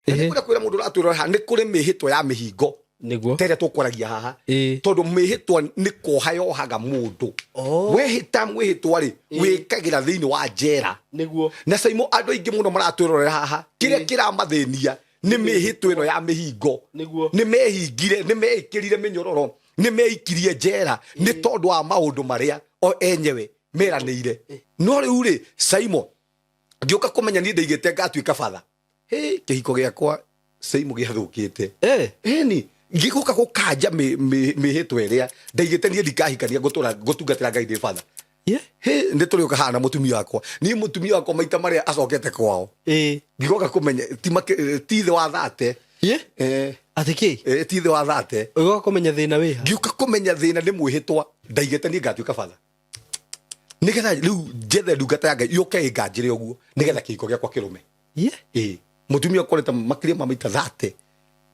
Nĩ kwĩra mũndũ ratwĩra haha nĩ kũrĩ mĩhĩtwa ya mĩhingo niguo tere tũkwaragia haha tondũ mĩhĩtwa nĩ koha yohaga mũndũ wehĩta mwĩhĩtwa rĩ wĩkagĩra thĩinĩ wa njera niguo na Saimo andũ aingĩ mũno maratwĩrorera haha kĩrĩa kĩramathĩnia nĩ mĩhĩtwa ĩno ya mĩhingo nĩ mehingire nĩ meĩkĩrire mĩnyororo nĩ meikirie njera nĩ tondũ wa maũndũ marĩa o enyewe meranĩire no rĩu rĩ Saimo ngĩũka kũmenya niĩ ndaigĩte ngatuĩka batha kĩhiko gĩakwa Saimo gĩathũkĩte ni ngĩgũka gũkanja mĩhĩtwa ĩrĩa ndaigĩte niĩ ndikahikania gũtungatĩra Ngai ndĩ batha nĩ tũrĩ ũka hana mũtumia wakwa niĩ mũtumia wakwa maita marĩa acokete kwao ngĩgoka kũmenya ti thĩ wa thate atĩkĩ ti thĩ wa thate ũgoka kũmenya thĩna wĩha ngĩũka kũmenya thĩna nĩ mwĩhĩtwa ndaigĩte niĩ ngatuĩka batha nĩgetha rĩu njethe ndungata ya Ngai yũke ĩnganjĩre ũguo nĩgetha kĩhiko gĩakwa kĩrũme mũtumia ũkorete makĩria ma maita 30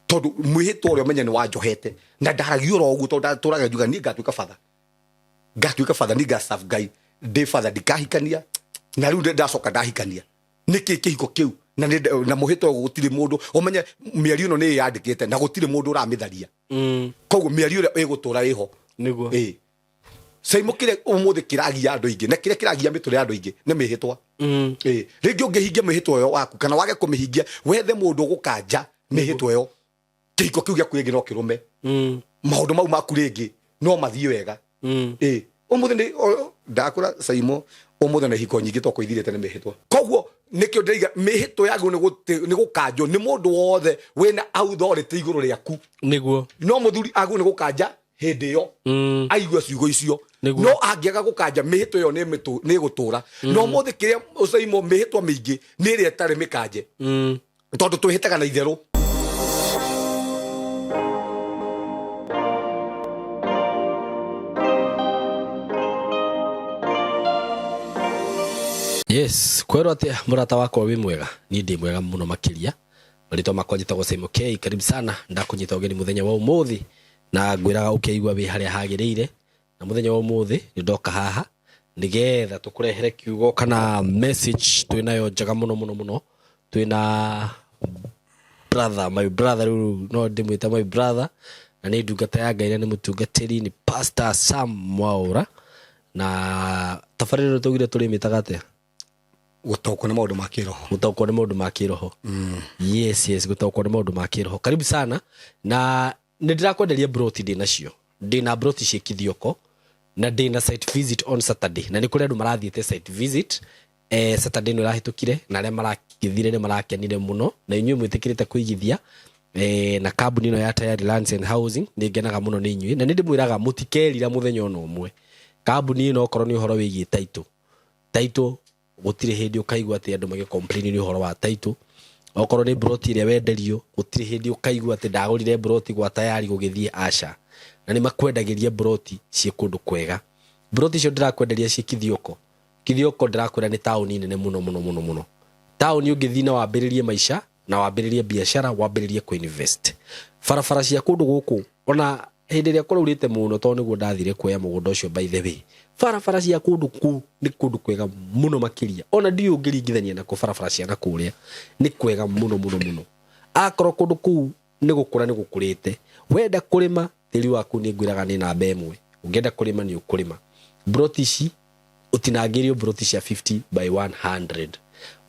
tondũ mwĩhĩtwa ũrĩa ũmenya nĩ wanjohete na ndaragio ro ũguo tondũ ndatũraga njuga niĩ ngatuĩka batha niĩ ngaserve Ngai ndĩ batha ndikahikania na rĩu ndacoka ndahikania nĩkĩ kĩhiko kĩu na mũhĩtwa gũtirĩ mũndũ ũmenye mĩario ĩno nĩ yandĩkĩte na gũtirĩ mũndũ ũramĩtharia koguo mĩario ĩrĩa ĩgũtũra ĩho niguo Saimo kĩrĩa ũmũthĩ kĩragia andũ aingĩ na kĩrĩa kĩragia mĩtũrĩre ya andũ aingĩ nĩ mĩhĩtwa rĩngĩ ũngĩhingia mĩhĩtwa ĩyo waku kana wage kũmĩhingia wethe mũndũ ũgũkanja mĩhĩtwa ĩyo kĩhiko kĩu gĩaku rĩngĩ no kĩrũme maũndũ mau maku rĩngĩ no mathiĩ wega ũmũthĩ nĩ ndakũra Saimo ũmũthĩ na ihiko nyingĩ toko ithirĩte nĩ mĩhĩtwa koguo nĩkĩo ndĩiga mĩhĩtwa yaguo nĩ gũkanjwo nĩ mũndũ wothe wĩna authority igũrũ rĩaku nĩguo no mũthuri aguo nĩ gũkanja hĩndĩ ĩyo aigua ciugo icio no angĩaga gũkanja mĩhĩtwa ĩyo nĩ gũtũra no mũthĩ kĩrĩa Saimo mĩhĩtwa mĩingĩ nĩ ĩrĩa ĩtarĩ mĩkanje tondũ twĩhĩtaga na itherũ yes kwero atia murata wako wi mwega ni ndi mwega muno makiria rito makwa njitagwo Saimo K karibu sana ndakunyita ugeni muthenya wa umuthi na ngwiraga ukeigwa wi haria hagiriire na muthenya wa umuthi ni ndoka haha nigetha tukurehere kiugo kana message twinayo njaga muno twina my brother no ndimwita my brother na ni ndungata ya Ngai ni mutungatiri ni Pastor Sam Mwaura na tafariro tugire turimitaga atia gũtaũkwo nĩ maũndũ ma kĩroho yes gũtaũkwo nĩ maũndũ ma kĩroho karibu sana na nĩndĩrakwenderia broti ndĩnacio ndĩna broti cia Kithioko na ndĩna site visit on Saturday na nĩ kũrĩ andũ marathiĩte site visit Saturday no ĩrahĩtũkire na arĩa marakithire nĩ marakenire mũno na inyuĩ mwĩtĩkĩrĩte kũigithia na kambuni ĩno ya Tayari Lands and Housing nĩ ngenaga mũno nĩ inyuĩ na nĩ ndĩmwĩraga mũtikerira mũthenya ono ũmwe kambuni ĩno okorwo nĩ ũhoro wĩgiĩ title gũtirĩ hĩndĩ ũkaigua atĩ andũ magĩcomplain nĩ ũhoro wa title okorwo nĩ broti ĩrĩa wenderio gũtirĩ hĩndĩ ũkaigua atĩ ndagũrire broti gwa Tayari gũgĩthiĩ aca na nĩ makwendagĩria broti ciĩ kũndũ kwega broti icio ndĩrakwenderia ciĩ Kithioko ndĩrakwĩra nĩ taũni nene mũno taũni ũngĩthiĩ na wambĩrĩrie maica na wambĩrĩrie biashara wambĩrĩrie kũinvest barabara cia kũndũ gũkũ ona hĩndĩ ĩrĩa kũraurĩte mũno tondũ nĩguo ndathire kuoya mũgũnda ũcio by the way barabara cia kũndũ kũu nĩ kũndũ kwega mũno makĩria ona ndiũ ngĩringithania na barabara cia nakũrĩa nĩ kwega mũno akorwo kũndũ kũu nĩ gũkũrĩte wenda kũrĩma tĩri waku nĩ ngwĩraga nĩ namba ĩmwe ũngĩenda kũrĩma nĩ ũkũrĩma broti ici ũtinangĩrio broti cia 50 by 100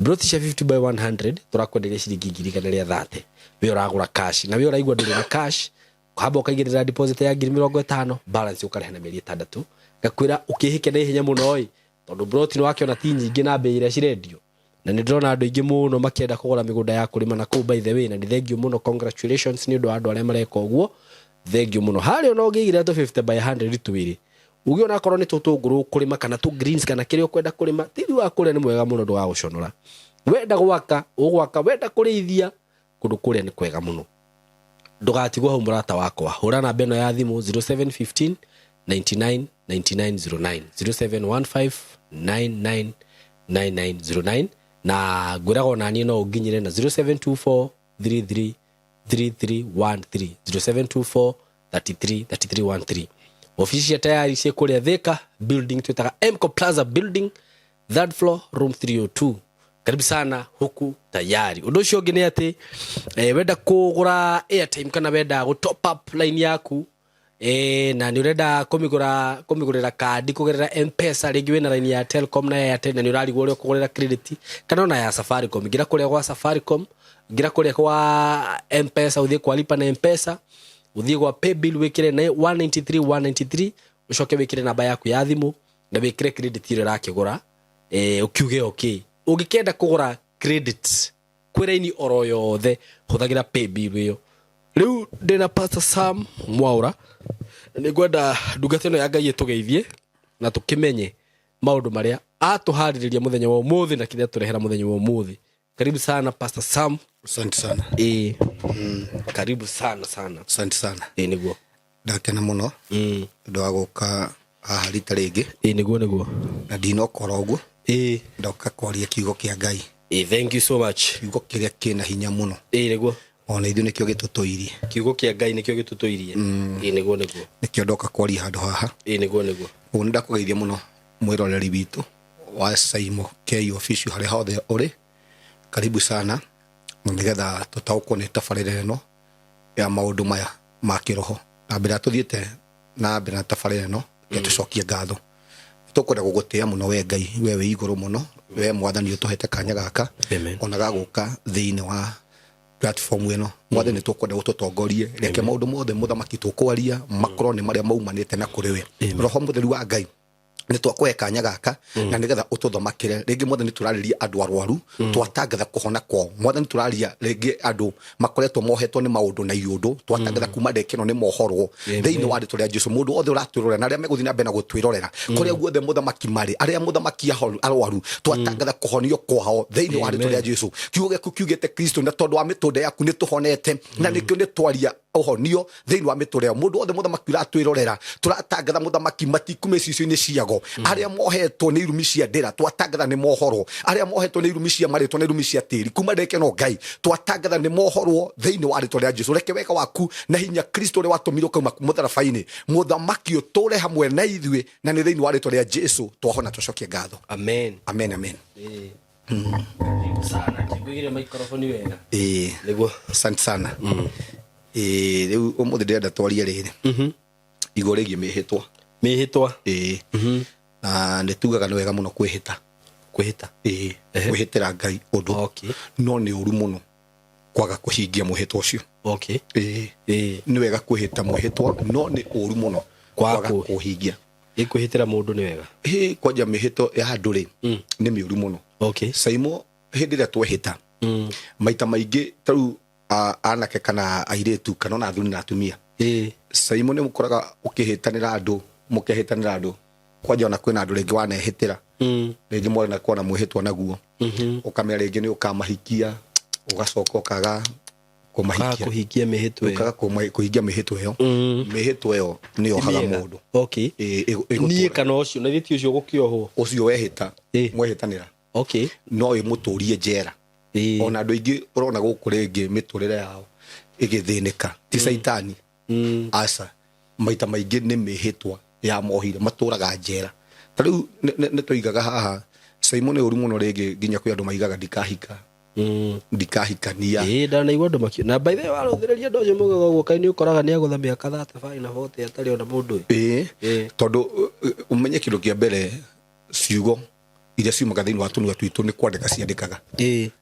broti cia 50 by 100 tũrakwenderia ciringi 130 we ũragũra cash na we ũraigua ndũrĩ na cash haba ũkaigĩrĩra deposit ya 50,000 balance ũkarehe na mĩeri 6 ngakwĩra ũkĩhike na ihenya mũno oi tondũ broti no wakiona ti nyingĩ na bei iria cirendio na nĩ ndĩrona andũ aingĩ mũno makĩenda kũgũra mĩgũnda ya kũrĩma na kũu by the way na nĩ thank you mũno congratulations nĩ ũndũ wa andũ arĩa mareka ũguo thank you mũno harĩa no ũngĩigĩrĩra 50 by 100 twĩrĩ ugiona akorwo nĩ tũtũngũrũ kũrĩma kana tu greens kana kĩrĩa ũkwenda kũrĩma tĩri wa kũrĩa nĩ mwega mũno ndũgagũconora wenda gwaka ũgwaka wenda kũrĩithia kũndũ kũrĩa nĩ kwega mũno ndũgatigwo hau mũrata wakwa hũra namba ĩno ya thimũ 0715 99 9909 0715 99 9909 na ngwĩraga na niĩ no ũnginyĩre na 0724 33 3313 0724 33 3313 ofisi ya Tayari cia kũrĩa Thika building twitaga Mco Plaza building third floor room 302 karibu sana huku tayari. Undu ucio ngi ni ati wenda kugura airtime kana wenda go top up line yaku na ni urenda kumigurira kandi kugerera M-Pesa, ringi wina line ya Telcom na Airtel na ni urarigwo uri kugurira credit kana na ya Safaricom, ngira kuria kwa Safaricom, ngira kuria kwa M-Pesa, uthie kwa lipa na M-Pesa, uthie kwa paybill wikire na 193 ucoke wikire namba yaku ya thimu na wikire credit ile rakigura ukiuge okay. Ungikenda kugura credit kwira ini oro yothe huthagira paybill iyo. Riu ndina Pastor Sam Mwaura ni gwenda ndungata ino ya Ngai itugeithie na tukimenye maundu maria atuhaririria muthenya wa umuthi na kiria turehera muthenya wa umuthi. Karibu sana Pastor Sam. Asante sana. Karibu sana. Asante sana. Niguo ndakena muno ndu wa guka haha rita ringi. Niguo na ndinokora uguo ndoka kwaria kiugo kia Ngai. Thank you so much. Kiugo kiria kina hinya muno. Niguo ona ithu nikio gitutuirie. Kiugo kia Ngai nikio gitutuirie. Niguo nikio ndoka kwaria handu haha. Niguo ugu ndakugeithia muno mwiroreri witu wa Saimo K official hari hothe uri. Karibu sana nigetha tutaukwo ni tabarĩra ĩno ya maundu maya ma kiroho na mbere tuthiĩte na mbere na tabarĩra ĩno tucokie ngatho. Tukwenda gugutia muno we Ngai, we wĩ igũrũ muno, we Mwathani ũtũhete kanya gaka ona gaguka thĩinĩ wa platform ĩno. Mwathani tukwenda gũtũtongorie, reke maundu mothe mũthamaki tukwaria makorwo nĩ marĩa maumanĩte na kũrĩ we. Roho Mũtheru wa Ngai ni twakwe kanya gaka na nigetha ututhomakire ringi. Mwathani turariria andu arwaru twatangatha kuhona kwao. Mwathani turaria ringi andu makoretwo mohetwo ni maundu na iundu twatangatha kuma ndekeno ni mohorwo thiini wa ritu ria Jesu. Mundu othe uratwirorera na aria meguthi na mbere na gutwirorera kuria guothe muthamaki mari aria muthamaki arwaru twatangatha kuhonio kwao thiini wa ritu ria Jesu. Kiugo giaku kiugite Kristo na tondu wa mitunde yaku ni tuhonete na nikio ni twaria uhonio thiini wa mitunde ya mundu othe muthamaki uratwirorera. Turatangatha muthamaki matikume cicio-ini ciago aria mohetwo ni irumi cia ndira twatangatha ni mohorwo. Aria mohetwo ni irumi cia maritwo ni irumi cia tiri kuma ndekeno Ngai twatangatha ni mohorwo thiini wa ritwa ria Jesu. Reke weka waku na hinya Kristo ria watumirwo kuma mutharabaini muthamaki uture hamwe na ithuĩ na ni thiini wa ritwa ria Jesu twahona tucokie ngatho. Amen. Sana kigwire microphone wega. Niguo asante sana. Riu umuthi ndirenda twarie riri iguru rigie mihitwa na nitugaga ni wega muno kwihita kwihitira Ngai undu no ni uru muno kwaga kuhingia muhitwa ucio. Ni wega kwihita muhitwa no ni uru muno kwaga kuhingia. Kwihitira mundu ni wega kwanja mihito ya andu ri ni miuru muno. Saimo hindi ria twehita maita maingi tau anake kana airetu kana na athuri na atumia Saimo ni mukoraga ukihitanira andu kwanja ona kwina andu ringi wanehitira ringi mwana kuona muhitwa naguo ukamera ringi ni ukamahikia ugacoka ukaga kuhikia mihitwa ukaga kuhikia mihitwa iyo mihitwa iyo ni ohaga mundu. Ni kana ucio na thiti ucio gukiohwo ucio wehita mwehitanira no imuturie njera. Ona andu ingi urona guku ringi miturire yao igithinika ti saitani asa maita maingi ni mihitwa ya mohire maturaga njera. Tariu ne tuigaga haha Saimo ni uru muno ringi nginya kwi andu maigaga ndikahikania ndana igwa andu makio na by the way waruthiriria andu acio mugaga uguo kai ni ukoraga ni agutha miaka 35 na 40 atari ona mundu tondu umenye kindu kia mbere ciugo iria ciumaga thiini wa tunua twitu ni kwandika ciandikaga.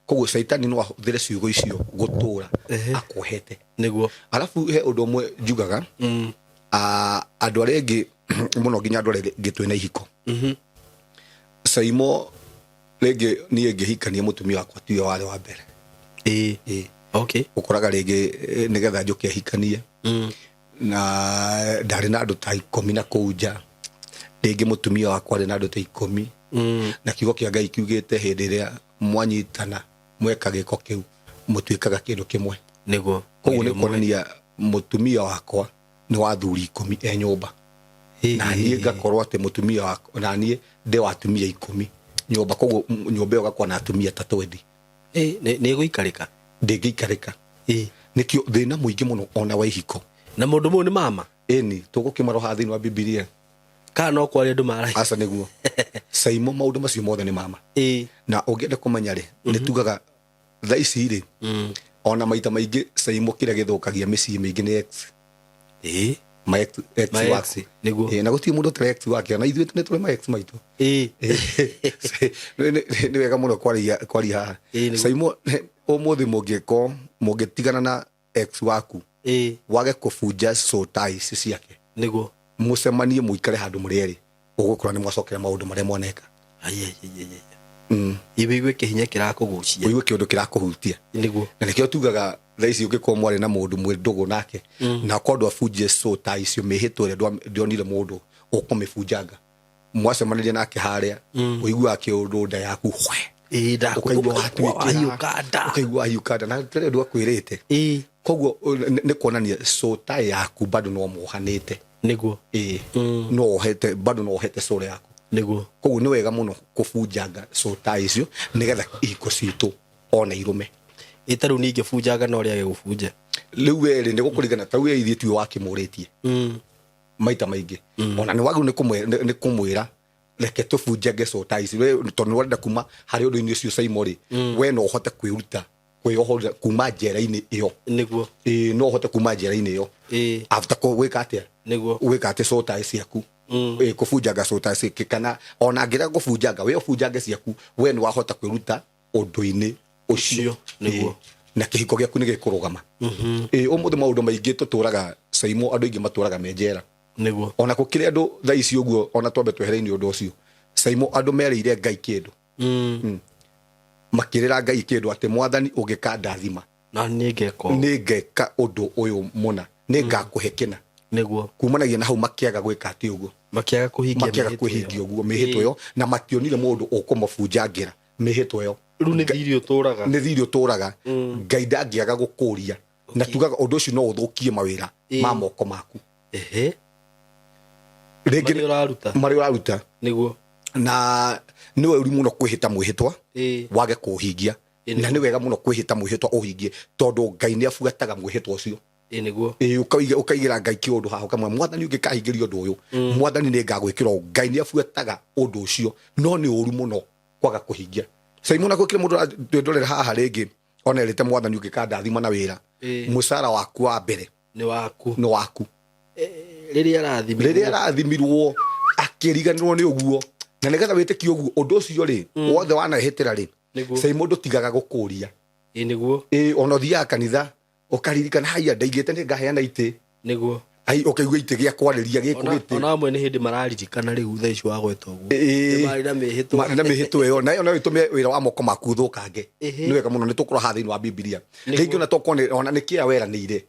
Koguo saitani no ahuthire ciugo icio gutura akuhete niguo. Alafu he undu umwe njugaga andu aria engi muno nginya andu aria engi twina ihiko Saimo ringi ni ngihikania mutumia wakwa tiwe wale wa mbere. Ukoraga ringi nigetha njuke hikanie na ndari na andu ta 10 na kuja ringi mutumia wakwa ari na andu ta 10 na kiugo kia Ngai kiugite hindi iria mwanyitana mweka giko kiu mutuikaga kindu kimwe niguo. Koguo ni kuonania mutumia wakwa ni wa thuri 10 nyumba na nie ngakorwo ati mutumia wakwa na nie ndi wa atumia 10 nyumba. Koguo nyumba iyo gakwa na atumia 3 ni guikarika ndingiikarika nikio thina muingi muno ona wa ihiko na mundu mu ni mama ni tugukimaro ha thiini wa Biblia kana no kwaria andu marai aca niguo Saimo maundu macio mothe ni mama na ungienda kumenya ri ni tugaga thaa ici ri ona maita maingi Saimo kira githukagia micii mingi ni ex my ex waku niguo na gutie mundu tire ex wake na ithuĩ ni tũrĩ my ex maitu ni wega muno kwaria haha Saimo umuthi mũngĩtigana na ex waku wage kũbunja soul ties ciake niguo mucemanie muikare handu muri eri ugukora ni mwacokera maundu maria mwaneka iwe kihinya kirakugucia iwe kiundu kirakuhutia niguo na nikio tugaga thaa ici ungikoo mwari na mundu mwe ndugu nake na kondu abunjie soul ties icio mihitwo ria ndionire mundu ukumibunjanga mwacemanirie nake haria uigua kiundu nda yaku ukaigua hiukanda na tere ndu akwirite koguo ni kuonania soul tie yaku bado no muhanite niguo no ohete bado no ohete soul yaku niguo koguo ni wega muno kubunjanga soul tie icio nigetha ihiko citu ona irume itaru ninge bunjanga no ria gigubunja riu weri ni gukurigana ta we ithiĩ tiwe wakimuritie maita maingi ona ni wagu ni kumwira reke tubunjange soul ties we tondu warenda kuma hari undu-ini ucio Saimo ri we no uhote kwiruta kwiohorera kuma njera-ini iyo niguo no uhote kuma njera-ini iyo after ko wika atia niguo wika atia soul ties ciaku kubunjanga soul ties kana ona ngira kubunjanga we ubunjange ciaku we ni wahota kwiruta undu-ini ucio niguo na kihiko giaku ni gikurugama umuthi maundu maingi tuturaga Saimo andu ingi maturaga menjera niguo ona kukiri andu thaa ici uguo ona twambe twehereini undu ucio Saimo andu mereire Ngai kindu makirira Ngai kindu ati mwathani ungikadathima na ningeka undu uyu muna ningakuhe kina niguo kumanagia na hau makiaga gwika ati uguo makiaga kuhingia uguo mihito yo na mationire mundu ukumubunjangira mihito yo riu ni thiri uturaga Ngai ndangiaga gukuria na tugaga undu ucio no uthukie mawira ma moko maku mari uraruta niguo na niwe uri muno kwihita mwihitwa wage kuhingia na ni wega muno kwihita mwihitwa uhingie tondu Ngai ni abuataga mwihitwa ucio niguo ukaigira Ngai kiundu haho kamwe mwathani ungikahingiria undu uyu mwathani ni ngagwikira Ngai ni abuataga undu ucio no ni uru muno kwaga kuhingia Saimo na gwikira mundu ndorera haha ringi ona erite mwathani ungikadathima na wira mucara waku wa mbere ni waku riria arathimirwo akiriganirwo ni uguo na nigetha witikie uguo undu ucio ri wothe wanahitira ri Saimo ndutigaga gukuria niguo ona uthiaga kanitha ukaririkana haya ndaigite ni ngaheana ite niguo ai ukaigua ite gia kwariria gikugite ona amwe ni hindi mararirikana riu thaa ici wagweta uguo mari na mihitwo yo na ona itume wira wa moko maku thukange ni wega muno ni tukura ha thiini wa Biblia ringi ona tokone ona ni kia weranire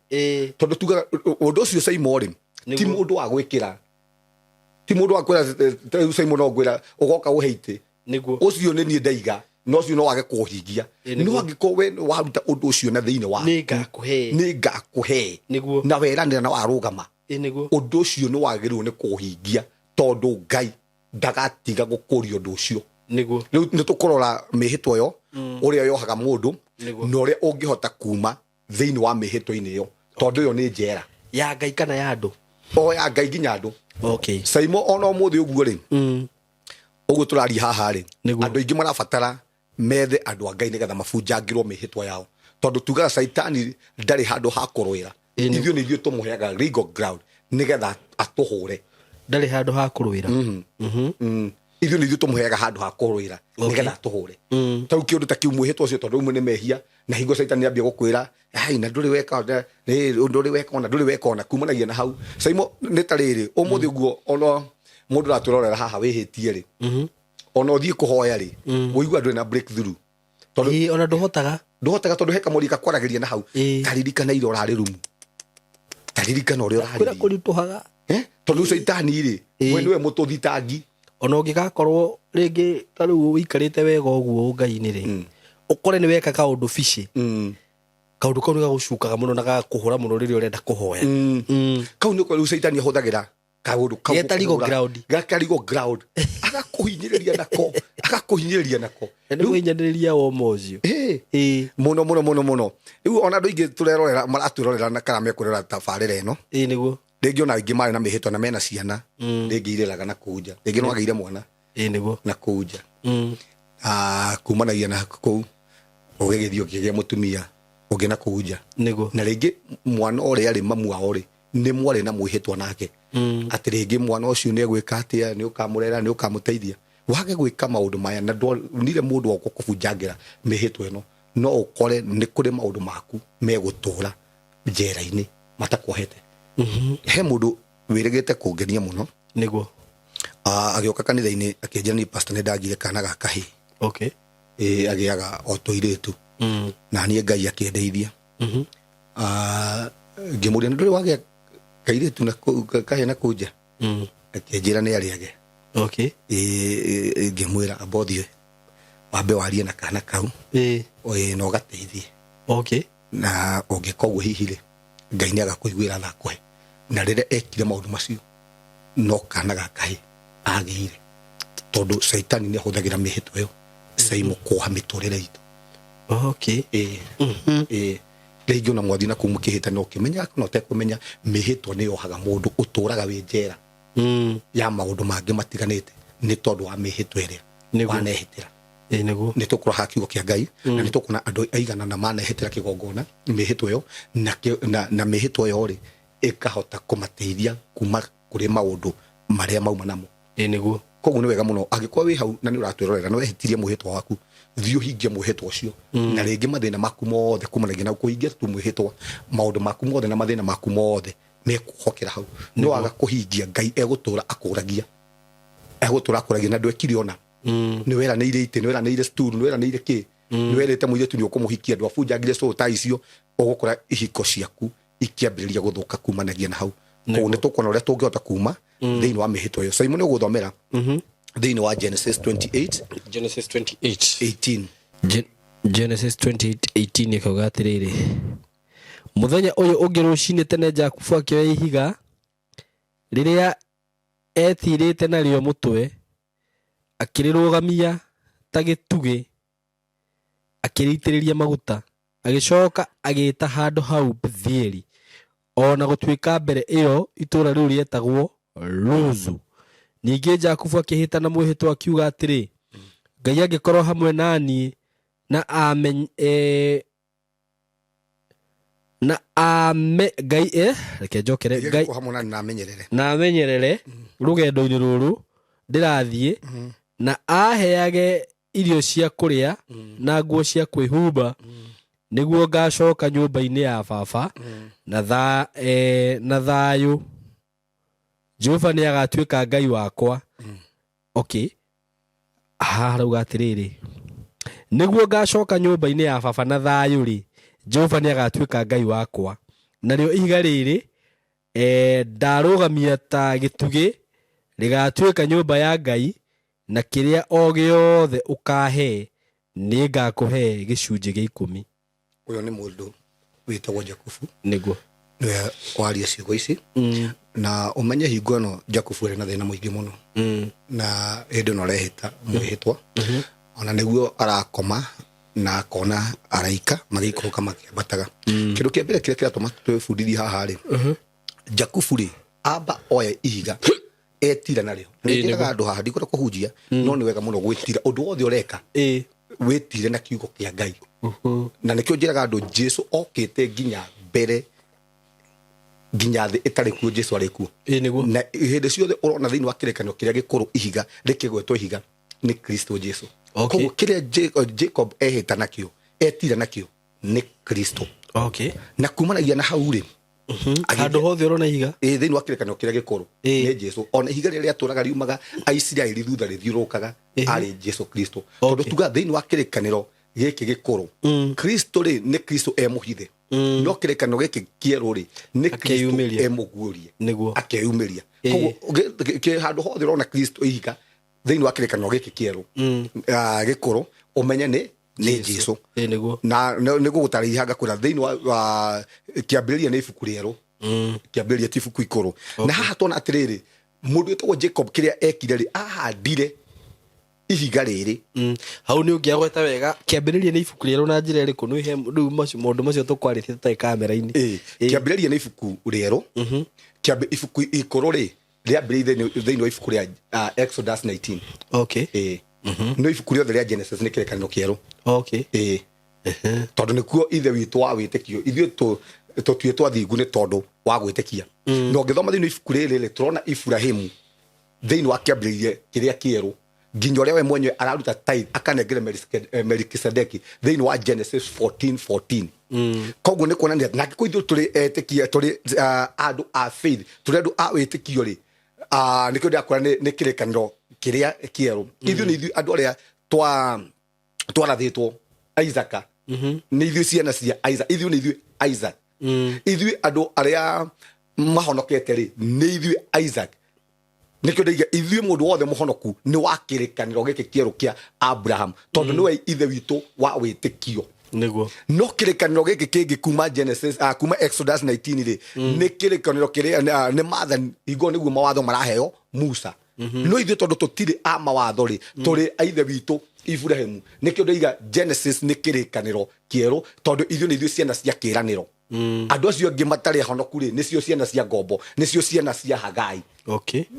tondu tugaga undu ucio Saimo ri ti mundu wa gwikira ti mundu wa kwira Saimo no gwira ugoka uheite niguo ucio ni nie ndaiga no cio no wage kuhingia no angiko we waruta undu ucio na thiini wa ni ngakuhe niguo na weranira na warugama niguo undu ucio ni wagirwo ni kuhingia tondu Ngai ndagatiga gukuria undu ucio niguo riu ni tukurora mihitwo yo uria yohaga mundu na uria ungihota kuma thiini wa mihitwo-ini yo tondu yo ni njera ya Ngai kana ya andu ya Ngai nginya andu Saimo ona umuthi uguo ri uguo turaria haha ri andu ingi marabatara methe andu a Ngai nigetha mabunjangirwo mihitwa yao tondu tugaga Saitani ndari handu ha kurwira ithio ni ithio tumuheaga legal ground nigetha atuhure ndari handu ha kurwira ithio ni ithio tumuheaga handu ha kurwira nigetha atuhure tau kiundu ta kiu mwihitwa ucio tondu umwe ni mehia na hingo Saitani ambia gukwira ai na nduri weka nduri weka ona kumanagia na hau Saimo ni tariri umuthi uguo ona mundu raturorera haha wihitie ri ona uthie kuhoya ri uigua nduri na breakthrough tondu ona nduhotaga tondu heka muri kakwaragiria na hau taririkana ire urari rumu taririkana uria urari kurituhaga tondu Saitani ri we niwe mututhitangi ona ungigakorwo ringi tariu wikarite wega uguo Ngai-ini ri ukore ni weka kaundu fishi kaundu kau ni gagucukaga muno na gakuhura muno riria urenda kuhoya kau ni ko Saitani ahuthagira kaundu kau getarigo ground agakuhinyiriria nako ni guhinyiriria wo mocio muno riu ona andu ingi turerorera maraturorera na kana mekurera tabarira ino niguo rĩngĩ ona ingĩ marĩ na mĩhĩtwa na mena ciana rĩngĩ ireraga na kũnja rĩngĩ no agĩire mwana nĩguo na kũnja kumanagia na kũu ũgĩgĩthiĩ ũkĩgĩa mũtumia ũngĩ na kũnja nĩguo na rĩngĩ mwana ũrĩa arĩ mamu wao rĩ nĩ mwarĩ na mwĩhĩtwa nake atĩ rĩngĩ mwana ũcio nĩ egwĩka atĩa nĩ ũkamũrera nĩ ũkamũteithia wage gwĩka maũndũ maya na ndonire mũndũ wa gũkũbunjangĩra mĩhĩtwa ĩno no ũkore nĩ kũrĩ maũndũ maku megũtũũra njera-inĩ matakwohete he mũndũ wĩrĩgĩte kũngenia mũno nĩguo agĩoka kanitha-inĩ akĩnjĩra ni pastor nĩ ndangire kana ga kahĩ agĩaga o tũirĩtu na niĩ Ngai akĩndeithia ngĩmũria ndũrĩ wagĩa kairĩtu na kahĩ na kũnja akĩnjĩra nĩ arĩage ngĩmwĩra abothie wambe warie na kana kau na ũgateithie na ũngĩka ũguo hihi rĩ Ngai nĩ agakũiguĩra tha kũhe na rĩrĩa ekire maũndũ macio no kana ga kahĩ agĩire tondũ Saitani nĩ ahũthagĩra mĩhĩtwa ĩyo caimo kũoha mĩtũrĩre itũ rĩngĩ ona mwathi na kũu mũkĩhĩtania ũkĩmenya kana ũtekũmenya mĩhĩtwa nĩ yohaga mũndũ ũtũũraga wĩ njera ya maũndũ mangĩ matiganĩte nĩ tondũ wa mĩhĩtwa ĩrĩa wanehĩtĩra nĩ tũkũraha kiugo kĩa Ngai na nĩ tũkuona andũ aigana na manehĩtĩra kĩgongona mĩhĩtwa ĩyo na mĩhĩtwa ĩyo rĩ ĩkahota kũmateithia kuma kũrĩ maũndũ marĩa mauma namo koguo nĩ wega mũno angĩkorwo wĩ hau na nĩ ũratwĩrorera na wehĩtirie mwĩhĩtwa waku thiĩ ũhingie mwĩhĩtwa ũcio na rĩngĩ mathĩna maku mothe kumanagia na kũhingia tu mwĩhĩtwa maũndũ maku mothe na mathĩna maku mothe mekũhokera hau nĩ waga kũhingia Ngai egũtũũra akũragia na ndwekire ona nĩ weranĩire itĩ nĩ weranĩire stool nĩ weranĩire kĩ nĩ werĩte mũirĩtu nĩ ũkũmũhikia andũ abunjangire cũta icio ũgũkora ihiko ciaku ikiambĩrĩria gũthũka kumanagia na hau koguo nĩ tũkuona ũrĩa tũngĩhota kuma thĩinĩ wa mĩhĩtwa ĩyo Simon ũgũthomera thĩinĩ wa Genesis 28:18 Genesis 28:18 ĩkauga atĩrĩrĩ mũthenya ũyũ ũngĩ rũcinĩ tene Jakubu akĩoya ihiga rĩrĩa etirĩte narĩo mũtwe akĩrĩrũgamia ta gĩtugĩ akĩrĩitĩrĩria maguta agĩcoka agĩĩta handũ hau Betheli ona gũtuĩka mbere ĩyo itũũra rĩu rĩetagwo Luzu. Ningĩ Jakubu akĩhĩta na mwĩhĩtwa akiuga atĩrĩ Ngai angĩkorwo hamwe naniĩ na amenyerere rũgendo-inĩ rũrũ ndĩrathiĩ na aheage irio cia kũrĩa na nguo cia kwĩhumba nĩguo ngacoka nyũmba-inĩ ya baba na thayũ Jehova nĩ agatuĩka Ngai wakwa harauga atĩrĩrĩ nĩguo ngacoka nyũmba-inĩ ya baba na thayũ rĩ Jehova nĩ agatuĩka Ngai wakwa narĩo ihiga rĩrĩ ndarũgamia ta gĩtugĩ rĩgatuĩka nyũmba ya Ngai na kĩrĩa o gĩothe ũkahe nĩ ngakũhe gĩcunjĩ gĩa 10. Ũyũ nĩ mũndũ wĩtagwo Jakubu nĩguo nĩwe waria ciugo ici na ũmenye hingo ĩno Jakubu arĩ na thĩna mũingĩ mũno na hĩndĩ ĩno arehĩta mwĩhĩtwa ona nĩguo arakoma na akona araika magĩikũrũka makĩambataga kĩndũ kĩa mbere kĩrĩa kĩratũma twĩbundithie haha rĩ Jakubu rĩ amba oya ihiga etira narĩo nĩnjĩraga andũ haha ndikũra kũhunjia no nĩ wega mũno gwĩtira ũndũ wothe ũreka wĩtire na kiugo kĩa Ngai na nĩkĩo njĩraga andũ Jesũ okĩte nginya mbere nginya thĩ ĩtarĩ kuo Jesũ arĩ kuo na hĩndĩ ciothe ũrona thĩinĩ wa kĩrĩkanĩro kĩrĩa gĩkũrũ ihiga rĩkĩgwetwo ihiga nĩ Kristo Jesũ koguo kĩrĩa Jacob ehĩta nakĩo etira nakĩo nĩ Kristo na kumanagia na hau rĩ handũ hothe ũrona ihiga thĩinĩ wa kĩrĩkanĩro kĩrĩa gĩkũrũ nĩ Jesũ ona ihiga rĩrĩa atũraga riumaga Aisiraeli thutha rĩthiũrũrũkaga arĩ Jesũ Kristo tondũ tuga thĩinĩ wa kĩrĩkanĩro gĩkĩ gĩkũrũ Kristo rĩ nĩ Kristo emũhithe no kĩrĩkanĩro gĩkĩ kĩerũ rĩ nĩ Kristo emũguũrie akeyumĩria koguo handũ hothe ũrona Kristo ihiga thĩinĩ wa kĩrĩkanĩro gĩkĩ kĩerũ gĩkũrũ ũmenye nĩ Jesũ na nĩgũgũtara ihanga kwĩra thĩinĩ wa kĩambĩrĩria nĩ ibuku rĩerũ kĩambĩrĩria ti ibuku ikũrũ na haha tuona atĩrĩrĩ mũndũ wĩtagwo Jacob kĩrĩa ekire rĩ ahandire ihiga riri hau ni ungiagweta wega kiambiriria ni ibuku rieru na njira iriku ni he mundu macio tukwaritie tutai kamera-ini kiambiriria ni ibuku rieru ibuku ikuru ri riambiririe thiini wa ibuku ria Exodus 19 okay no ibuku riothe ria Genesis ni kirekaniro kieru okay tondu nikuo ithe witu wa witikio ithuĩ tũtue twathingu nĩ tondũ wa gwĩtĩkia na ũngĩthoma thĩinĩ wa ibuku rĩrĩ tũrona Ibrahimu thĩinĩ wa kĩambĩrĩria kĩrĩa kĩerũ nginya ũrĩa we mwenyewe araruta tithe akanengere Melkisedeki thĩinĩ wa Genesis 14:14 koguo nĩ kuonania na angĩkorwo ithuĩ tũrĩ etĩkia tũrĩ andũ a faith tũrĩ andũ a wĩtĩkio rĩ nĩkĩo ndĩrakora nĩ kĩrĩkanĩro kĩrĩa kĩerũ ithuĩ nĩ ithuĩ andũ arĩa twarathĩtwo Isaac nĩ ithuĩ ciana cia Isaac ithuĩ nĩ ithuĩ Isaac ithuĩ andũ arĩa mahonokete rĩ nĩ ithuĩ Isaac nĩkĩo ndaiga ithuĩ mũndũ wothe mũhonoku nĩ wa kĩrĩkanĩro gĩkĩ kĩerũ kĩa Abraham tondũ nĩwe ithe witũ wa wĩtĩkio nĩguo no kĩrĩkanĩro gĩkĩ kĩngĩ kuma Genesis kuma Exodus 19 rĩ nĩ kĩrĩkanĩro kĩrĩa nĩ maathani igũrũ nĩguo mawatho maraheo Musa no ithuĩ tondũ tũtirĩ a mawatho rĩ tũrĩ a ithe witũ Ibrahimu nĩkĩo ndaiga Genesis nĩ kĩrĩkanĩro kĩerũ tondũ ithuĩ nĩ ithuĩ ciana cia kĩĩranĩro andũ acio angĩ matarĩ ahonoku rĩ nĩcio ciana cia ngombo nĩcio ciana cia Hagai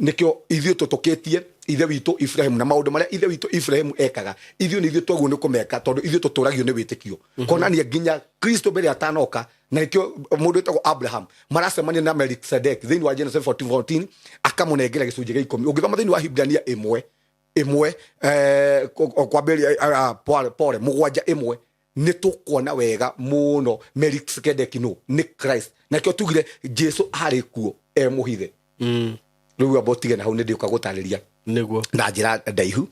nĩkĩo ithuĩ tũtũkĩtie ithe witũ Ibrahimu na maũndũ marĩa ithe witũ Ibrahimu ekaga ithuĩ nĩ ithuĩ twaguo nĩ kũmeka tondũ ithuĩ tũtũragio nĩ wĩtĩkio konania nginya Kristo mbere atanoka na nĩkĩo mũndũ wĩtagwo Abraham maracemania na Melkisedeki thĩinĩ wa Genesis 14:14 akamũnengera gĩcunjĩ gĩa 10 ũngĩthoma thĩinĩ wa Hibrania ĩmwe kwambĩrĩria pole mũgwanja ĩmwe nĩ tũkuona wega mũno Melkisedeki nĩ Christ nakĩo tugire Jesu arĩ kuo mũhithe rĩu abotige na hau nĩ ndĩũka gũtarĩria nĩguo na njĩra ndaihu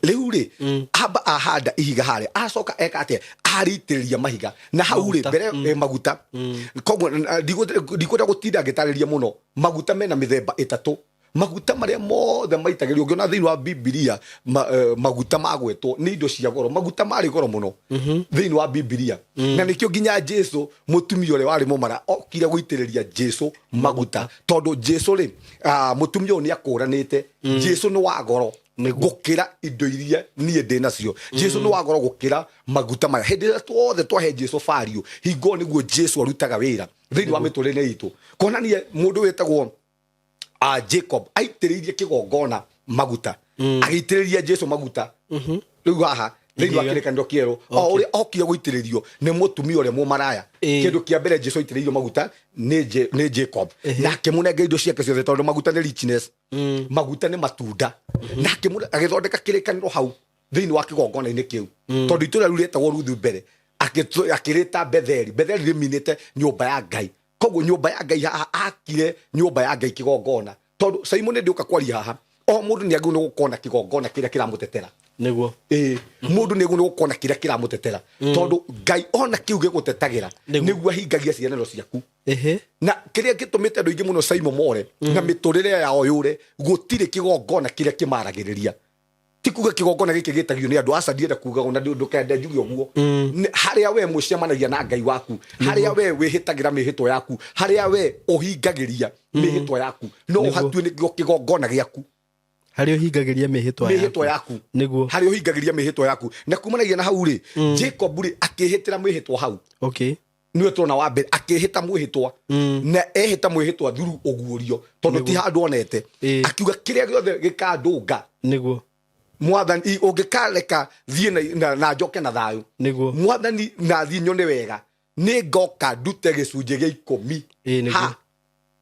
rĩu rĩ amba ahanda ihiga harĩa acoka eka atĩa arĩitĩrĩria mahiga na hau rĩ mbere maguta koguo ndikwenda gũtinda ngĩtarĩria mũno maguta mena mĩthemba ĩtatũ maguta marĩa mothe maitagĩrio ũngĩona thĩinĩ wa Biblia maguta magwetwo nĩ indo cia goro maguta marĩ goro mũno thĩinĩ wa Biblia na nĩkĩo nginya Jesu mũtumia ũrĩa warĩ mũmara okire gũitĩrĩria Jesu maguta tondũ Jesu rĩ mũtumia ũyũ nĩ akũranĩte Jesu nĩ wa goro gũkĩra indo iria niĩ ndĩ nacio Jesu nĩ wa goro gũkĩra maguta maya hĩndĩ ĩrĩa tuothe twahe Jesu fario hingo nĩguo Jesu arutaga wĩra thĩinĩ wa mĩtũrĩre itũ kuonania mũndũ wĩtagwo Jacob aitĩrĩirie kĩgongona maguta agĩitĩrĩria Jesu maguta rĩu haha thĩinĩ wa kĩrĩkanĩro kĩerũ o ũrĩa okire gũitĩrĩrio nĩ mũtumia ũrĩa mũmaraya kĩndũ kĩa mbere Jesu aitĩrĩirio maguta nĩ Jacob na akĩmũnenga indo ciake ciothe tondũ maguta nĩ richness maguta nĩ matunda na agĩthondeka kĩrĩkanĩro hau thĩinĩ wa kĩgongona-inĩ kĩu tondũ itũũra rĩu rĩetagwo Ruthu mbere akĩrĩta Betheli rĩminĩte nyũmba ya Ngai koguo nyũmba ya Ngai haha akire nyũmba ya Ngai kĩgongona tondũ Simon ndĩũka kwaria haha o mũndũ nĩ agĩrĩirwo nĩ gũkorwo kĩgongona kĩrĩa kĩramũtetera nĩguo mũndũ nĩ agĩrĩirwo nĩ gũkorwo kĩrĩa kĩramũtetera tondũ Ngai ona kĩu gĩgũtetagĩra nĩguo ahingagia ciĩranĩro ciaku na kĩrĩa gĩtũmĩte andũ aingĩ mũno Simon more na mĩtũrĩre yao yũre gũtirĩ kĩgongona kĩrĩa kĩmaragĩrĩria ti kuga kĩgongona gĩkĩ gĩtagio nĩ andũ aca ndienda kuga ona ndũkende njuge ũguo harĩa we mũcemanagia na Ngai waku harĩa we wĩhĩtagĩra mĩhĩtwa yaku harĩa we ũhingagĩria mĩhĩtwa yaku no ũhatue nĩkĩo kĩgongona gĩaku harĩa ũhingagĩria mĩhĩtwa yaku nĩguo harĩa ũhingagĩria mĩhĩtwa yaku na kumanagia na hau rĩ Jacob rĩ akĩhĩtĩra mwĩhĩtwa hau nĩwe tũrona wa mbere akĩhĩta mwĩhĩtwa na ehĩta mwĩhĩtwa through ũguũrio tondũ ti handũ onete akiuga kĩrĩa gĩothe gĩkandũnga nĩguo mwathani ũngĩkareka thiĩ na njoke na thayũ mwathani na thiĩ nyone wega nĩ ngoka ndute gĩcunjĩ gĩa 10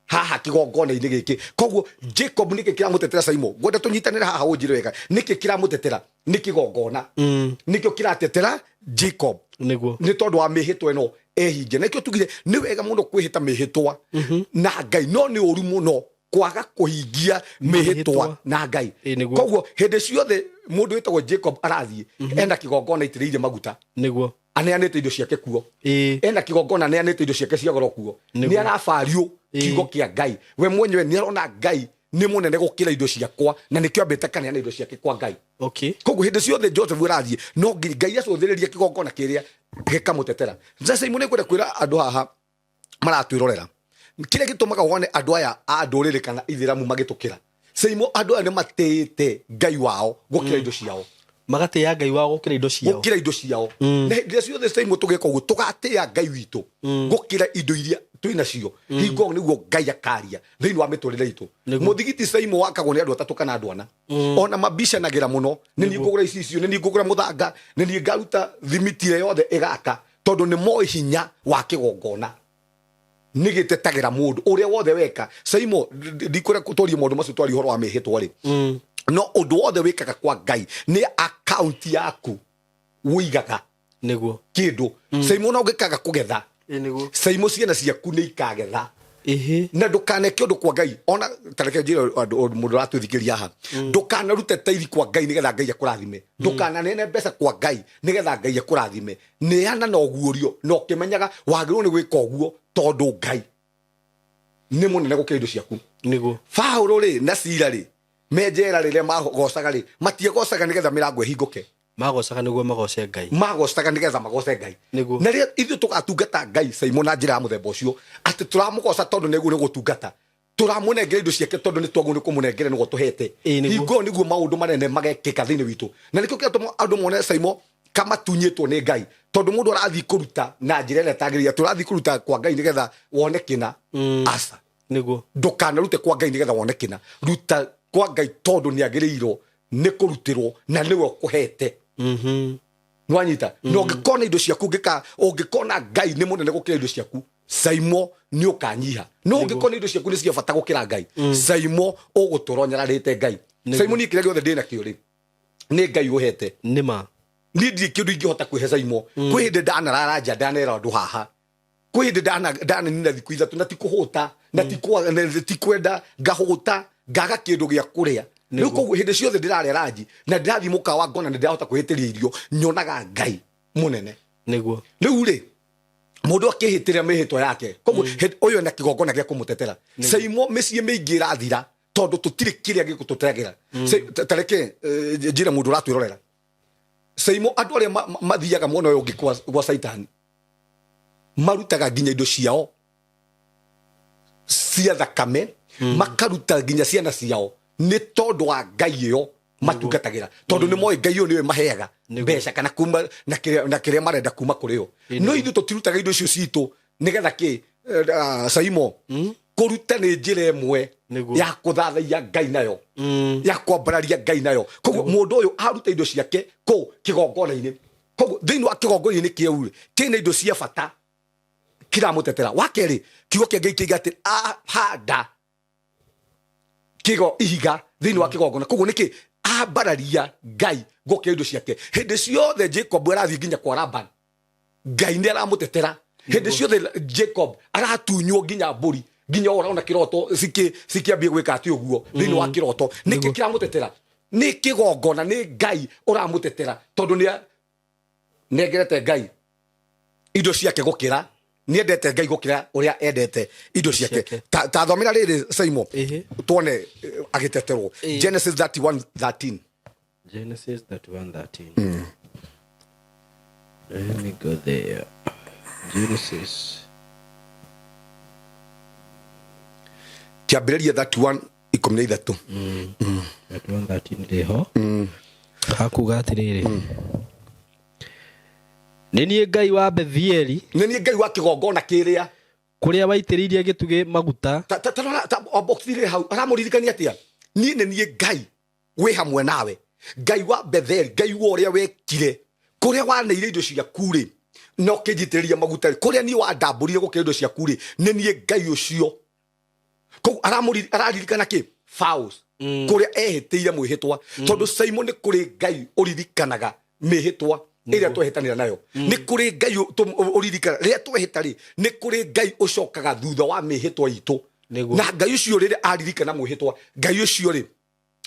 haha kĩgongona-inĩ gĩkĩ koguo Jacob nĩkĩ kĩramũtetera Simon ngwenda tũnyitanĩre haha ũnjĩre wega nĩkĩ kĩramũtetera nĩ kĩgongona nĩkĩo kĩratetera Jacob nĩ tondũ wa mĩhĩtwa ĩno ehinge nakĩo tugire nĩ wega mũno kwĩhĩta mĩhĩtwa na Ngai no nĩ ũru mũno kwaga kũhingia mĩhĩtwa na Ngai koguo hĩndĩ ciothe mũndũ wĩtagwo Jacob arathiĩ ena kĩgongona aitĩrĩirie maguta nĩguo aneanĩte indo ciake kuo ena kĩgongona aneanĩte indo ciake cia goro kuo nĩ arabario kiugo kĩa Ngai we mwenyewe nĩ arona Ngai nĩ mũnene gũkĩra indo ciakwa na nĩkĩo ambĩte kaneana indo ciake kwa Ngai koguo hĩndĩ ciothe Joseph arathiĩ no Ngai acũthĩrĩria kĩgongona kĩrĩa gĩkamũtetera sasa imwe nĩkwenda kwĩra andũ haha maratwĩrorera kĩrĩa gĩtũmaga wone andũ aya a ndũrĩrĩ kana ithĩramu magĩtũkĩra Simon andũ aya nĩ matĩĩte Ngai wao gũkĩra indo ciao magate ya ngai wa gukira indo ciao gukira indo ciao na hĩndĩ ciothe Simon tũgeka ũguo tũgatĩa ngai witũ gukira indo iria twĩna cio hingo nĩguo ngai akaria thĩinĩ wa mĩtũrĩre itũ mũthigiti Simon wakagwo nĩ andũ atatũ kana andũ ana ona mabicanagĩra mũno nĩ niĩ ngũgũra icio nĩ niĩ ngũgũra mũthanga nĩ niĩ ngaruta thimiti yothe ĩgaka tondũ nĩ moĩ hinya wa kĩgongona nĩ gĩtetagĩra mũndũ ũrĩa wothe weka Simon ndikwĩra twarie maũndũ macio twarie ũhoro wa mĩhĩtwa rĩ no ũndũ wothe wĩkaga kwa ngai nĩ account yaku wĩigaga nĩguo kĩndũ Simon ũngĩkaga kũgetha Simon ciana ciaku nĩ ikagetha na ndũkaneke ũndũ kwa ngai ona tareke njĩra mũndũ ratũthikĩria haha ndũkanarute teithi kwa ngai nĩgetha ngai akũrathime ndũkananene mbeca kwa ngai nĩgetha ngai akũrathime nĩana na ũguũrio na ũkĩmenyaga wagĩrĩirwo nĩ gwĩka ũguo tondũ ngai nĩ mũnene gũkĩra indo ciaku nĩguo Paulo rĩ na Sila rĩ menjera rĩrĩa magocaga rĩ matiagocaga nĩgetha mĩrango ĩhingũke magocaga nĩguo magoce ngai magocaga nĩgetha magoce ngai na rĩrĩa ithuĩ tũgatungata ngai Simon na njĩra ya mũthemba ũcio atĩ tũramũgoca tondũ nĩguo nĩ gũtungata tũramũnengera indo ciake tondũ nĩ twagwo nĩ kũmũnengera nĩguo tũhete hingo nĩguo maũndũ manene magekĩka thĩinĩ witũ na nĩkĩo kĩatũma andũ mone Simon kama tunyĩtwo nĩ ngai tondũ mũndũ arathiĩ kũruta na njĩra ĩrĩa ĩtagĩrĩire tũrathiĩ kũruta kwa ngai nĩgetha wone kĩna aca nĩguo ndũkanarute kwa ngai nĩgetha wone kĩna ruta kwa ngai tondũ nĩ agĩrĩirwo nĩ kũrutĩrwo na nĩwe ũkũhete nwanyita na ũngĩkona indo ciaku ũngĩkona ngai nĩ mũnene gũkĩra indo ciaku Simon nĩ ũkanyiha no ũngĩkona indo ciaku nĩ cia bata gũkĩra ngai Simon ũgũtũra nyararĩte ngai Simon niĩ kĩrĩa gĩothe ndĩna kĩo rĩ nĩ ngai ũhete nĩma niĩ ndirĩ kĩndũ ingĩhota kwĩhe Simon kwĩ hĩndĩ ndanarara ndanera andũ haha kwĩ hĩndĩ ndananina thikũ ithatũ na tikũhũta na tikwenda ngahũta ngaga kĩndũ gĩa kũrĩa rĩu koguo hĩndĩ ciothe ndĩrarĩa ranji na ndĩrathiĩ mũkawa ngona nĩ ndĩrahota kwĩhĩtĩria irio nyonaga ngai mũnene nĩguo rĩu rĩ mũndũ akĩhĩtĩria mĩhĩtwa yake koguo ũyũ na kĩgongona gĩa kũmũtetera Simon mĩciĩ mĩingĩ ĩrathira tondũ tũtirĩ kĩrĩa gĩgũtũtegera tareke njĩra mũndũ ũratwĩrorera Simon andũ arĩa mathiaga mwena ũyũ ũngĩ gwa Saitani marutaga nginya indo ciao cia thakame makaruta nginya ciana ciao nĩ tondũ wa ngai ĩyo matungatagĩra tondũ nĩ moĩ ngai ũyũ nĩwe maheaga mbeca kana kuma na kĩrĩa marenda kuma kũrĩ yo no ithuĩ tũtirutaga indo icio citũ nĩgetha kĩ Simon kũruta nĩ njĩra ĩmwe ya kũthathaia ngai nayo ya kwambararia ngai nayo koguo mũndũ ũyũ aruta indo ciake kũu kĩgongona-inĩ koguo thĩinĩ wa kĩgongona-inĩ kĩu kĩna indo cia bata kĩramũtetera wa kerĩ kiugo kĩa ngai kĩiga atĩ ahanda ihiga thĩinĩ wa kĩgongona koguo nĩkĩ ambararia ngai gũkĩra indo ciake hĩndĩ ciothe Jacob arathiĩ nginya kwa Laban ngai nĩ aramũtetera hĩndĩ ciothe Jacob aratunywo nginya mbũri nginya ũraona kĩroto cikĩambie gwĩka atĩ ũguo thĩinĩ wa kĩroto nĩkĩ kĩramũtetera nĩ kĩgongona nĩ ngai ũramũtetera tondũ nĩ nengerete ngai indo ciake gũkĩra niendete ngai gũkĩra ũrĩa endete indo ciake ta thomera rĩrĩ Simon tuone agĩteterwo Genesis 31:13 Genesis 31:13 let me go there Genesis kĩambĩrĩria 31:13 31:13 rĩho hakuga atĩrĩrĩ nĩ niĩ ngai wa Bethieli nĩ niĩ ngai wa kĩgongona kĩrĩa kũrĩa waitĩrĩirie gĩtugĩ maguta boxire hau aramũririkania atĩa niĩ nĩ niĩ ngai wĩ hamwe nawe ngai wa Betheli ngai wa ũrĩa wekire kũrĩa waneire indo ciaku rĩ no kĩnjitĩrĩria maguta kũrĩa niĩ wandambũrire gũkĩra indo ciaku rĩ nĩ niĩ ngai ũcio koguo araririkana kĩ Faust kũrĩa ehĩtĩire mwĩhĩtwa tondũ Simon nĩ kũrĩ ngai ũririkanaga mĩhĩtwa ĩrĩa twehĩtanĩra nayo nĩ kũrĩ ngai ũririkana rĩrĩa twehĩta rĩ nĩ kũrĩ ngai ũcokaga thutha wa mĩhĩtwa itũ na ngai ũcio rĩrĩa aririkana mwĩhĩtwa ngai ũcio rĩ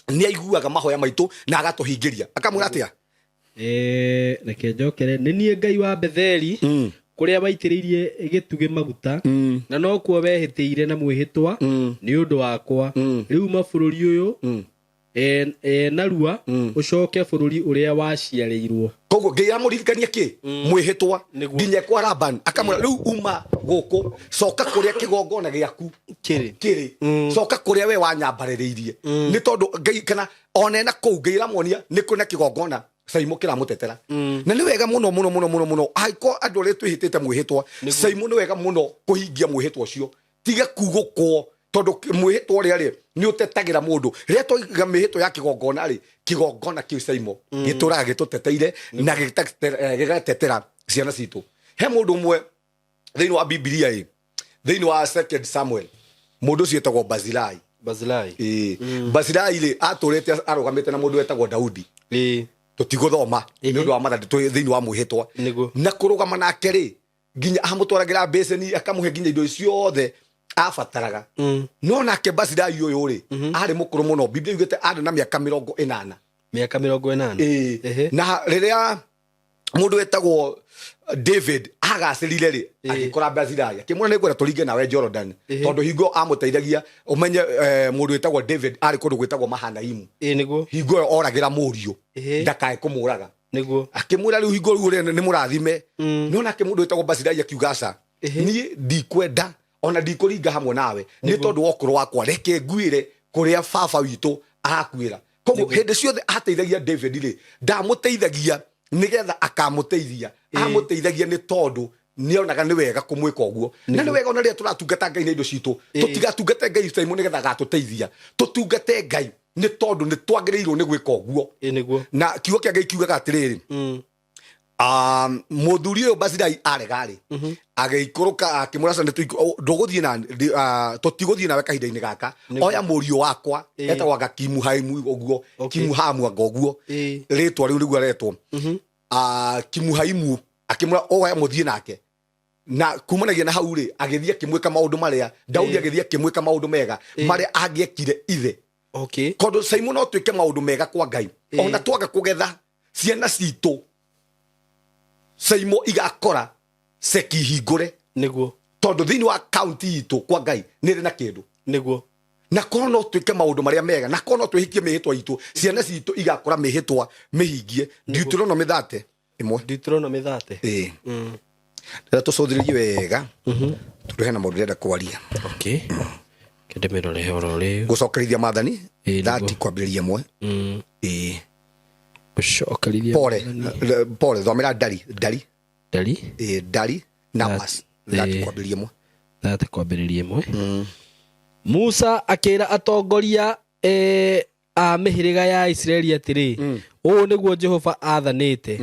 nĩ aiguaga mahoya maitũ na agatũhingĩria akamwĩra atĩa reke njokere nĩ niĩ ngai wa Betheli kũrĩa waitĩrĩirie gĩtugĩ maguta na no kuo wehĩtĩire na mwĩhĩtwa nĩ ũndũ wakwa rĩu mabũrũri ũyũ narua ũcoke bũrũri ũrĩa waciarĩirwo koguo ngai amũririkania kĩ mwĩhĩtwa nginya kwa Laban akamwĩra rĩu uma gũkũ coka kũrĩa kĩgongona gĩaku kĩrĩ coka kũrĩa we wanyambarĩrĩirie nĩ tondũ ngai kana ona na kũu ngai ramonia nĩ kũrĩ na kĩgongona Saimo kira mutetera na ni wega muno aiko andu re twihitite mwihitwa Saimo ni wega muno kuhingia mwihitwa ucio tiga kugukwo tondu mwihitwa ri ni utetagira mundu ria toiga mihitwa ya kigongona ri kigongona ki Saimo gituraga gituteteire na gigatetera ciana citu he mundu mwe thiini wa Biblia thiini wa 2 Samuel mundu cietagwo Barzillai Barzillai ri aturite arugamite na mundu etagwo Daudi tutiguthoma ni undu wa mathathi thiini wa mwihitwa na kurugama nake ri nginya amutwaragira beseni akamuhe nginya indo ciothe afataraga no nake Barzillai uyu ri ari mukuru muno Biblia yugite ari na miaka 40 na riria mundu etagwo David agacirire ri agikora Barzillai akimwona ni gwera turinge nawe Jordan tondu hingo amuteithagia umenye mundu etagwo David ari kundu gwetagwo Mahanaimu niguo hingo oragira muriu ndakae kumuraga niguo akimwira riu hingo riu ni murathime no nake mundu etagwo Barzillai akiugaca ni ndikwenda ona ndikuringa hamwe nawe ni tondu wokuru wakwa reke nguire kuria baba witu arakwira koguo hindi ciothe ateithagia David ri ndamuteithagia nigetha akamuteithia amuteithagia ni tondu nionaga ni wega kumwika uguo na ni wega ona ria turatungata Ngai na indo citu tutigatungate Ngai Saimo nigetha gatuteithia tutungate Ngai ni tondu ni twagirirwo ni gwika uguo niguo na kiugo kia Ngai kiugaga atiriri muthuri uyu Barzillai aregari ageikuruka akimurasa nduguthie na tutiguthie nawe kahinda-ini gaka oya muriu wakwa etagwo Kimuhaimu uguo Kimuhamu uguo ritwa riu rigu aretwo Kimuhaimu akimura oya muthie nake na kumanagia na hau ri agithie kimwika maundu maria Daudi agithie kimwika maundu mega maria angiekire ithe kondu Saimo no twike maundu mega kwa Ngai ona twaga kugetha ciana citu Saimo igakora seki hingure niguo tondu thiini wa county itu kwa Ngai niri na kindu niguo na kono no twike maundu maria mega na kono twihikie mihitwa itu ciana citu igakora mihitwa mihingie Deuteronomy 30 imwe Deuteronomy 30 rira tucuthiririe wega turehe na maundu renda kwaria kende mirore horo riu gucokerithia mathani 30 kwambiriria imwe gucokerithia pole thomera Dari numbers 30 kwambiriria imwe Musa akira atongoria a mihiriga ya Israeli atiri uu niguo Jehova athanite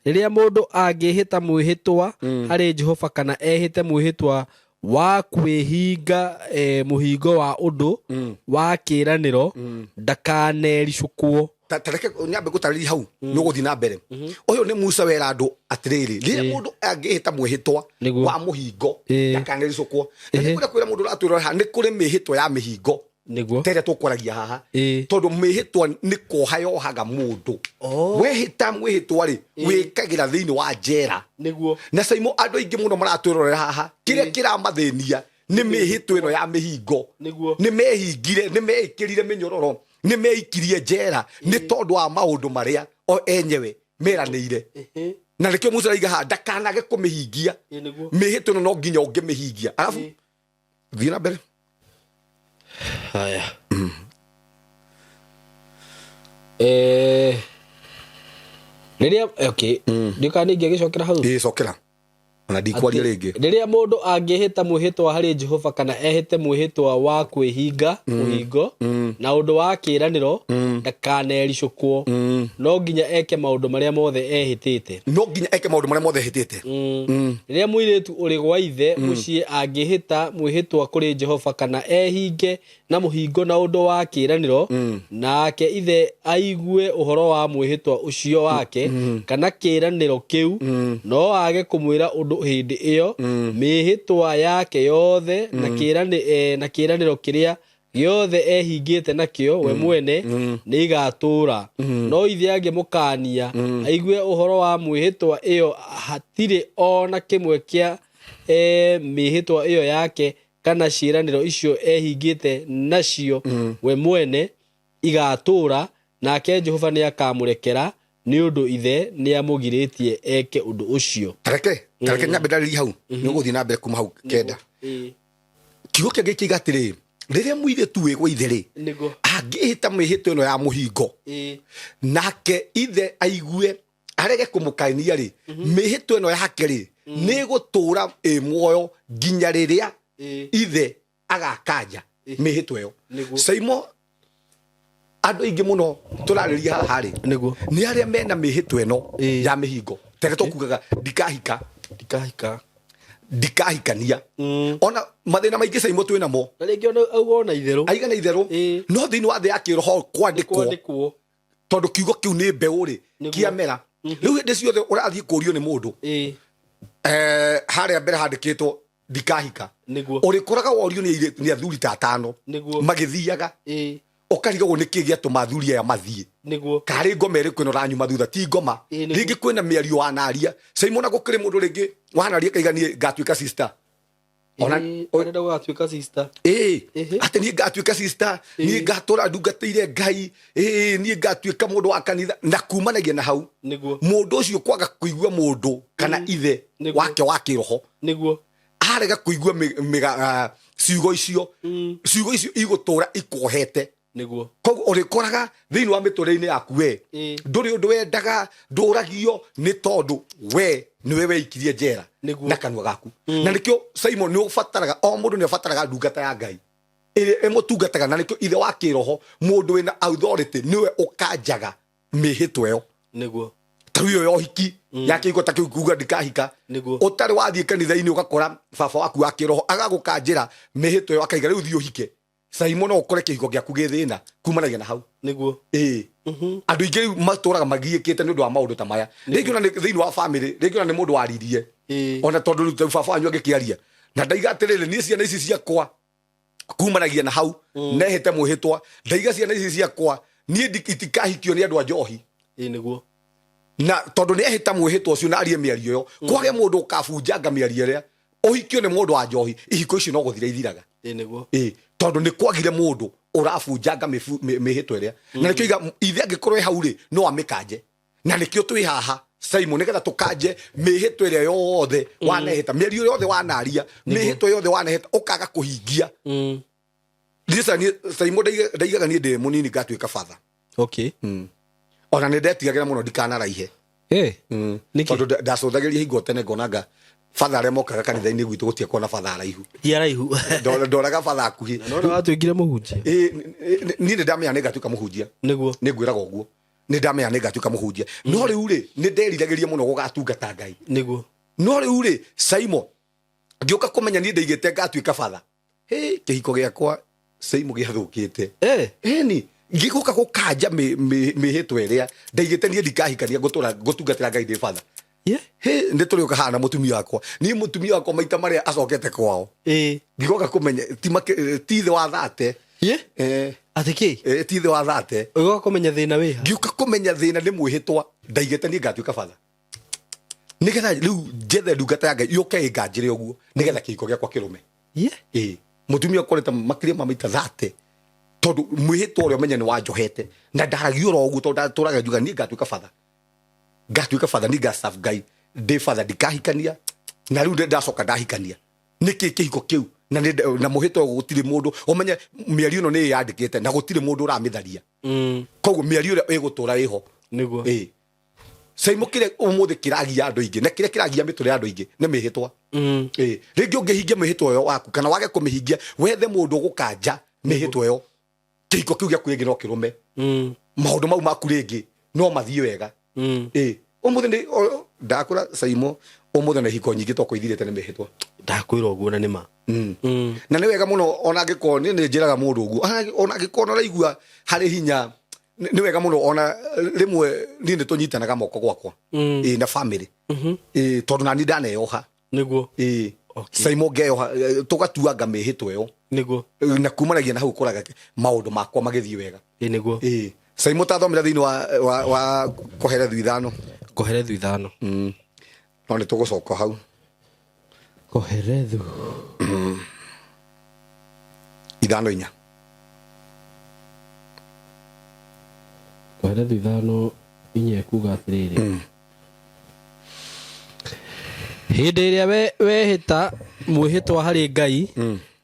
riria mundu angihita mwihitwa hari Jehova kana ehite mwihitwa wa kwihinga muhingo wa undu wa kiraniro ndakanericukwo tareke nyambe gutarĩria hau no guthii na mbere uyu ni Musa wera andu atiriri riria mundu angihita mwihitwa wa muhingo ndakanericukwo ni kwira mundu ratwira ha ni kuri mihitwa ya mihingo niguo tere tukwaragia haha tondu mihitwa ni kohayohaga mundu wehita mwihitwa ri wikagira thiini wa njera niguo na Saimo andu aingi muno maratwirorera haha kiria kiramathĩnia ni mihitwa ino ya mihingo ni mehingire ni meikirire minyororo ni meikirie njera ni tondu wa maundu maria o enyewe meranĩire na rĩkĩo Musa raiga ha ndakanage kũmĩhingia mĩhĩtwa ĩno no nginya ũngĩmĩhingia alafu thiĩ na mbere haya riria ndikaningia gicokera hau cokera ona ndikwaria ringi riria mundu angihita mwihitwa hari Jehova kana ehite mwihitwa wa kwihinga muhingo na undu wa kiraniro ndakanericukwo no nginya eke maundu maria mothe ehitite riria muiritu uri gwa ithe mucii angihita mwihitwa kuri Jehova kana ehinge na muhingo na undu wa kiraniro nake ithe aigue uhoro wa mwihitwa ucio wake kana kiraniro kiu no age kumwira undu hindi iyo mihitwa yake yothe na kiraniro kiria giothe ehingite nakio we mwene ni igatura no ithe angimukania aigue uhoro wa mwihitwa iyo hatire ona kimwe kia mihitwa iyo yake kana ciraniro icio ehingite nacio we mwene igatura nake Jehova ni akamurekera ni undu ithe ni amugiritie eke undu ucio tareke nyambe ndarĩria hau ni guthii na mbere kuma hau kenda kiugo kia giki gatiri riria muiretu wi gwa ithe ri Niguo. angihita mihito ino ya muhingo nake ithe aigue arege kumukania ri mihito ino yake ri ni gutura muoyo nginya riria ithe agakanja mihito iyo Saimo andu ingi muno turariria haha ri Niguo. ni aria mena mihito ino ya mihingo tege tukugaga ndikahikania ona mathina maingi Saimo twina mo Na rĩngĩ ona itherũ aigana itherũ no thĩinĩ wa thĩ ya kĩroho kwandĩkwo tondũ kiugo kĩu nĩ mbeũ rĩ kĩamera rĩu hĩndĩ ciothe ũrathiĩ kũũrio nĩ mũndũ harĩa mbere handĩkĩtwo ndikahika ũrĩkoraga worio nĩ athuri ta atano magĩthiaga ũkarigagwo nĩ kĩĩ gĩatũma athuri aya mathiĩ karĩ ngoma ĩrĩkũ ĩno ranyuma thutha ti ngoma rĩngĩ kwĩna mĩario wanaria Saimo na gũkĩrĩ mũndũ rĩngĩ wanaria kaiganie ngatuĩka sister Orenda gũgatuĩka sister atĩ niĩ ngatuĩka sister niĩ ngatũra ndungatĩire Ngai niĩ ngatuĩka mũndũ wa kanitha na kumanagia na hau mũndũ ũcio kwaga kũigua mũndũ kana ithe wake wa kĩroho arega kũigua ciugo icio igũtũra ikuohete koguo ũrĩkoraga thĩinĩ wa mĩtũrĩre-inĩ yaku we ndũrĩ ũndũ wendaga ndũragio nĩ tondũ we niwe weikirie njera na kanua gaku na nĩkĩo Saimo nĩ ũbataraga o mũndũ nĩ abataraga ndungata ya Ngai ĩrĩa ĩmũtungataga na nĩkĩo ithe wa kĩroho mũndũ wĩna authority nĩwe ũkanjaga mĩhĩtwa ĩyo tarĩu ĩyo ya ũhiki ya kĩhiko ta kĩu kuuga ndikahika ũtarĩ wathiĩ kanitha-inĩ ũgakora baba waku wa kĩroho agagũkanjĩra mĩhĩtwa ĩyo akaiga rĩu thiĩ ũhike Saimo no ũkore kĩhiko gĩaku gĩ thĩna kumanagia na hau andũ aingĩ rĩu matũraga magiĩkĩte nĩ ũndũ wa maũndũ ta maya rĩngĩ ona thĩinĩ wa family rĩngĩ ona nĩ mũndũ waririe ona tondũ rĩu baba wanyu agĩkĩaria na ndaiga atĩrĩrĩ niĩ ciana ici ciakwa kumanagia na hau nehete mwĩhĩtwa ndaiga ciana ici ciakwa niĩ itikahikio nĩ andũ a njohi na tondũ nĩ ehĩta mwĩhĩtwa ũcio na arie mĩario ĩyo kwage mũndũ ũkabunjanga mĩario ĩrĩa ũhikio nĩ mũndũ wa njohi ihiko icio no gũthira ithiraga tondũ nĩ kwagire mũndũ ũrabunjanga mĩhĩtwa ĩrĩa na nĩkĩo iga ithe angĩkorwo hau rĩ no amĩkanje na nĩkĩo twĩ haha Saimo nĩgetha tũkanje mĩhĩtwa ĩrĩa yothe waneheta mĩario yothe wanaria mĩhĩtwa yothe waneheta ũkaga kũhingia Saimo ndaigaga niĩ ndĩ mũnini ngatuĩka batha ona nĩ ndetigagĩra mũno ndikanaraihe tondũ ndacũthagĩria hingo tene ngonaga batha arĩa mokaga kanitha-inĩ gwitũ gũtiakorwo na batha araihu ndoraga batha akuhĩ watuĩkire mũhunjia niĩ nĩ ndamenya nĩ ngatuĩka mũhunjia nĩ ngwĩraga ũguo nĩ ndamenya nĩ ngatuĩka mũhunjia no rĩu rĩ nĩ nderiragĩria mũno gũgatungata Ngai no rĩu rĩ Saimo ngĩũka kũmenya niĩ ndaigĩte ngatuĩka batha kĩhiko gĩakwa Saimo gĩathũkĩte ĩni ngĩgũka gũkanja mĩhĩtwa ĩrĩa ndaigĩte niĩ ndikahikania gũtungatĩra Ngai ndĩ batha nĩ tũrĩ ũka hana mũtumia wakwa niĩ mũtumia wakwa maita marĩa acokete kwao ngĩgoka kũmenya ti ithe wa thate ti ithe wa thate ũgoka kũmenya thĩna wĩha ngĩũka kũmenya thĩna nĩ mwĩhĩtwa ndaigĩte niĩ ngatuĩka batha nĩgetha rĩu njethe ndungata ya Ngai yũke ĩnganjĩre ũguo nĩgetha kĩhiko gĩakwa kĩrũme mũtumia ũkorete makĩria ma maita thate tondũ mwĩhĩtwa ũrĩa ũmenya nĩ wanjohete na ndaragia oro ũguo tondũ ndatũraga njuga niĩ ngatuĩka batha niĩ ngaserve Ngai ndĩ batha ndikahikania na rĩu ndacoka ndahikania nĩkĩ kĩhiko kĩu na mũhĩtwa gũtirĩ mũndũ ũmenye mĩario ĩno nĩ yandĩkĩte na gũtirĩ mũndũ ũramĩtharia koguo mĩario ĩrĩa ĩgũtũra ĩho Saimo kĩrĩa ũmũthĩ kĩragia andũ aingĩ na kĩrĩa kĩragia mĩtũrĩre ya andũ aingĩ nĩ mĩhĩtwa rĩngĩ ũngĩhingia mĩhĩtwa ĩyo waku kana wage kũmĩhingia wethe mũndũ ũgũkanja mĩhĩtwa ĩyo kĩhiko kĩu gĩaku rĩngĩ no kĩrũme maũndũ mau maku rĩngĩ no mathiĩ wega ũmũthĩ ndakũra Saimo ũmũthĩ na ihiko nyingĩ toko ithirĩte nĩ mĩhĩtwa ndakwĩra ũguo na nĩma na nĩ wega mũno ona angĩkorwo nĩ njĩraga mũndũ ũguo ona angĩkorwo no raigua harĩ hinya nĩ wega mũno ona rĩmwe niĩ nĩ tũnyitanaga moko gwakwa na family tondũ nani ndaneyoha Saimo ngeyoha tũgatuanga mĩhĩtwa ĩyo na kumanagia na hau ũkoraga maũndũ makwa magĩthiĩ wega Saimo tathomera thĩinĩ wa Koherethu 5 no nĩ tũgũcoka hau Koherethu 5:4 Koherethu 5:4 kuga atĩrĩrĩ hĩndĩ ĩrĩa wehĩta mwĩhĩtwa harĩ Ngai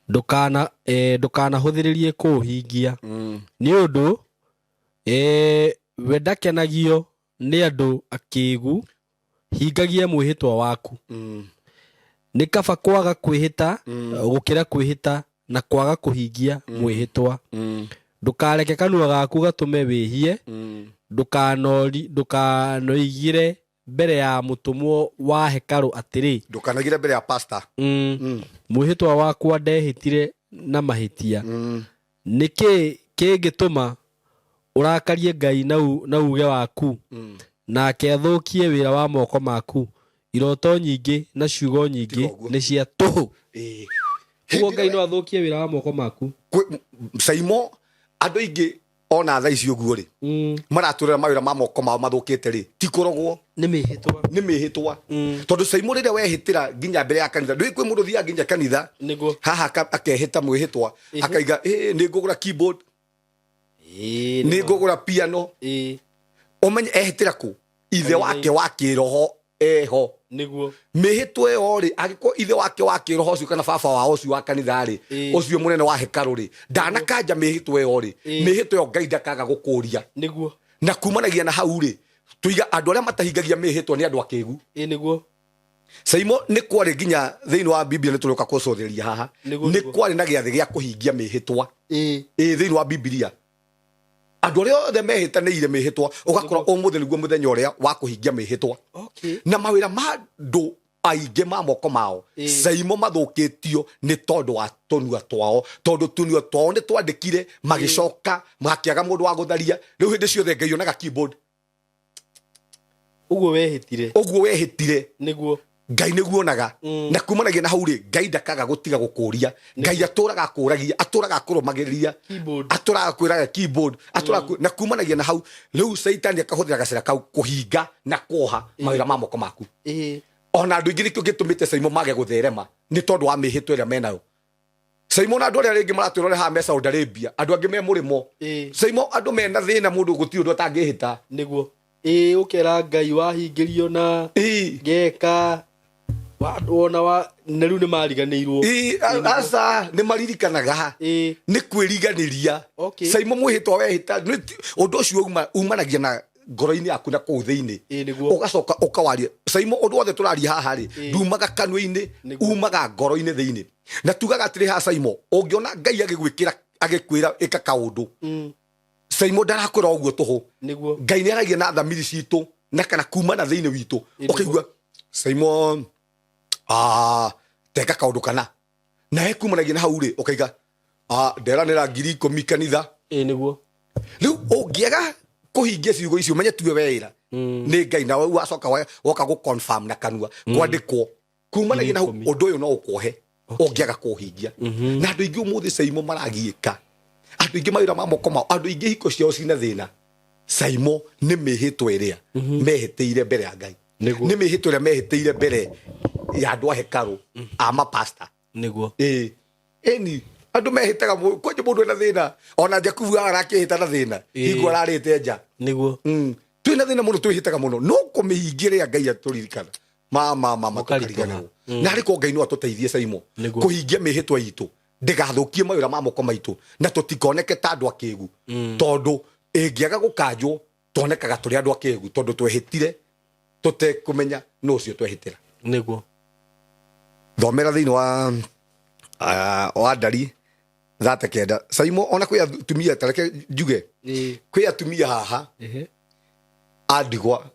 ndukana huthiririe kuhingia ni undu we ndakenagio ni andu akigu hingagia mwihitwa waku ni kaba kwaga kwihita gukira kwihita na kwaga kuhingia mwihitwa ndukareke kanua gaku gatume wihie ndukanoigire mbere ya mutumwo wa hekaru atiri ndukanagire mbere ya pastor mwihitwa wakwa ndehitire na mahitia niki kingituma urakarie Ngai na uge waku nake athukie wira wa moko maku iroto nyingi na ciugo nyingi ni cia tuhu ugo Ngai no athukie wira wa moko maku Saimo andu ingi ona tha icio guo ri maraturira mawira ma moko mao mathukite ri ti kurogwo ni mihitwa tondu Saimo rire wehitira nginya mbere ya kanitha ndui kwi mundu thia nginya kanitha niguo haha akehita mwihitwa akaiga ni ngugura keyboard ni ngugura piano umenye ehitira ku ithe wake wa kiroho eho niguo mihitwa yo ri agiko ithe wake wa kiroho ucio kana baba wa ucio wa kanitha ri ucio munene wa hekaru ri ndanakanja mihitwa yo ri mihitwa yo Ngai ndakaga gukuria niguo na kumanagia na hau ri tuiga andu aria matahingagia mihitwa ni andu akigu niguo Saimo ni kwari nginya thiini wa Biblia ni turoka kucotheria haha ni kwari na giathi gia kuhingia mihitwa thiini wa Biblia andu aria othe mehitaniire mihitwa ugakora umuthi niguo muthenya uria wa kuhingia mihitwa na mawira ma ndu aingi ma moko mao Saimo mathukitio ni tondu wa tunua twao tondu tunua twao ni twandikire magicoka makiaga mundu wa gutharia riu hindi ciothe Ngai onaga keyboard uguo wehitire niguo Ngai niguo onaga na kumanagia na hau ri Ngai ndakaga gutiga gukuria Ngai aturaga akuragia aturaga kurumagiriria aturaga kwiraga keyboard aturaga na kumanagia na hau riu Saitani akahuthira gacira kau kuhinga na kuoha mawira ma moko maku ona andu ingi nikio gitumite Saimo mage gutherema ni tondu wa mihitwa iria menayo Saimo na andu aria ringi maratwirore ha mesa Saudi Arabia andu angi me murimo Saimo andu mena thina mundu guti undu atangihita niguo ukera Ngai wahingirio na ngeka wona wa na riu ni mariganiirwo asa ni maririkanaga ni kwiriganiria Saimo mwihitwa wehita undu ucio umanagia na ngoro-ini yaku na kuu thiini ugacoka ukawaria Saimo undu wothe turaria haha ri ndumaga kanua-ini umaga ngoro-ini thiini na tugaga atiri ha Saimo ungiona Ngai agigwikira agikwira ika kaundu Saimo ndarakwira uguo tuhu Ngai ni aragia na thamiri citu na kana kuma na thiini witu ukigua Saimo teka kaundu kana na ekumanagia na hau ri ukaiga nderanira 10,000 kanitha niguo riu ungiaga kuhingia ciugo icio menye tuwe wira ni Ngai na we acoka woka gu confirm na kanua kwandikwo kumanagia na undu uyu no ukwohe ungiaga kuhingia na andu ingi umuthi Saimo maragiika andu ingi mawira ma moko mao andu ingi hiko ciao cina thina Saimo ni mihitwa iria mehitiire mbere ya Ngai ni mihitwa iria mehitiire mbere ya andu a hekaru ama pastor niguo eni andu mehitaga kwenye mundu ena thina ona Jakubu arakihita na thina hingo ararite nja niguo twina thina muno twihitaga muno no kumihingire Ngai aturirikana mama tukarigana na ariko Ngai no atuteithie Saimo kuhingia mihitwa itu ndigathukie mawira ma moko maitu na tutikoneke ta andu akigu tondu ingiaga gukanjwo tonekaga turi andu akigu tondu twehitire tutekumenya no cio twehitira niguo thomera thiini wa Ndari 39 Saimo ona kwi atumia tareke njuge kwi atumia haha andigwa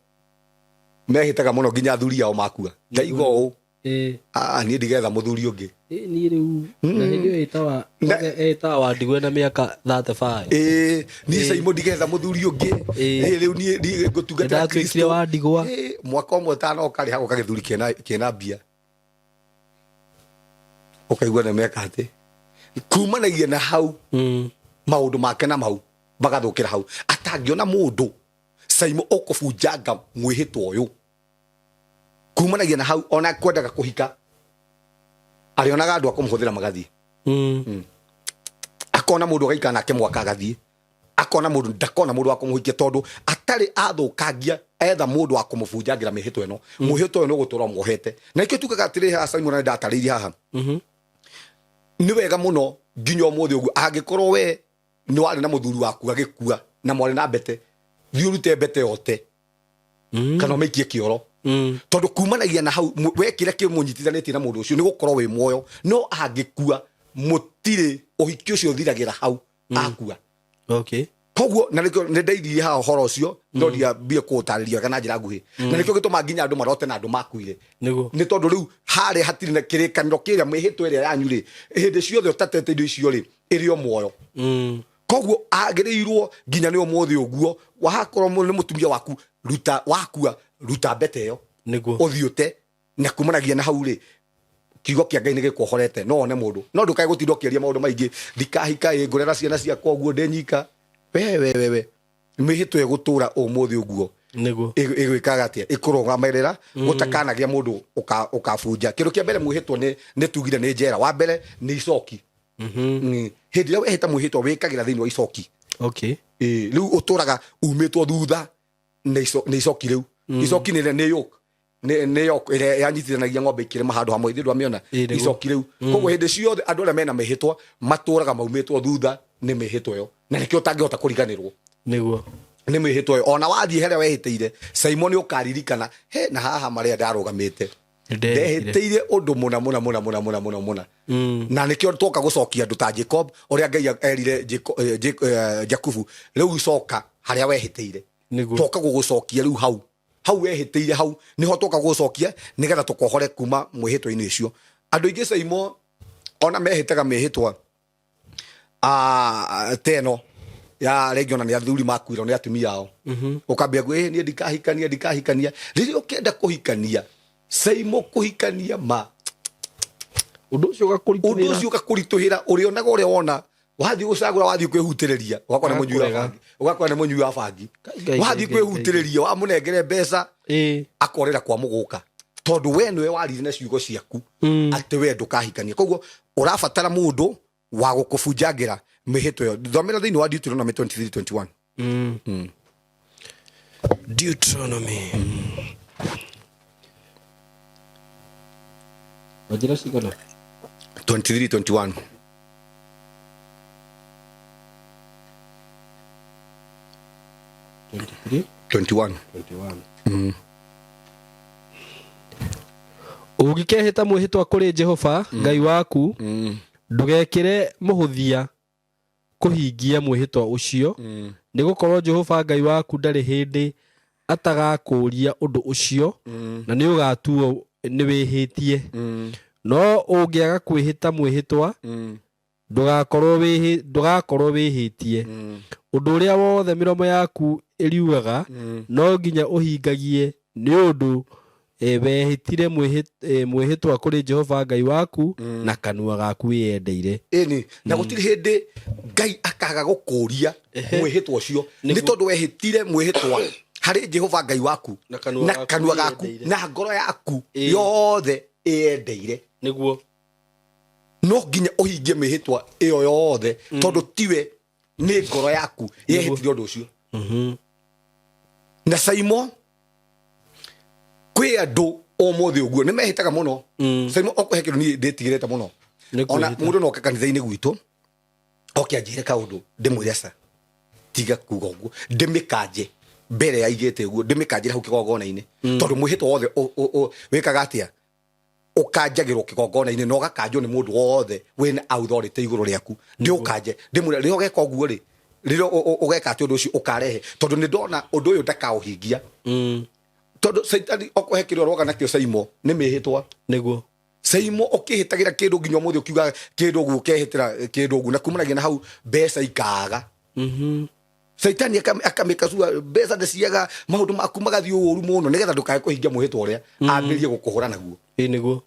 mehitaga muno nginya athuri ao makua ndaigua uu ni ndigetha muthuri ungi ni riu na ndio etawa ndigwe na miaka 35 ni Saimo ndigetha muthuri ungi riu ni ngutungata Kristo wa ndigwa mwaka umwe tano kari hago kagithuri kena bia ukaigua na meka ati kumanagia na hau maundu make na mau bagathukira hau atangiona mundu Saimo ukubunjanga mwihitwa uyu kumanagia na hau ona kwendaga kuhika arionaga andu akumuhuthira magathie akona mundu agaikana nake mwaka agathie akona mundu ndakona mundu akumuhikia tondu atari athukangia etha mundu akumubunjangira mihitwa ino muhitwa ino gutura muhete na ikio tukaga atiri ha Saimo na ndatariria haha ni wega muno nginya umuthi uguo angikorwo we ni wari na muthuri waku agikua na mwari na mbete thiurute mbete yote kana meikie kioro tondu kumanagia na hau wekire kimunyitithanitie na mundu ucio ni gukorwo wi muoyo no angikua mutire uhiki ucio thiragira hau akua okay koguo na nikio ndeithie ha horo ucio no dia bia kutariria kana njira nguhi na nikio gituma nginya andu marote na andu makuire ni tondu riu hare hatiri na kirikaniro kiria mwihitwo iria yanyu ri hindi ciothe utatete indo icio ri irio muoyo koguo agirirwo nginya ni umuthi uguo wahakorwo ni mutumia waku ruta wakua ruta mbete yo niguo uthiute na kumanagia na hau ri kiugo kia Ngai ni gikuhorete no one mundu no ndukae gutinda ukiaria maundu maingi ndikahika ngurera ciana ciakwa uguo ndenyika we mihitwe gutura umuthi uguo niguo igwikaga atia ikurugamirira gutakanagia mundu ukabunja kindu kia mbere mwihitwo ni tugire ni njera wa mbere ni icoki hindi ria wehita mwihitwo wikagira thiini wa icoki okay riu uturaga umitwo thutha ni icoki riu icoki ni yok ne yok ire yanyitithanagia ng'ombe ikire mahandu hamwe ithu amiona icoki riu koguo hindi ciothe andu aria mena mihitwa maturaga maumitwo thutha ni mihitwo yo na nikio tangihota kuriganirwo niguo ni mihitwo yo ona wathie heria wehitire Simon ukaririkana he na haha maria ndarugamite ndehitire undu muna na nikio toka gucokia andu ta Jacob uria Ngai erire Jakubu riu icoka haria wehitire toka gugucokia riu hau wehitire hau niho toka gucokia nigetha tukohore kuma mwihitwo-ini icio andu ingi Simon ona mehitaga mehitwa teno ya region ni athuri makuiro ni atumia ao ukambia gwe ni ndikahikania riri ukenda kuhikania Simon kuhikania ma undu ucio ugakurituhira urionaga uria wona wathi gucagura wathi kwihutiriria ugakora ni munyui wa bangi wathi kwihutiriria wa munengere mbeca akorera kwa muguka tondu we niwe warire na ciugo ciaku ati we ndukahikania koguo urabatara mundu wa gukubunjagira mihitwo yo thomera thiini wa Deuteronomy 23:21 Deuteronomy wajira sigana 23:21 21 ugikehita mwihitwa kuri Jehova Ngai waku ndugekire muhuthia kuhingia mwihitwa ucio nigukorwo Jehova Ngai waku ndari hindi atagakuria undu ucio na ni ugatuo ni wihitie no ungiaga kwihita mwihitwa ndugakorwo wihitie undu uria wothe miromo yaku iriugaga no nginya uhingagie ni undu wehitire mwihitwa kuri Jehova Ngai waku na kanua gaku wiendeire ni na gutiri hindi Ngai akaga gukuria mwihitwa ucio ni tondu wehitire mwihitwa hari Jehova Ngai waku na kanua gaku na ngoro yaku yothe iendeire niguo no nginya uhingie mihitwa iyo yothe tondu tiwe ni ngoro yaku yehitire undu ucio na Simon kwi andu umuthi uguo ni mehitaga muno Simon okuhekiru ni nditigirete muno ona mundu no kanitha-ini gwitu okianjire kaundu ndimwiresa tiga kuga uguo ndimikanje mbere ya igete uguo ndimikanjira hau kigongona-ini tondu mwihitwa wothe wikaga atia ukanjagirwo kigongona-ini no gakanjwo ni mundu wothe wina authority iguru riaku ndi ukanje ndimwira rio geka uguo ri riro ugeka ati undu ucio ukarehe tondu ni ndona undu uyu ndakauhingia tondu Saitani okuhekirio roga nakio Simon ni mihitwa niguo Simon okihitagira kindu nginya muthi ukiuga kindu uguo ukehitira kindu uguo na kumanagia na hau mbeca ikaga Saitani akameka sua mbeca ndeciaga maundu maku magathii uru muno nigetha ndukae kuhingia mwihitwa uria ambirie gukuhura naguo niguo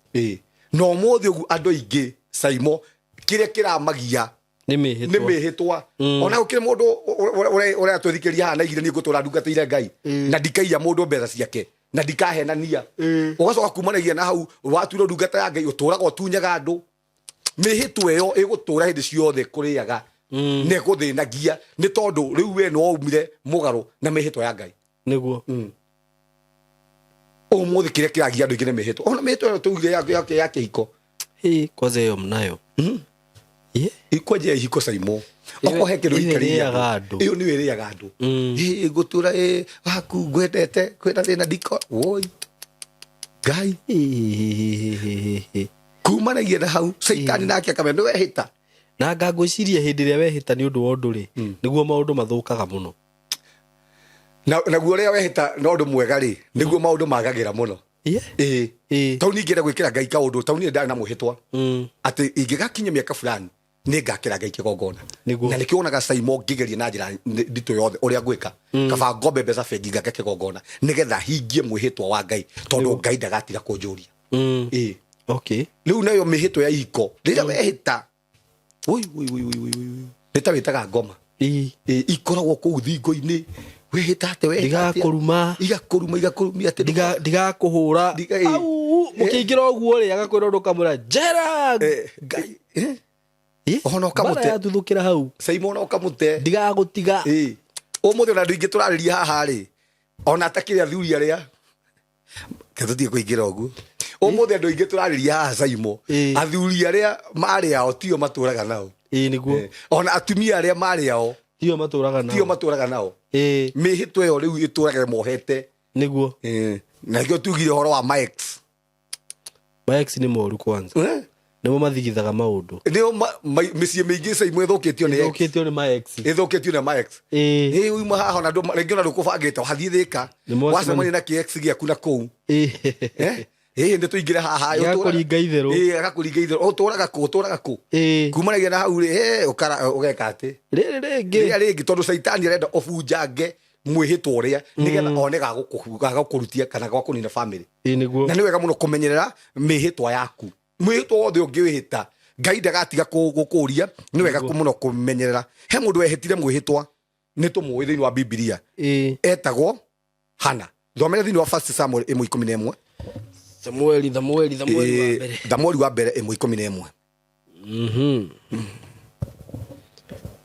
no muthi uguo andu aingi Simon kiria kiramagia ni mihitwa ona ukire mundu uria twithikiria hana igire ni gutura ndungateire Ngai na ndikaiya mundu mbeca ciake na ndikahenania ugacoka kumanagia na hau watwiro ndungata ya Ngai uturaga utunyaga andu mihitwa iyo igutura hindi ciothe kuriaga ne guthinagia ni tondu riu we no umire mugaru na mihitwa ya Ngai niguo umuthi kiria kiragia andu ingi ni mihitwa ona mihitwa iyo tugire ya kihiko kwanza iyo mnayo ikwaje ihiko Saimo okohe kindu ikaria iyo ni wiri ya gandu gutura waku gwendete kwenda thina diko woi gai kumanagia na hau Saitani nake akamenya nĩ wehĩta na ngagwĩciria hĩndĩ ĩrĩa wehĩta nĩ ũndũ wa ũndũ rĩ nĩguo maũndũ mathũkaga mũno naguo ũrĩa wehĩta na ũndũ mwega rĩ nĩguo maũndũ magagĩra mũno tau ningĩ gwĩkĩra Ngai kaũndũ tau nĩ ndarĩ na mwĩhĩtwa atĩ ingĩgakinya mĩaka fulani nĩ ngakĩra Ngai kĩgongona na nĩkĩo wonaga Saimo ngĩgeria na njĩra nditũ yothe ũrĩa ngwĩka kaba ngombe mbeca bengi ngake kĩgongona nĩgetha hingie mwĩhĩtwa wa Ngai tondũ Ngai ndagatiga kũnjũria rĩu nayo mĩhĩtwa ya ihiko rĩrĩa wehĩta nĩ ta wĩtaga ngoma ikoragwo kũu thingo-inĩ wehĩta atĩ igakũrumia atĩ ndigakũhũra mũkĩingĩra ũguo rĩ agakwĩra ũndũ kamũra njera Ngai ona ukamute yatuthukira hau Saimo ona ukamute ndigagutiga umuthi ona ndingi turariria haha ri ona atakire athuri aria ketutie kuingira uguo umuthi andu ingi turariria haha Saimo athuri aria mari ao tio maturaga nao niguo ona atumia aria mari ao tio maturaga nao mihitwe yo riu ituraga mohete niguo na kio tugire horo wa Mike's ni moru kwanza nimo mathigithaga maundu ndio micie mingi Saimo ithukitio ni Mike's uma haha na ndu rengi na ndukubangite wathie thika wacemania na kiex giaku na kuu ndi tuingire haha agakuringa itherũ uturaga ku kumanagia na hau ri ugeka ati rĩngĩ tondu Saitani arenda obunjange mwĩhĩtwa ũrĩa nĩgetha one gagũkũrutia kana gagũkũnina family na nĩ wega mũno kũmenyerera mĩhĩtwa yaku mwĩhĩtwa wothe ũngĩwĩhĩta Ngai ndagatiga gũkũria nĩ wega mũno kũmenyerera he mũndũ wehĩtire mwĩhĩtwa nĩ tũmũĩ thĩinĩ wa Biblia etagwo Hana thomera thĩinĩ wa 1 Samuel 1:11 Samueli wa mbere 1:11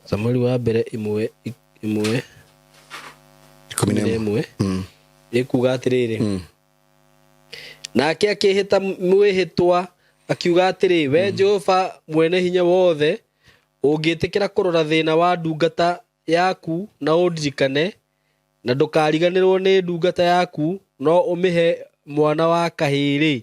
Samueli wa mbere 1:11 ikuga atiriri nake akĩhĩta mwĩhĩtwa akiuga atĩrĩ we Jehova mwene hinya wothe ũngĩtĩkĩra kũrora thĩna wa ndungata yaku na ũndirikane na ndũkariganĩrwo nĩ ndungata yaku no ũmĩhe mwana wa kahĩĩ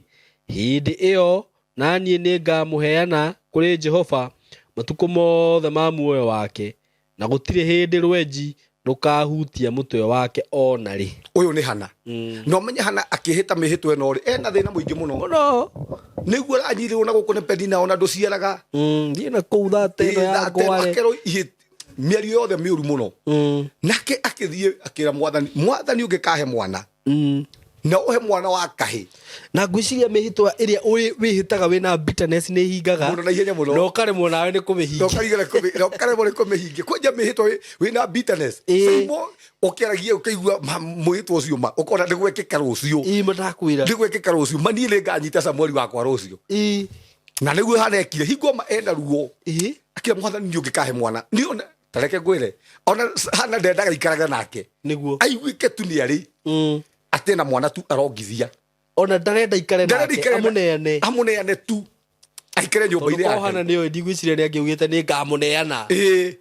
hĩndĩ ĩyo naniĩ nĩ ngamũheana kũrĩ Jehova matukũ mothe ma muoyo wake na gũtirĩ hĩndĩ rwenji rukahutia mutwe wake ona ri uyu ni Hana no menye Hana akihita mihitwe eno ri ena thina muingi muno no niguo ranyirirwo na guku ne Penina ona nduciaraga ndiena kuutha tena ya gware miario yothe miuru muno nake akithie akira mwathani ungikahe mwana na uhe mwana wa kahi na ngwiciria mihitwa iria wihitaga wina bitterness ni hingaga no karemwo nawe ni kumihinga no karemwo ni kumihinga kwanja mihitwa wina bitterness Saimo ukiragia ukaigua muhitwa ucio ma ukona ndigwekeka rucio matakwira ndigwekeka rucio mani ni nganyita Samueli wakwa rucio na niguo hanekire hingoma enda ruo akira mwathani ni ungikahe mwana ni ona tareke ngwire ona Hana ndendaga ikaraga nake niguo aiguike tu ni ari atena mwana tu arongithia ona ndarenda ikare nake amuneane tu aikare nyumba-inĩ yake Hana nĩyo ndigwiciria nĩ angiugĩte nĩ ngamuneana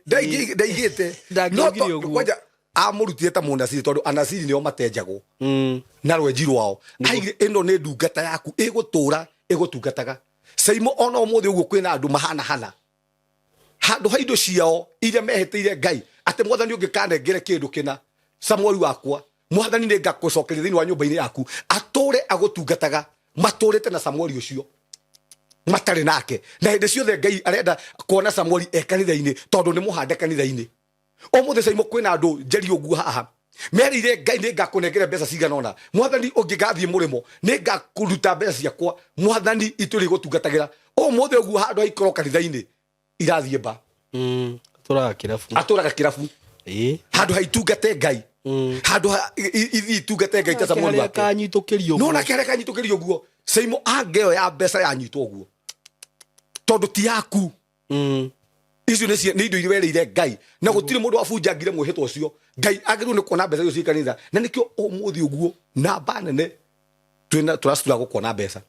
ndaigĩte no kwanja amũrutire ta mũnaciri tondũ anaciri nĩo matenjagwo na rwenji rwao aigire ĩno nĩ ndungata yaku ĩgũtũra ĩgũtungataga Saimo ona ũmũthĩ ũguo kwĩna andũ mahana Hana handũ ha indo ciao iria mehĩtĩire Ngai atĩ mwathani ũngĩkanengere kĩndũ kĩna Samueli wakwa mwathani nĩ ngakũcokeria thĩinĩ wa nyũmba-inĩ yaku atũre agũtungataga matũrĩte na Samueli ũcio matarĩ nake na hĩndĩ ciothe Ngai arenda kuona Samueli kanitha-inĩ tondũ nĩ mũhande kanitha-inĩ ũmũthĩ Saimo kwĩna andũ njeri ũguo haha merĩire Ngai nĩ ngakũnengere mbeca cigana ũna mwathani ũngĩgathiĩ mũrĩmo nĩ ngakũruta mbeca ciakwa mwathani itũrĩ gũtungatagĩra ũmũthĩ ũguo handũ haikorwo kanitha-inĩ irathiĩ mba atũraga kĩrabu handũ haitungate Ngai handũ itungate Ngai ta Samueli wake no na kĩrĩa kanyitũkĩrio ũguo Saimo angeo ya mbeca yanyitwo ũguo tondũ ti yaku icio nĩ indo iria werĩire Ngai na gũtirĩ mũndũ wabunjangire mwĩhĩtwa ũcio Ngai agĩrĩirwo nĩ kuona mbeca icio cikanitha na nĩkĩo ũmũthĩ ũguo namba nene tũracitura gũkuona mbeca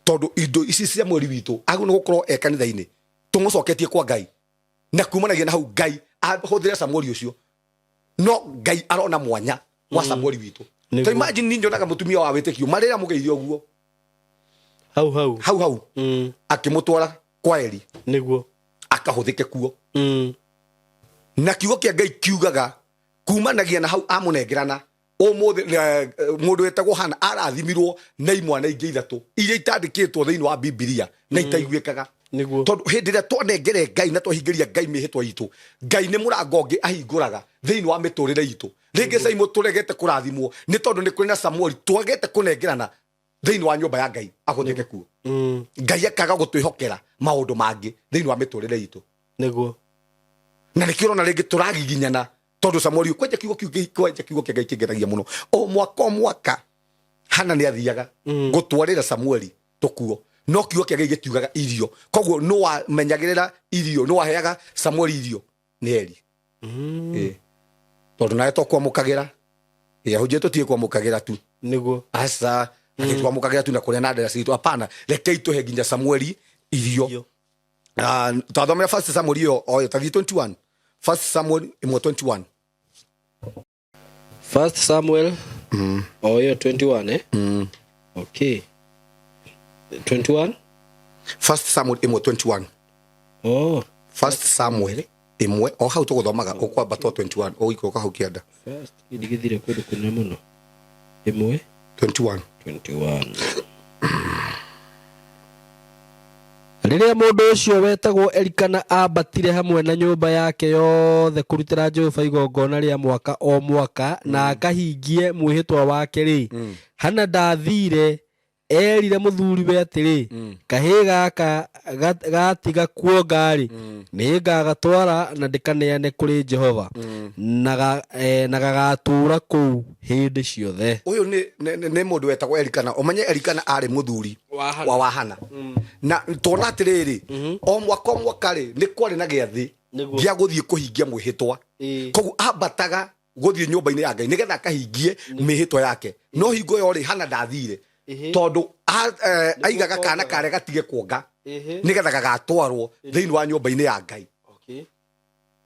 tondũ indo ici cia mweri witũ agĩrĩirwo nĩ gũkorwo kanitha-inĩ tumucoketie kwa Ngai na kumanagia na hau Ngai ahuthire Samuel ucio no Ngai arona mwanya wa Samuel witu to imagine ninjo naga mutumia wa witikio marira mugeithio guo hau akimutwara kwa Eli niguo akahuthike kuo na kiugo kia Ngai kiugaga kumanagia na hau amunengerana mundu wetagwo Hana arathimirwo na imwana ingi ithatu iria itandikitwo thiini wa Biblia na itaiguikaga tondu hindi ria twanengere Ngai na twahingiria Ngai mihitwa itu Ngai ni murango ngi ahinguraga thiini wa miturire itu ringi Saimo turegete kurathimwo ni tondu ni kuri na Samuel twagete kunengerana thiini wa nyumba ya Ngai ahuthike kuo Ngai akaga gutwihokera maundu mangi thiini wa miturire itu niguo na nikirona ringi turagiginyana tondu Samuel kwenja kiugo kia Ngai kingeragia muno o mwaka Hana ni athiaga gutwarira Samuel tukuo no kiugo kia Ngai gitiugaga irio koguo no wamenyagirira irio no waheaga Samuel irio ni Eli tondu nae tokwamukagira hujie tutie kwamukagira tu niguo asa akitwamukagira tu na kuria na ndera citu hapana rekei tuhe nginya Samuel irio tathomera first Samuel yo 21 first Samuel 21 First Samuel oyo 21 okay 21 First Samuel 21 First Samuel imwe o hau tuguthomaga ukwamba to 21 o ikoka hau kianda first idigithire kwedu kunene muno imwe 21 riria mundu ucio wetagwo Elikana ambatire hamwe na nyumba yake yothe kurutira Jehova igongona ria mwaka o mwaka na akahingie mwihitwa wake ri Hana ndathire erire muthuriwe atiri kahi gaka gatiga kuo ngari ni ngagatwara na ndikaneane kuri Jehova na gagatura kuu hindi ciothe uyu ni mundu wetagwo Elikana umenye Elikana ari muthuri wa Hana na tona atiriri o mwaka ri ni kwari na giathi gia guthie kuhingia mwihitwa koguo ambataga guthie nyumba-ini ya Ngai nigetha akahingie mihitwa yake no hingo yo ri Hana ndathire tondu aigaga kana kare gatige kuonga nigetha gagatwarwo thiini wa nyumba-ini ya Ngai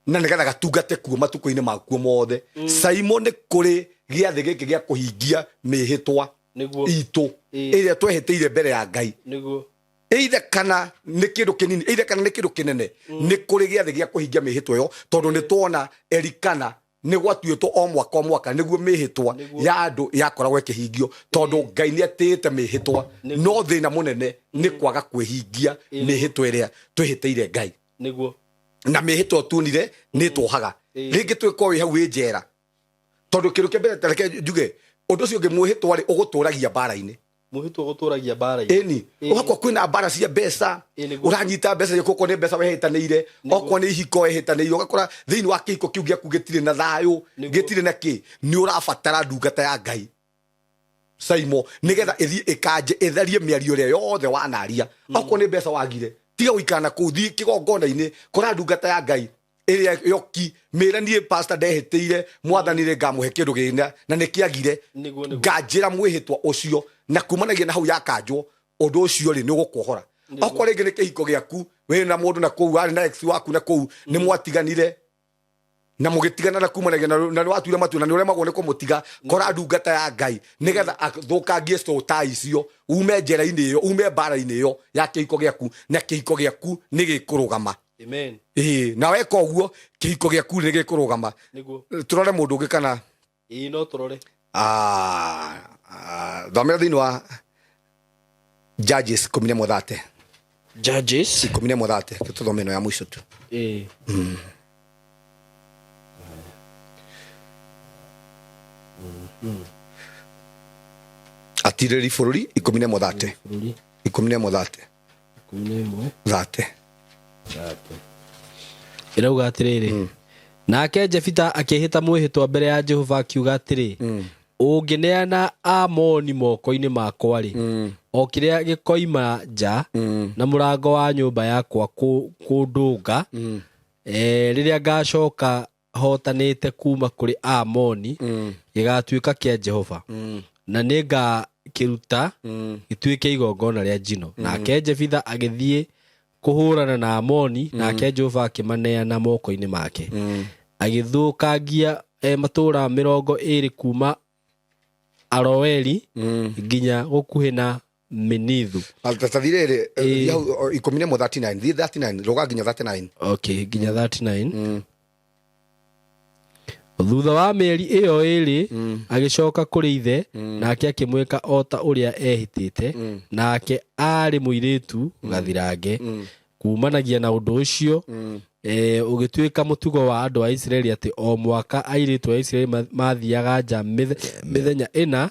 na nigetha gatungate kuo matuko-ini makuo mothe Saimo ni kuri giathi giki gia kuhingia mihitwa itu iria twehitiire mbere ya Ngai either kana ni kindu kinini either kana ni kindu kinene ni kuri giathi gia kuhingia mihitwa yo tondu ni tuona Elikana ni gwatuitwo o mwaka niguo mihitwa ya andu yakoragwo ikihingio tondu Ngai ni atite mihitwa no thina munene ni kwaga kwihingia mihitwa iria twihitiire Ngai niguo na mihitwa tunire ni twohaga ringi twiko wi hau njera tondu kindu kia mbere tareke njuge undu ucio ngimwihitwa ri uguturagia bara-ini muhitwa guturagia bara-ini eni ukwa kwina bara cia mbeca uranyita mbeca cia koko ni mbeca wehitanire okwa ni ihiko wehitanire ugakora thiini wa kihiko kiu giaku gitire na thayu gitire na ki ni urabatara ndungata ya Ngai Saimo nigetha ithi ikanje itherie miario ria yothe wanaria okwa ni mbeca wagire tiga uikana kuthi kigongona-ini kora ndungata ya Ngai iria yoki miranie pastor ndehitire mwathanire ngamuhe kindu gina na nikiagire nganjira mwihitwa ucio na kumanagia na hau yakanjwo undu ucio ri ni gukwohora okwa ringi ni kihiko giaku we na mundu na kou ari na ex waku na kou ni mwatiganire na mugitigana na kumanagia na watuire matu na ni uremagwo ni kumutiga kora ndungata ya Ngai nigetha athukangie sota icio ume njera-ini iyo ume bara-ini iyo ya kihiko giaku na kihiko giaku ni gikurugama amen na weka uguo kihiko giaku ni gikurugama niguo turore mundu ungi kana no turore thomera thiini wa Judges 11:30 Judges 11:30 tuthome no ya mwisho tu atiriri bururi 11:30 11:30 irauga atiriri nake Jefita akihita mwihitwa mbere ya Jehova akiuga atiri ungineana Amoni moko-ini makwa ri o kiria gikoima nja na murango wa nyumba yakwa kundunga riria ngacoka hotanite kuma kuri Amoni gigatuika kia Jehova na ninga kiruta gituike igongona ria njino nake Jefitha agithie kuhurana na Amoni nake Jehova akimaneana moko-ini make agithukangia matura 20 kuma Aroeri nginya gukuhi na Minithu. Tathirire 39 roga nginya 39. Okay, nginya 39. Thutha wa mĩeri ĩyo ĩrĩ agĩcoka kũrĩ ithe nake akĩmwĩka o ta ũrĩa ehĩtĩte nake arĩ mũirĩtu gathirange kumanagia na ũndũ ũcio ũgĩtuĩka mũtugo wa andũ a Isiraeli atĩ o mwaka airĩtu a Isiraeli mathiaga nja mĩthenya ĩna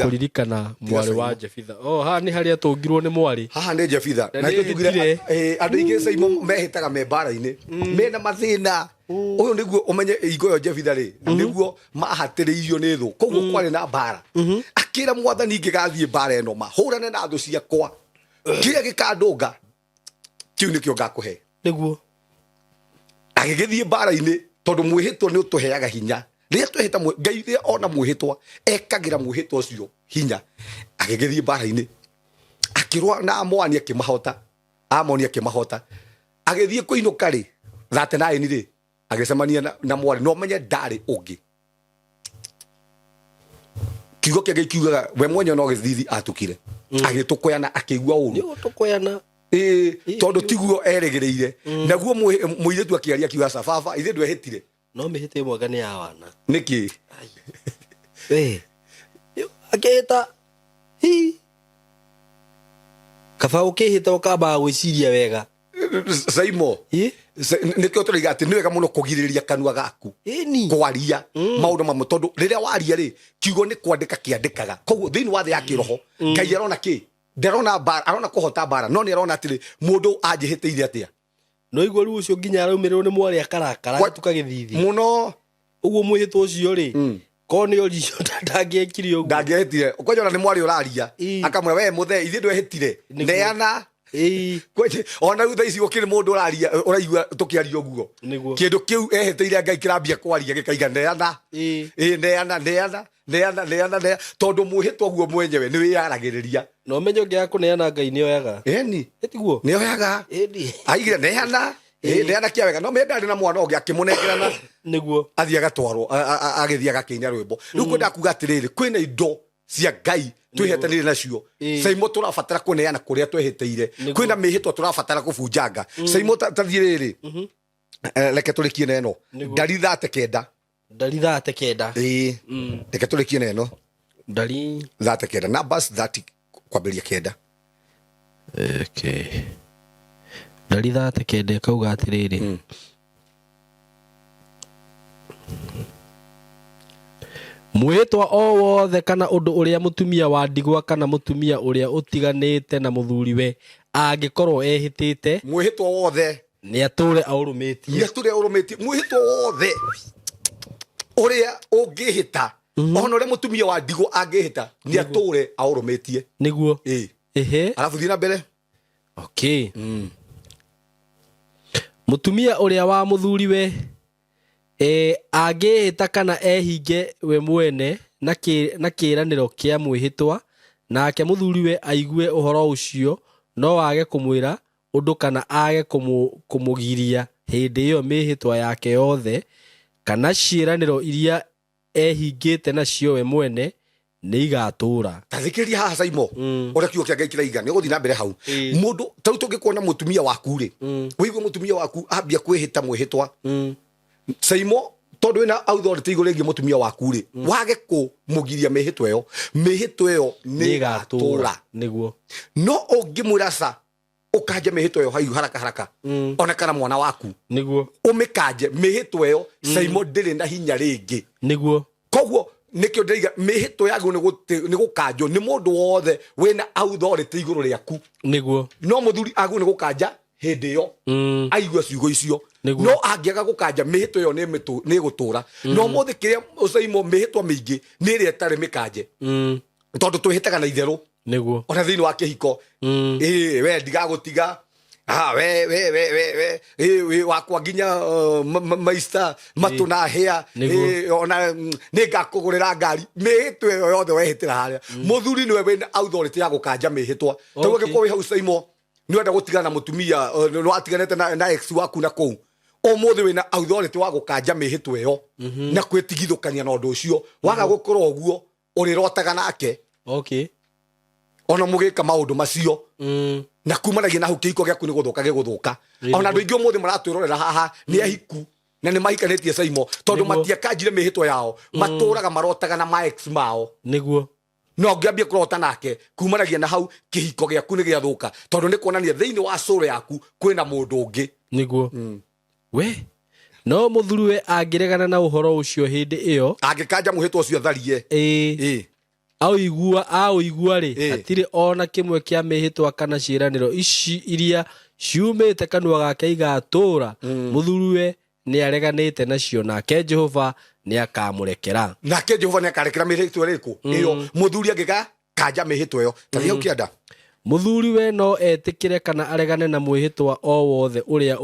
kuririkana mwari wa Jefitha. Haha nĩ harĩa tũngirwo nĩ mwari. Haha nĩ Jefitha. Na tũtugire andũ aingĩ Saimo mehĩtaga me mbara-inĩ mena mathĩna. Ũyũ nĩguo ũmenye ingo yo Jefitha rĩ nĩguo mahatĩrĩirio nĩ thũ. Koguo kwarĩ na mbara. Akĩra mwathani ngĩgathiĩ mbara ĩno mahũrane na thũ ciakwa. Kĩrĩa gĩkandũnga kĩu nĩkĩo ngakũhe. Nĩguo agĩgĩthiĩ mbara-inĩ tondũ mwĩhĩtwo nĩ ũtũheaga hinya. Rĩrĩa twehĩta Ngai rĩrĩa ona mwĩhĩtwa ekagĩra mwĩhĩtwa ũcio hinya. Agĩgĩthiĩ mbara-inĩ akĩrũa na Amoni akĩmahota. Amoni akĩmahota. Agĩthiĩ kũinũka rĩ 39 rĩ agĩcemania na mwari no menye ndarĩ ũngĩ. Kiugo kĩngĩ kiugaga we mwenye no gĩthithi atukire. Agĩtũkoyana akĩigua ũru. Nĩ gũtũkoyana. Tondũ tiguo erĩgĩrĩire. Naguo mũirĩtu akĩaria kiuga cababa ithe ndwehĩtire. No mĩhĩtwa ĩmwe nĩ ya wana. Nĩkĩ? Akĩhĩta kaba ũkĩhĩta ũkambaga gwĩciria wega. Saimo nĩkĩo tũrĩga atĩ nĩ wega mũno kũgirĩrĩria kanua gaku kwaria maũndũ mamwe tondũ rĩrĩa waria rĩ kiugo nĩ kwandĩka kĩandĩkaga. Koguo thĩinĩ wa thĩ ya kĩroho Ngai arona kĩ? Ndarona mbara, arona kũhota mbara no nĩ arona atĩrĩ mũndũ anjĩhĩtĩire atĩa. No igua rĩu ũcio nginya araumĩrĩrwo nĩ mwari akarakara tukagĩthithi mũno. Ũguo mwĩhĩtwo ũcio rĩ ko nĩ oricio ndangĩekire ũguo. Ndangĩehĩtire ũkonyona nĩ mwari ũraria akamwĩra we mũthee ithe ndwehĩtire neana. Ona rĩu thaa ici gũkĩrĩ mũndũ ũraria ũraigua tũkĩaria ũguo kĩndũ kĩu ehĩtĩire Ngai kĩrambia kwaria gĩkaiga neana. Neana tondũ mwĩhĩtwa guo mwenyewe nĩ wĩyaragĩrĩria. No menyo ngĩa kũneana Ngai nĩ oyaga. Eni etiguo nĩ oyaga. Aigire neana neana kĩa wega no mendarĩ na mwana ũngĩ akĩmũnengerana nĩguo athiĩ agatwarwo agĩthiĩ agakĩina rwĩmbo. Rĩu kwenda kuga atĩrĩrĩ kwĩna indo cia Ngai twĩhĩtanĩire nacio. Saimo tũrabatara kũneana kũrĩa twehĩtĩire. Kwĩna mĩhĩtwa tũrabatara kũbunjanga. Saimo tathiĩ rĩrĩ reke tũrĩkie neno Ndari 39. Ndari 39. Reke tũrĩkie neno Ndari 39 Numbers 30 kwambĩrĩria 9. Okay. Ndari 39 kauga atĩrĩrĩ mwĩhĩtwa o wothe kana ũndũ ũrĩa mũtumia wa ndigwa kana mũtumia ũrĩa ũtiganĩte na mũthuriwe angĩkorwo ehĩtĩte mwĩhĩtwa wothe nĩ atũre aũrũmĩtie mwĩhĩtwa wothe ũrĩa ũngĩhĩta ona ũrĩa mũtumia wa ndigwa angĩhĩta nĩ atũre aũrũmĩtie nĩguo. Alafu thiĩ na mbere. Okay. Mũtumia ũrĩa wa mũthuriwe angĩhĩta kana ehinge we mwene na kĩĩranĩro kĩa mwĩhĩtwa nake mũthuriwe aigue ũhoro ũcio no wage kũmwĩra ũndũ kana age kũmũgiria hĩndĩ ĩyo mĩhĩtwa yake yothe kana ciĩranĩro iria ehingĩte nacio we mwene nĩ igatũra. Tathikĩrĩria haha Saimo ũrĩa kiugo kĩa Ngai kĩraiga nĩ ũgũthiĩ na mbere hau. Mũndũ ta rĩu tũngĩkuona mũtumia waku rĩ wĩigue mũtumia waku ambia kwĩhĩta mwĩhĩtwa Saimo tondũ wĩna authority igũrũ rĩgiĩ mũtumia waku rĩ wage kũmũgiria mĩhĩtwa ĩyo nĩ igatũra nĩguo. No ũngĩmwĩra ca ũkanje mĩhĩtwa ĩyo haiu haraka ona kana mwana waku nĩguo ũmĩkanje mĩhĩtwa ĩyo Saimo ndĩrĩ na hinya rĩngĩ nĩguo. Koguo nĩkĩo ndĩraiga mĩhĩtwa yaku nĩ gũkanjwo nĩ mũndũ wothe wĩna authority igũrũ rĩaku nĩguo. No mũthuri agu nĩ gũkanja hĩndĩ ĩyo aigua ciugo icio no angĩaga gũkanja mĩhĩtwa ĩyo nĩ gũtũra. No mũthĩ kĩrĩa Saimo mĩhĩtwa mĩingĩ nĩ ĩrĩa ĩtarĩ mĩkanje tondũ twĩhĩtaga na itherũ nĩguo ona thĩinĩ wa kĩhiko. We ndigagũtiga we wakwa nginya maista matũnahĩa ona nĩngakũgũrĩra ngari. Mĩhĩtwa ĩyo yothe wehĩtĩra harĩa mũthuri nĩwe wĩna authority ya gũkanja mĩhĩtwa. Tondũ ũngĩkorwo wĩ hau Saimo ni wenda gutigana na mutumia no atiganete na ex waku na kou omothe wina authority wa gukanja mihitwe yo na kwetigithukania na undu ucio waga gukora uguo urirotaga nake okay ona mugika maundu macio na kumanagia na hukiko gyaku ni guthuka ona andu ingi omothe maratwirorera haha ni ahiku na ni mahikanitie Saimo tondu matiakanjire mihitwa yao maturaga marotaga na ma ex mao niguo no ngiambie kurota nake kumanagia na hau kihiko gyaku ni giathuka tondu ni kuonania thiini wa soul yaku kwina mundu ungi niguo we no muthuruwe angiregana na uhoro ucio hindi iyo angikanja muhitwa ucio tharie auigua ri atiri ona kimwe kia mihitwa kana ciiraniro ici iria ciumite kanua gake igatura muthuruwe ni areganite nacio nake Jehova ni akamurekera mihitwa riku iyo muthuri angika kanja mihitwa iyo tathi au kianda muthuriwe no etikire kana aregane na mwihitwa o wothe uria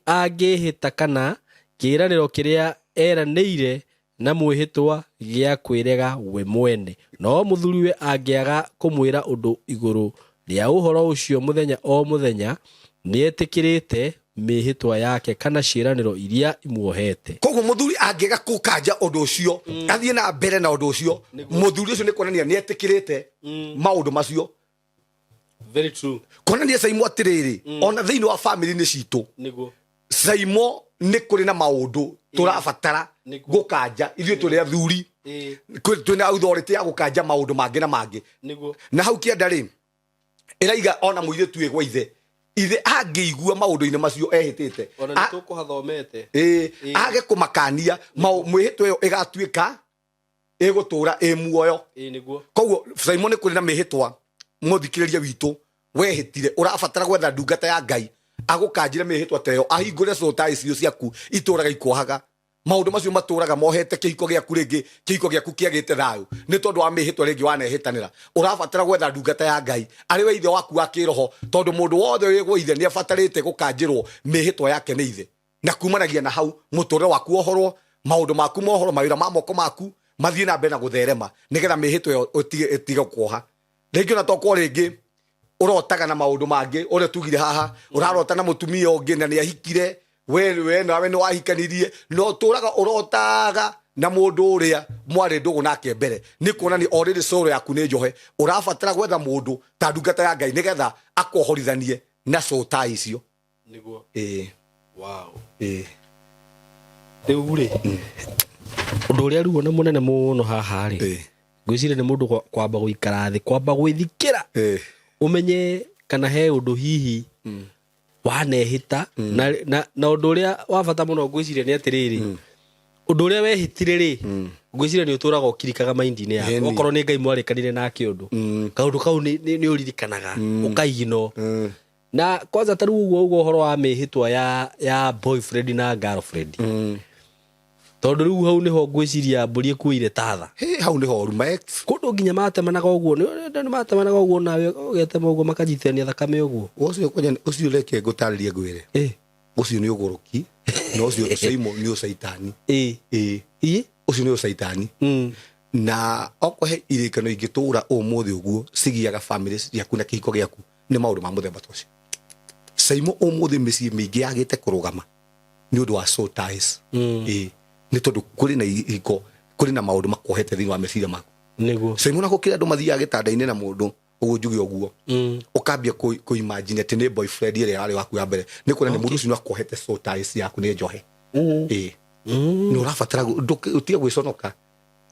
angihita kana kiiraniro kiria eranĩire na mwihitwa gia kwirega we mwene no muthuriwe angiaga kumwira undu iguru ria uhoro ucio muthenya o muthenya nietikirite mihitwa yake kana ciiraniro iria imuohete koguo muthuri angiaga kukanja undu ucio athie na mbere na undu ucio muthuri ucio ni kuonania nietikirite maundu macio very true kuonania Saimo atiriri ona thiini wa family ni citu niguo Saimo ni kuri na maundu turabatara gukanja ithuĩ tũrĩ athuri twĩna authority ya gukanja maundu mangi na mangi na hau kianda ri iraiga ona muithitu ĩ gwa ithe angĩigua maundu-inĩ macio ehĩtĩte ona nĩ tũkũhathomete age kũmakania mwĩhĩtwa ĩyo ĩgatuĩka ĩgũtũra ĩ muoyo koguo Saimo nĩ kũrĩ na mĩhĩtwa mũthikĩrĩria witũ wehĩtire ũrabatara gwetha ndungata ya Ngai agukanjire mihitwa teyo ahingure sota icio ciaku ituraga ikohaga maundu macio maturaga mohete kihiko gyaku ringi kihiko gyaku kiagite thayu ni tondu wa mihitwa ringi wanehitanira urabatara gwetha ndungata ya Ngai ari we ithe waku wa kiroho tondu mundu wothe wigwo ithe ni abatarite gukanjirwo mihitwa yake ni ithe na kumanagia na hau muture waku ohorwo maundu maku mohoro mawira ma moko maku mathie na mbere na gutherema nigetha mihitwa yo itiga kuoha ringi na tokwo ringi urotaga na maundu mangi ore tugire haha urarota na mutumia ungi na ni ahikire we nawe ni wahikanirie no turaga urotaga na mundu uria mwari ndugu nake mbere ni kuonani already soul yaku ni njohe urabatara gwetha mundu ta ndungata ya Ngai nigetha akohorithanie na sota icio niguo wow riu ri undu uria ruona munene muno haha ri ngwicire ni mundu kwamba guikara thi kwamba gwithikira umenye kana he undu hihi wanehita na undu uria wabata muno ngwiciria ni atiriri undu uria wehitire ri ngwiciria ni uturaga ukirikaga maindi-ini yaku okorwo ni Ngai mwarikanire nake undu kaundu kau ni uririkanaga ukaigino na kwanza taru uguo uhoro wa mihitwa ya boyfriend na girlfriend tondu riu hau niho ngwiciria mburi ikuire tatha hau niho ruma ex kundu nginya matemanaga uguo ni matemanaga uguo nawe ugetema uguo makanyitithania thakame uguo ucio kwenye ucio reke ngutaririe ngwire ucio ni uguruki no ucio Saimo ni ucaitani ucio ni ucaitani na okohe irikano ingitura umuthi uguo cigiaga families yaku na kihiko giaku ni maundu ma muthemba tocio Saimo umuthi micii mingi yagite kurugama ni undu wa soul ties ni tondu kuri na ihiko kuri na maundu makohete thiini wa meciria maku niguo Saimo na gukira andu mathiaga gitanda-ini na mundu uguo njuge uguo ukambia ku imagine ati ni boyfriend ire yari waku ya mbere ni kuona ni mundu ucio no akohete soul ties yaku ni njohe ni urabatara utia gwiconoka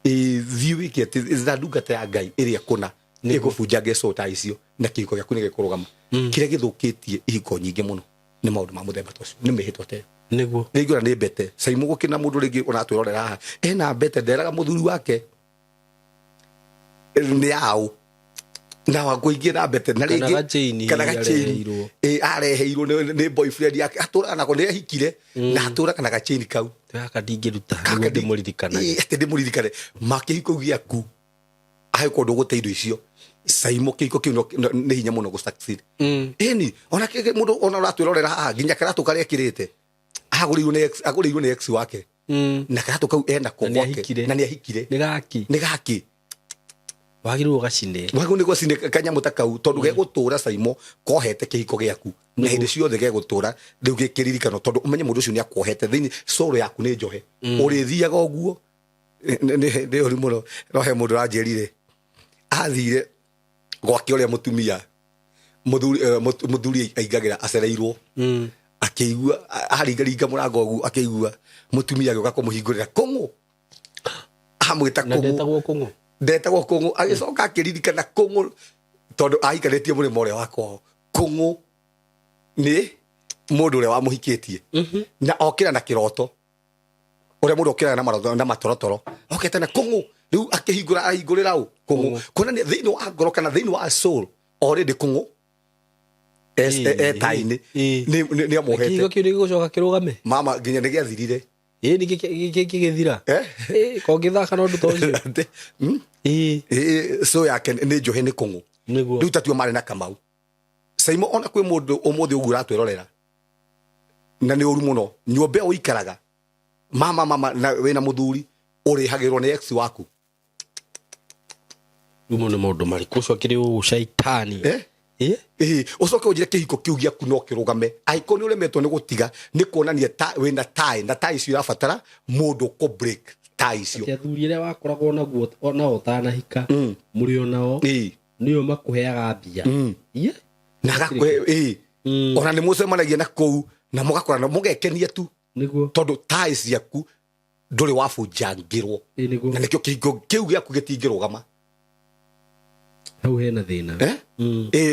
thiwi kiti za ndungata ya Ngai iria kuna ni gubunjange soul ties icio na kihiko gyaku ni gikurugama kiria githukitie ihiko nyingi muno ni maundu ma muthemba tocio ni mihitwa te niguo ringi ni mbete Saimo gukina mundu ringi unatwirorera haha ena mbete nderaga muthuri wake ni au na wakuingira mbete na ringi kana gachaini areheirwo ni boyfriend yake atura nako ni ahikire na atura kana gachaini kau gaka ndingiruta niguo ndimuririkana ati ndimuririkane makihiko giaku ahe kundu gute icio Saimo kiko kiu ni hinya muno gu succeed eni ona kike mundu ona uratwirorera haha nginya karatu karia kirite aguriirwo ni ex wake na karatu kau ena ko kwake na ni ahikire ni gaki wagiru gacine wagiru ni gocine kanyamu ta kau tondu gegutura Saimo kohete kihiko giaku na hindi ciothe gegutura riu gikiririkano tondu umenye mundu ucio ni akohete thini soro yaku ni njohe urithiaga oguo ni uri muno no he mundu ranjirire athire gwake uria mutumia muthuri aingagira acereirwo akigua aringaringa murango ogu akigua mutumia agioka kumuhingurira kungu amwita kungu ndetagwo kungu agicoka akiririkana kungu tondu aikaritie muri more wako kungu ni mundu uria wamuhikitie na okira na kiroto uria mundu okira na maroto na matorotoro okete na kungu riu akihingura ahingurira u kungu kuna ni thini wa ngoro kana thini wa soul already kungu taini ni amuhete kigo kiu ni gucoka kirugame mama nginya ni giathirire ni gigithira ko githaka no nduto ucio so yake ni njohe ni kungu riu tatio mari na Kamau Saimo ona kwi mundu umuthi ugu ratwirorera na ni uru muno nyombe uikaraga mama na wina muthuri urihagirwo ni ex waku rumo ni mundu mari kucokire u shaitani ucoke unjire kihiko kiu giaku no kirugame aiko ni uremetwo ni gutiga ni kuonania wina tai na tai cio irabatara mundu ko break tai cio athurire wakoragwo naguo ona utanahika muri onao niyo makuheaga mbia na gakwe ona ni mucemanagia na kou na mugakorana mugekenia tu niguo tondu tai ciaku nduri wabunjangirwo na nikio kihingo kiu giaku gitingirugama hau hena thina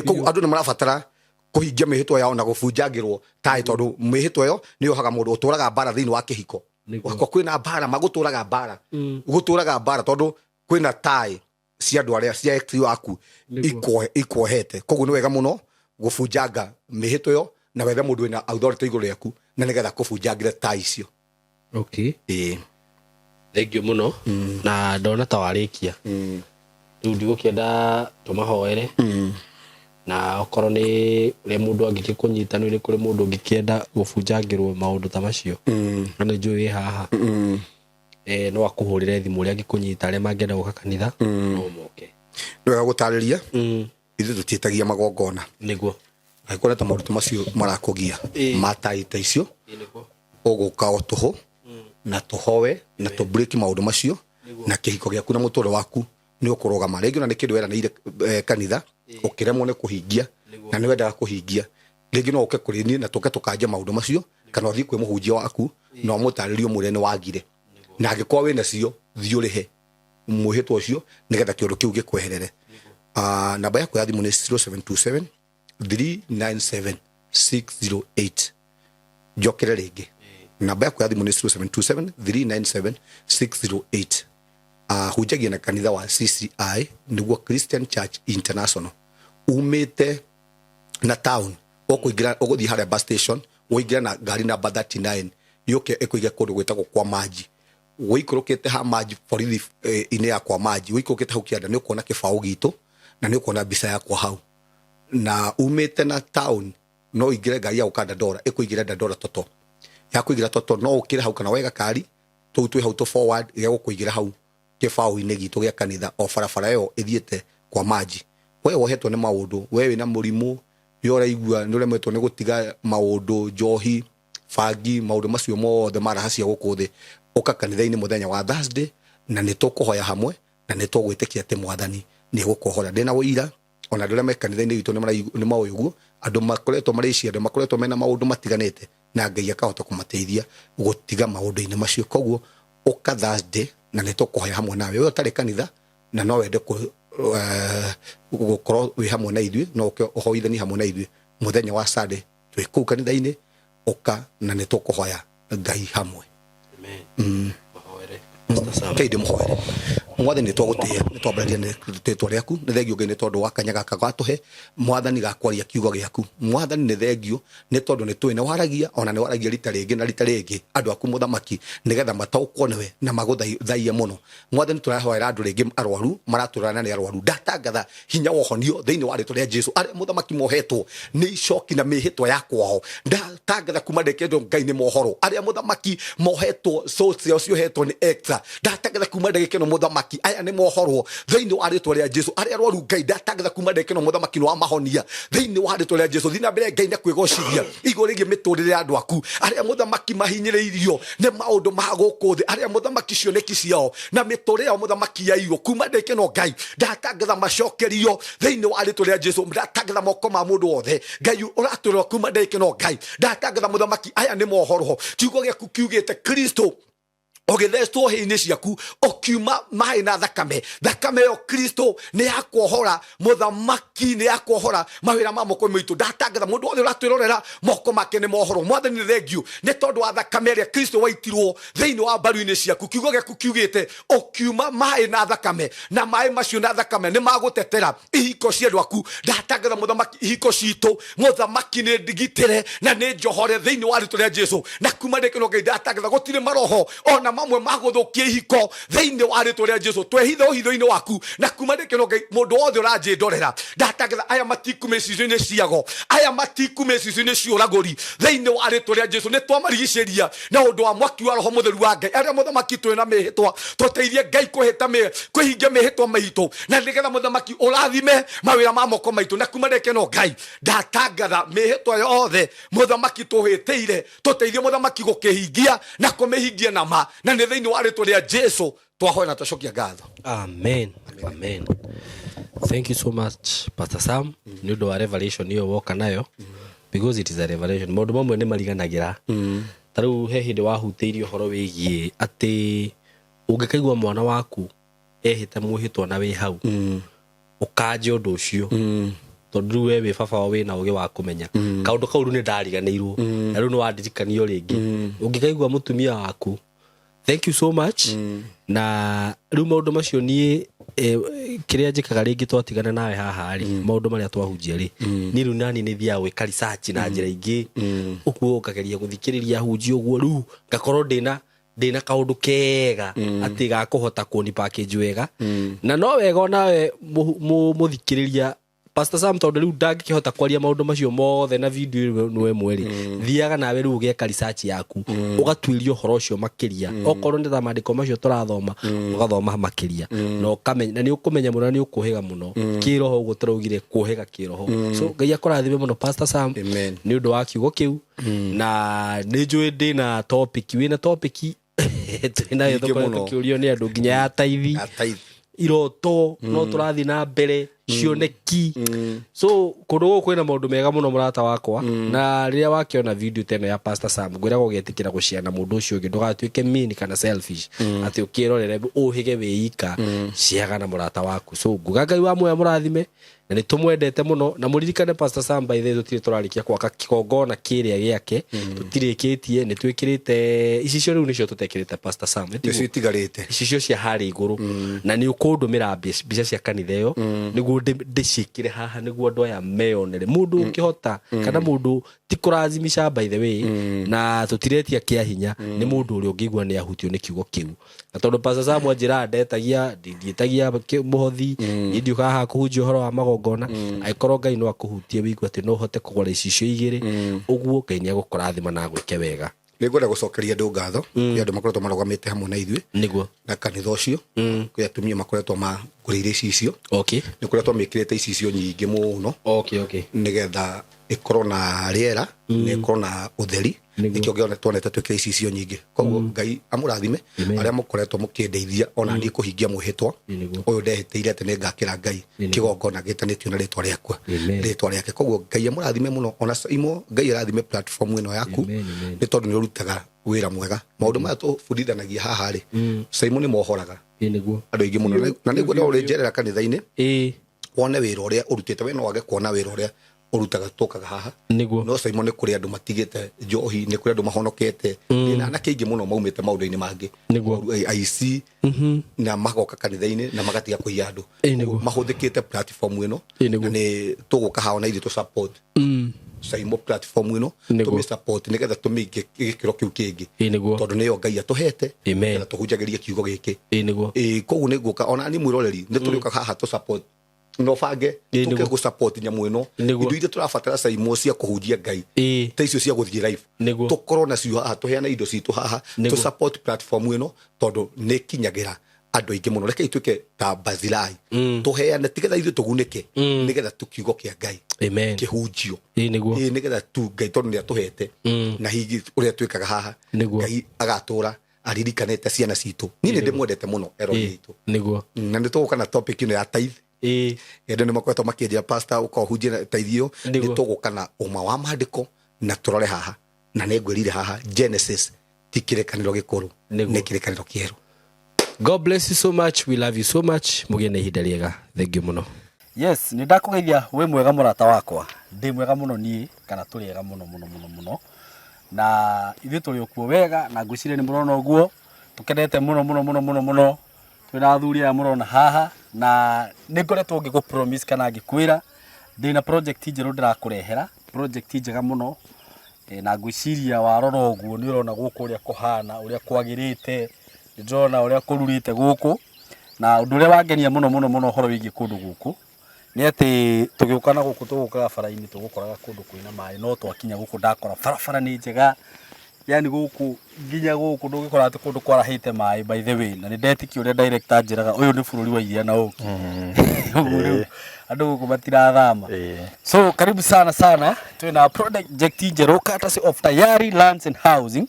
koguo andu ni marabatara kuhingia mihitwa yao na gubunjangirwo tai tondu mihitwa yo ni yohaga mundu uturaga bara thini wa kihiko kwa kwina bara maguturaga bara guturaga bara tondu kwina tai cia andu aria cia ex waku ikohete koguo ni wega muno gubunjanga mihitwa yo na wethe mundu wina authority iguru yaku na nigetha kubunjangire tai icio thank you muno na ndona ta warikia riu ndigukienda tumahoere na okorwo ni uria mundu angikikunyita ni kuri mundu ungikienda gubunjangirwo maundu ta macio na ni njui haha no akuhurire thimu uria angikunyita aria mangienda guka kanitha no moke no gutariria ithu tutietagia magongona niguo aikora ta maundu macio marakugia mataita icio uguka otuho na tuhowe na tu break maundu macio na kihiko giaku na mutoro waku ni ukurugama ringi na ni kindu weranire kanitha ukiremwo ni kuhingia na ni wendaga kuhingia ringi no uke kuri ni na tuke tukanja maundu macio kana uthii kwi muhunjia waku no mutaririo mure ni wagire na angikwa wina cio thiurihe muhitwo ucio nigetha kiundu kiu gikweherere namba yaku ya thimu ni 0727 397 608 jokere ringi namba yaku ya thimu ni 0727 397 608 hujagia na kanitha wa CCI niguo Christian Church International umite na town okuingira uguthi haria bus station uingira na gari namba 39 yoke ekuiga kundu gwetagwo kwa maji wikurukite ha maji borithi ine ya kwa maji wikurukite hau kianda ni ukuona kibao gitu na ni ukuona mbica yakwa hau na umite na town no ingire gari ya ukanda dora ekuigira Dandora toto ya kuigira toto no ukire hau kana wega kari tu hau to forward ya kuigira hau kibao ine gitu gya kanitha o barabara yo ithiete kwa maji we wohetwo ni maundu we wina murimu yora igua ni uremetwo ni gutiga maundu njohi fangi maundu macio mothe marahacia gukuthi uka kanitha-ini muthenya wa Thursday na ni tukuhoya hamwe na ni tugwitikia ati mwathani ni gukuhora ndina wira ona ndira me kanitha-ini witu ni mauguo andu makoretwo marici andu makoretwo mena maundu matiganite na Ngai akahota kumateithia gutiga maundu-ini macio koguo uka Thursday na ni tukuhoya hamwe nawe we utari kanitha na no wende gukorwo wi hamwe na ithuĩ no uke uhoithani hamwe na ithuĩ muthenya wa Sunday twi kuu kanitha-ini uka na ni tukuhoya Ngai hamwe kaide muhoere mwathani ni twagutia ni twambararia ni twitwa riaku ni thengio Ngai ni tondu wa kanya gaka gatuhe mwathani gakwaria kiugo giaku mwathani ni thengio ni tondu ni twine waragia ona ni waragia rita ringi na rita ringi andu aku muthamaki nigetha mataukwo niwe na maguthaithia muno mwathani turahoera andu ringi arwaru maraturana ni arwaru ndatangatha hinya wohonio thiini wa ritwa ria Jesu aria muthamaki mohetwo ni icoki na mihitwa yakwao ndatangatha kuma ndekedo Ngai ni mohoro aria muthamaki mohetwo so cio hetwo ni extra ndatangatha kuma ndegekeno muthamaki muthamaki aya ni mohorwo thiini wa ritwa ria Jesu aria rwaru Ngai ndatangatha kuma ndekeno muthamaki no wa mahonia thiini wa ritwa ria Jesu thina mbere Ngai ndakwigocithia iguru rigi miturire andu aku aria muthamaki mahinyiriirio ne maundu ma guku thi aria muthamaki cioneki ciao na miturire ya muthamaki yairo kuma ndekeno Ngai ndatangatha macokerio thiini wa ritwa ria Jesu ndatangatha moko ma mundu wothe Ngai uraturwo kuma ndekeno Ngai ndatangatha muthamaki aya ni mohorwo kiugo giaku kiugite Kristo ogethestwo hini ciaku okiuma mai na thakame yo Kristo ni yakwohora muthamaki ni yakwohora mawira ma moko mitu ndatangatha mundu wothe uratwirorera moko make ni mohoro mwathani thengio ni tondu wa thakame ria Kristo waitirwo thiini wa mbaru-ini ciaku kiugo giaku kiugite okiuma mai na thakame na mai macio na thakame ni magutetera ihiko cia andu aku ndatangatha muthamaki ihiko citu muthamaki ni ndigitire na ni njohore thiini wa ritwa ria Jesu na kuma ndekeno Ngai ndatangatha gutire maroho ona mamwe maguthukia ihiko thiini wa ritwa ria Jesu twehithe uhitho-ini waku na kuma ndekeno Ngai mundu wothe uranji ndorera ndatangatha aya matikume cicio-ini ciago aya matikume cicio-ini ciuraguri thiini wa ritwa ria Jesu ni twamarigiciria na undu wa mwaki wa roho mutheru wa Ngai aria muthamaki twina mihitwa tuteithie Ngai kuhingia mihitwa maitu na nigetha muthamaki urathime mawira ma moko maitu na kuma ndekeno Ngai ndatangatha mihitwa yothe muthamaki tuhitiire tuteithie muthamaki gukihingia na kumihingia na ma na ni thiini wa ritwa ria Jesu twahoya na twacokia ngatho. Amen. Amen. Thank you so much Pastor Sam ni undu wa revelation iyo woka nayo because it is a revelation maundu mamwe ni mariganagira taru he hindi wahutiirio horo wigie ati ungikaigua mwana waku ehite muhitwa na wi hau ukanje undu ucio tondu we wi baba we na uge wa kumenya kaundu kau ni ndariganirwo na riu ni wandirikanio ringi ungikaigua mutumia waku thank you so much na riu maundu macio nie kiria njikaga ringi twatigana nawe haha ri maundu maria twahunjia ri ni riu nani ni thia gwika research na njira ingi ukuo ukageria guthikiriria hunjia uguo riu ngakorwo ndina kaundu kega ati ga kuhota kuni package wega na no wega nawe muthikiriria Pastor Sam tondu riu ndangikihota kwaria maundu macio mothe na video niwe mweri thiaga nawe riu ugeka research yaku ugatwirio horo ucio makiria okorwo ndi ta maandiko macio turathoma ugathoma makiria no kamenya na ni ukumenya muno ni ukuhiga muno kiroho ugo turaugire kuhiga kiroho so Ngai akurathime muno Pastor Sam ni undu wa kiugo kiu na ni njui ndi na topic wina topic twina tukiurio ni andu nginya ya taithi iroto no turathi na mbere cioneki so kundu kwina maundu mega muno murata wakwa na riria wakiona video teno ya Pastor Sam ngwira gugetikira guciana mundu ucio ungi ndugatuike mean kana selfish ati ukirorere uhige wiika ciaga na murata waku so nguga Ngai wa moya murathime na ni tumwendete muno na muririkane Pastor Sam by the way turarikia kwaka kigongona kiria giake tutirikitie ni twikirite icicio riu nicio tutekirite Pastor Sam itigarite icicio cia hari iguru na ni ukundumira mbica cia kanitha iyo niguo ndicikire haha niguo andu aya meyonere mundu ukihota kana mundu ti kurazimisha by the way na tutiretia kia hinya ni mundu uri ungigwa ni ahutio ni kiugo kiu na tondu Pastor Sam anjira ndetagia ndietagia muhothi ndi ukaha kuhunjia horo wa magongona aikorwo Ngai no akuhutie wigwa ati no hote kugora icicio igiri uguo Ngai ni agukurathima na gwike wega nigwenda gucokeria ndu ngatho ya andu makoretwo marugamite hamwe na ithuĩ niguo na kanitha ucio kwa atumia makoretwo magurire icicio okay ni kuretwo mikirite icicio nyingi muno okay nigetha ikorwo na riera ni ikorwo na utheri nikio ngiona twonete twikire icicio nyingi koguo Ngai amurathime aria mukoretwo mukindeithia ona ndi kuhingia muhitwa uyu ndehitiire ati ningakira Ngai kigongona gitanitio na ritwa riakwa ritwa riake koguo Ngai amurathime muno ona imo Ngai arathime platform ino yaku ni tondu ni urutaga wira mwega maundu maya tubundithanagia haha ri Simon ni mohoraga niguo andu ingi muno na niguo ndo urenjerera kanitha-ini wone wira uria urutite we no wage kuona wira uria urutaga tukaga haha niguo no Simon ni kuri andu matigite njohi ni kuri andu mahonokete na kingi muno maumite maundu-ini mangi niguo IC na magoka kanitha-ini na magatiga kuia andu mahuthikite platform ino na ni tuguka haona ili tu support Simon platform ino tumi support nigetha tumige gikiro kiu kingi tondu niyo Ngai atuhete na tuhunjagirie kiugo giki koguo niguka ona ni mwiroreri ni turika haha tu support no fange tuke go support nyamu ino indu ide turafatara Simon cia kuhunjia Ngai ta icio cia guthie live tukorwo na cio haha tuheana indo citu haha tu support platform ino tondu ni kinyagira andå aingä må no reke ituä ta Bathilai tå heane tä getha ithuä tå gunä ke nä getha tå kiugo kä a Ngai kä hunjio nä getha tu Ngai tondå nä atå hete na hihi å rä a twä kaga haha Ngai agatå ra aririkanete ciana citå niä nä ndä mwendete må no erori itå na nä tå gå kana topic ä no ya tithe andå nä makoretwo makä njia pastor å kohunjia teithio nä tå gå kana ũma wa mandä ko na tå rore haha na nä ngwä rire haha Genesis ti kä rekanä ro gä kå rå nä kä rekanä ro kä erå. God bless you so much, we love you so much, mugie na ihinda riega, thank you muno. Yes, ni ndakugeithia we mwega murata wakwa, ndi mwega muno nie kana turi ega muno na ithu turi okuo wega na ngwicire ni murona oguo tukenete muno twina athuri ya murona haha na ningoretwo ngigu promise kana ngikwira ndina project njeru ndirakurehera project njega muno na ngwiciria warora oguo ni urona guku uria kuhana uria kwagirite ndona uria kururite guku na undu uria wangenia muno horo wigie kundu guku ni ati tugiukana guku tugukaga bara-ini tugukoraga kundu kwina mai no twakinya guku ndakora bara ni njega yani guku nginya guku ndugikora ati kundu kwarahite mai by the way na ni ndetiki uria director njiraga uyu ni bururi wa iria na uki andu guku matirathama so karibu sana twina project njeru courtesy of Tayari Lands and Housing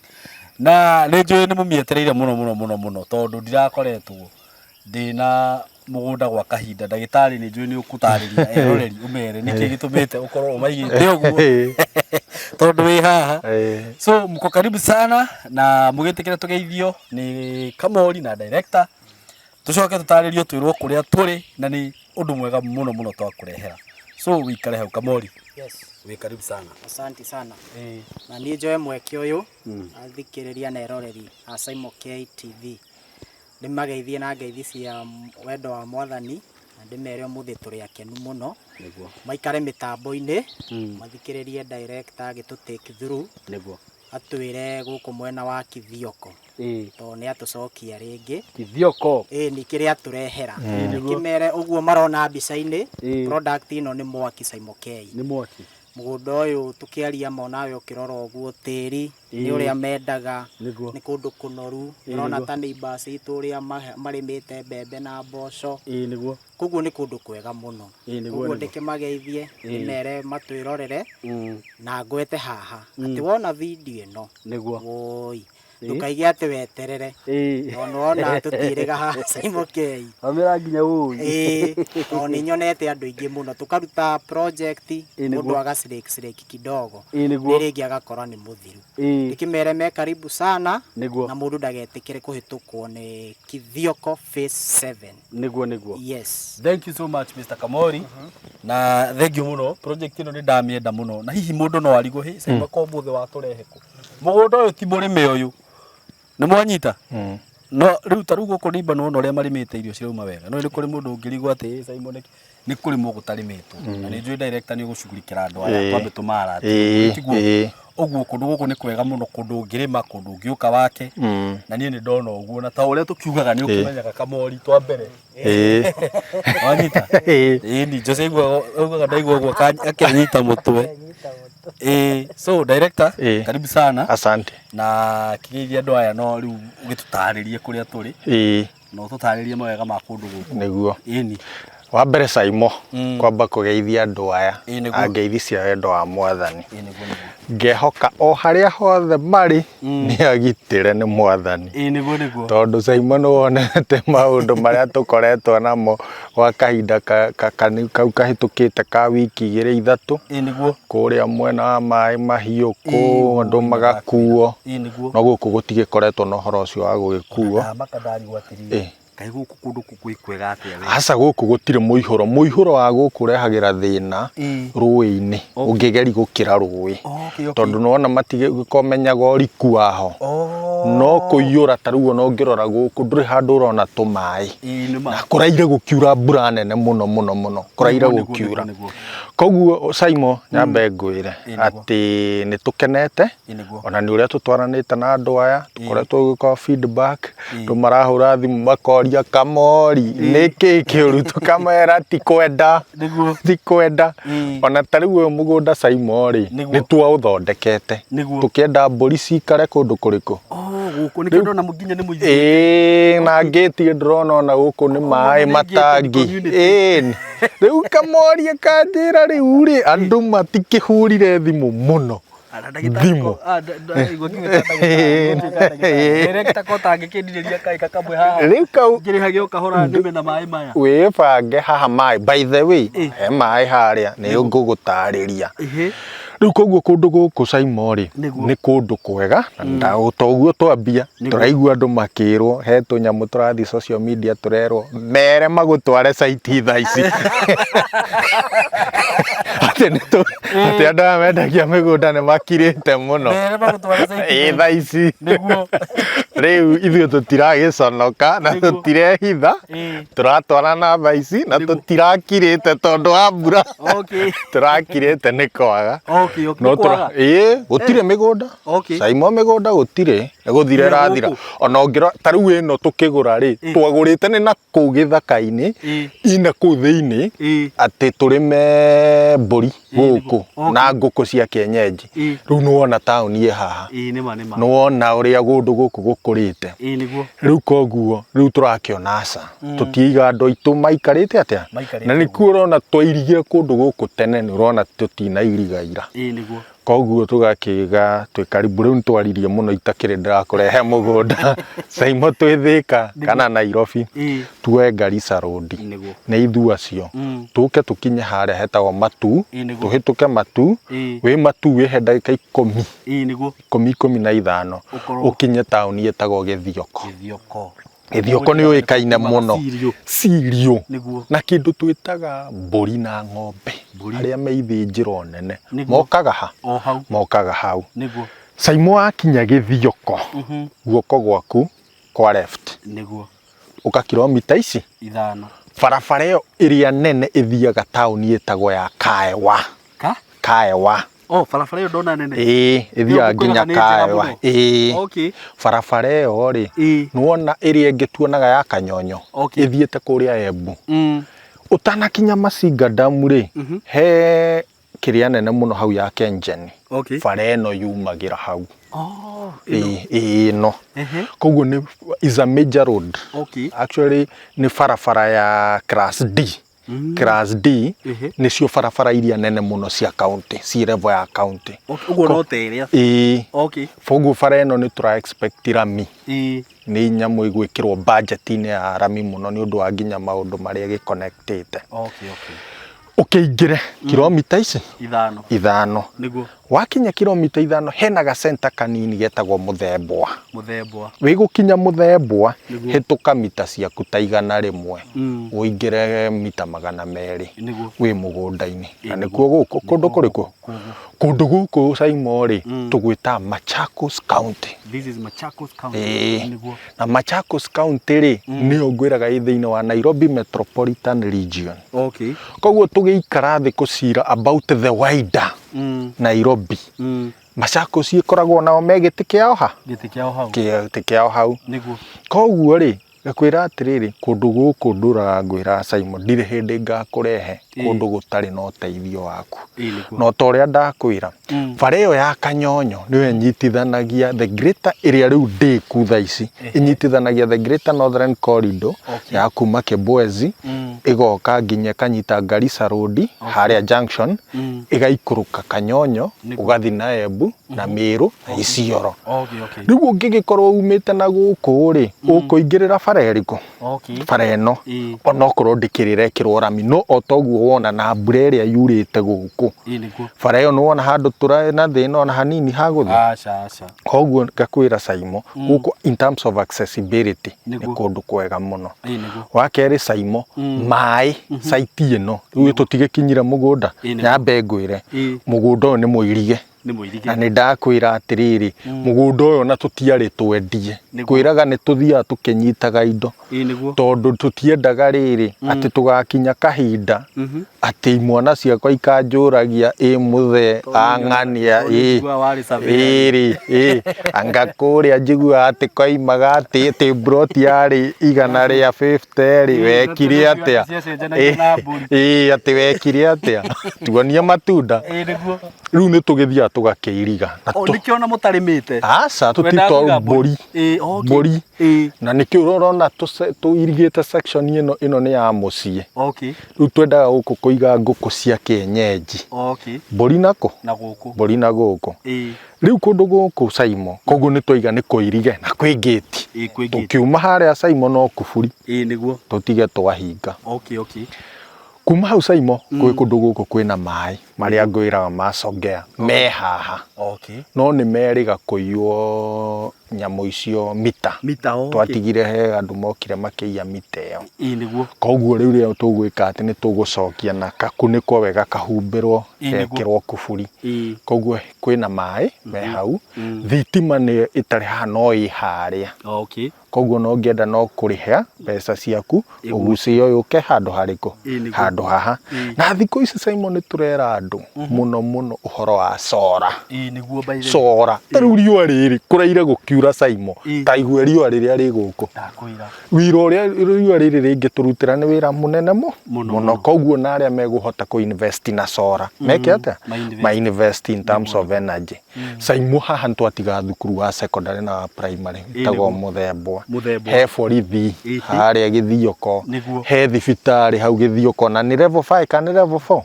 na lejo ni mumietereire muno tondu ndirakoretwo ndina mugunda gwa kahinda ndagitari ni njui ni ukutariria eroreri umere niki gitumite ukorwo umaigite uguo tondu wi haha so mko karibu sana na mugitikira tugeithio ni Kamori na director tucoke tutaririo twirwo kuria turi na ni undu mwega muno twakurehera so wikare hau Kamori. Yes. We karibu sana. Asante sana. Na niĩ njoe mweke ũyũ athikĩrĩria na eroreri a Simon K TV. Ndĩmageithie na ngeithi cia wendo wa Mwathani na ndĩmere ũmũthĩ tũrĩ akenu mũno. Nĩguo. Maikare mĩtambo-inĩ mathikĩrĩrie director agĩtũ take through. Nĩguo. Atwĩre gũkũ mwena wa Kithioko. To nĩ atũcokia rĩngĩ. Kithioko. Nĩ kĩrĩa tũrehera. Kĩmere ũguo marona mbica-inĩ product ĩno nĩ mwaki Simon K. Nĩ mwaki. Mugunda uyu tukiaria monawe ukirora uguo tiri ni uria mendaga ni kundu kunoru urona ta neighbors itu uria marimite mbembe na mboco niguo kuguo ni kundu kwega muno kuguo ndikimageithie mere matwirorere na ngwete haha ati wona video ino niguo woi tukaige ati weterere ona tutiriga haha Simon K amira nginya uyu to ni nyonete andu ingi muno tukaruta project mundu agacireki kidogo niringi agakora ni muthiru nikimere me karibu sana na mundu ndagetikire kuhitukwo ni Kithioko phase 7 niguo yes thank you so much Mr. Kamori na thank you muno project ino ni ndamienda muno na hihi mundu no arigo hi Simon ko muthe wa tureheku mugunda uyu ti murime uyu ni mwanyita no riu taru guku ni bano no ria marimite irio cirauma wega no ni kuri mundu ngirigo ati Simon ni kuri mu gutarimitwo na ni njui director ni gucugurikira andu aya twambe tumara tiguo oguo kundu guku ni kwega muno kundu ngirima kundu ngiuka wake na nie ni ndona oguo na ta uria tukiugaga ni ukimenyaga Kamori twa mbere wanyita ni Jose uguaga ndaigua oguo akanyita mutwe so director karibu sana. Asante. Na kigeithia andu aya no riu ugitutaririe kuria turi no tutaririe mawega ma kundu guku niguo wa mbere Simon kwamba kugeithia andu aya angeithi cia wendo wa Mwathani ngehoka o haria hothe mari ni agitire ni Mwathani niguo tondu Simon wonete maundu maria tukoretwo namo gwa kahinda kau kahitukite ka wiki 2-3 niguo kuria mwena wa mai mahiu ku andu magakuo no guku gutigikoretwo no horo ucio wa gugikuo makadari gwatiri kai guku kundu kwega atia we asa guku gutire muihuro wa guku rehagira thina ruwi-ini ungigeri gukira ruwi tondu nona matige komenyaga uriku waho no kuyura taruo no ngirora guku nduri handu urona tumai na kuraire gukiura mbura nene muno kuraire gukiura koguo Simon nyambe ngwire ati ni tukenete ona ni uria tutwaranite na andu aya tukoretwo gukwa feedback tumarahura thimu makoria Kamori niki kiuru tukamera ti kwenda ona tariu mugunda Simon ri ni twa uthondekete tukienda mburi cikare kundu kuriku guku ni kindu na muginya ni muithi na ngeti ndrona ona guku ni mai matangi riu kamoria kanjira riu ri andu matikihurire thimu muno thimu riu kau wibange haha mai by the way he mai haria ni ngugutariria riu koguo kundu guku Saimo ri ni kundu kwega na utoguo twambia turaigua andu makirwo he tunyamu turathi social media turerwo mere magutware site thaa ici ati andu aya mendagia migunda ni makirite muno thaa ici riu ithuĩ tutiragiconoka na tutirehitha turatwara namba ici na tutirakirite tondu wa mbura turakirite ni kwaga no tura gutire migunda Saimo migunda gutire guthire rathira ona ngira ta riu ino tukigura ri twagurite ni na kuu githaka-ini ina kuu thiini ati turime mburi guku na nguku cia kienyeji riu nuona town ye haha nuona uria gundu guku gukurite riu koguo riu turakiona aca tutiiga andu aitu maikarite atia na nikuo urona twairigie kundu guku tene ni urona tutinairigaira koguo tugakiga twi karibu riu ntwaririe muno itakire ndirakurehe mugunda Saimo twithika kana Nairobi tuwe Garissa Road ni ithu acio tuke tukinye haria hetagwo Matu tuhituke Matu wi Matu wi he ndagika 10 15 ukinye town yetagwo Githioko Githioko ni uikaine muno sirio na kindu twitaga mburi na ng'ombe aria meithinjiro nene mokaga hau Saimo akinya Githioko guoko gwaku kwa left uka kilomita ici 5 barabara iyo iria nene ithiaga town yetagwo ya Kaewa barabara iyo ndona nene ithiaga nginya Kaewa barabara iyo ri nuona iria ingi tuonaga ya Kanyonyo ithiete kuria Embu utanakinya Masinga Dam ri he kiria nene muno hau ya Kengen bara ino yumagira hau no koguo ni is a major road actually ni barabara ya Class D nicio barabara iria nene muno cia county ci level ya county uguo no teria fogu bara ino ni tura expect rami ni nyamu igwikirwo budget ni ya rami muno ni undu wa nginya maundu maria giconnectite ukiingire kilomita ici 5 niguo wakinya kilomita 5 hena ga center kanini getagwo Muthembwa wigukinya Muthembwa hituka mita ciaku ta 100 uingire mita 200 wi mugunda-ini na nikuo guku kundu kuriku kundu guku Saimo ri tugwita Machakos County. This is Machakos County na Machakos County ri ni ogwiraga ithiini wa Nairobi Metropolitan Region koguo tugiikara thi kucira about the wider Nairobi Machakos ikoragwo nao megiti kiao hau niguo koguo ri gakwira atiriri kundu guku nduraga ngwira Saimo ndire hindi ngakurehe kundu gutari no teithio waku no toria ndakwira bara iyo ya Kanyonyo niwe nyitithanagia the greater area riu ndiku thaa ici inyitithanagia the greater northern corridor ya kuma Kibwezi igoka nginya kanyita Garissa Road haria junction igaikuruka Kanyonyo ugathi na Embu na Meru na Isiolo riu ungigikorwo umite na guku ri ukuingirira bara eriko bara eno onokorwo ndikirire kirwo rami no otoguo wona na mbura iria yurite guku bara iyo nuwona handu tura na thina ona hanini haguthi koguo ngakwira Saimo guku in terms of accessibility ni kundu kwega muno wakeri Saimo mai site ino riu tutigikinyira mugunda nyambe ngwire mugunda uyu ni muirige na ni ndakwira atiriri mugunda uyu na tutiari twendie kwiraga ni tuthia tukinyitaga indo tondu tutiendaga riri ati tugakinya kahinda ati imwana ciakwa ikanjuragia muthe ang'ania angakuria njigua ati koimaga ati brot yari igana ria 50 ri wekire atia ati wekire atia tuonia matunda riu ni tugithia tugakeiriga na nikiona mutarimite aca tutitwa mburi mburi na nikio urona tuirigite section ino ni ya mucie riu twendaga guku kuiga nguku cia kienyeji mburi nako mburi na guku riu kundu guku Saimo koguo ni twiga ni kuirige na kwi gate tukiuma haria Saimo no kuburi niguo tutige twahinga kuma hau Saimo kwi kundu guku kwina mai maria ngwiraga macongea me haha no ni meriga kuiywo nyamu icio mita twatigire he andu mokire makiia mita iyo niguo koguo riu rio tugwika ati ni tugucokia na kakuniko wega kahumbirwo ekirwo kuburi koguo kwina mai me hau thitima ni itari haha no i haria koguo no ngenda no kuriha mbeca ciaku ugucie yuke handu hariku handu haha na thiko ici Saimo ni turera andu muno uhoro wa sora niguo by sora riu riua riri kuraire gukiura Saimo ta igwe riua riri ari guku wiro ria riua riri ringi turutira ni wira munene muno koguo na aria meguhota ku invest na sora meke ata ma invest in terms of energy Saimo haha ntwatiga thukuru wa secondary na primary tago muthembo he borithi haria Githioko he thibitari hau Githioko na ni level 5 kana level 4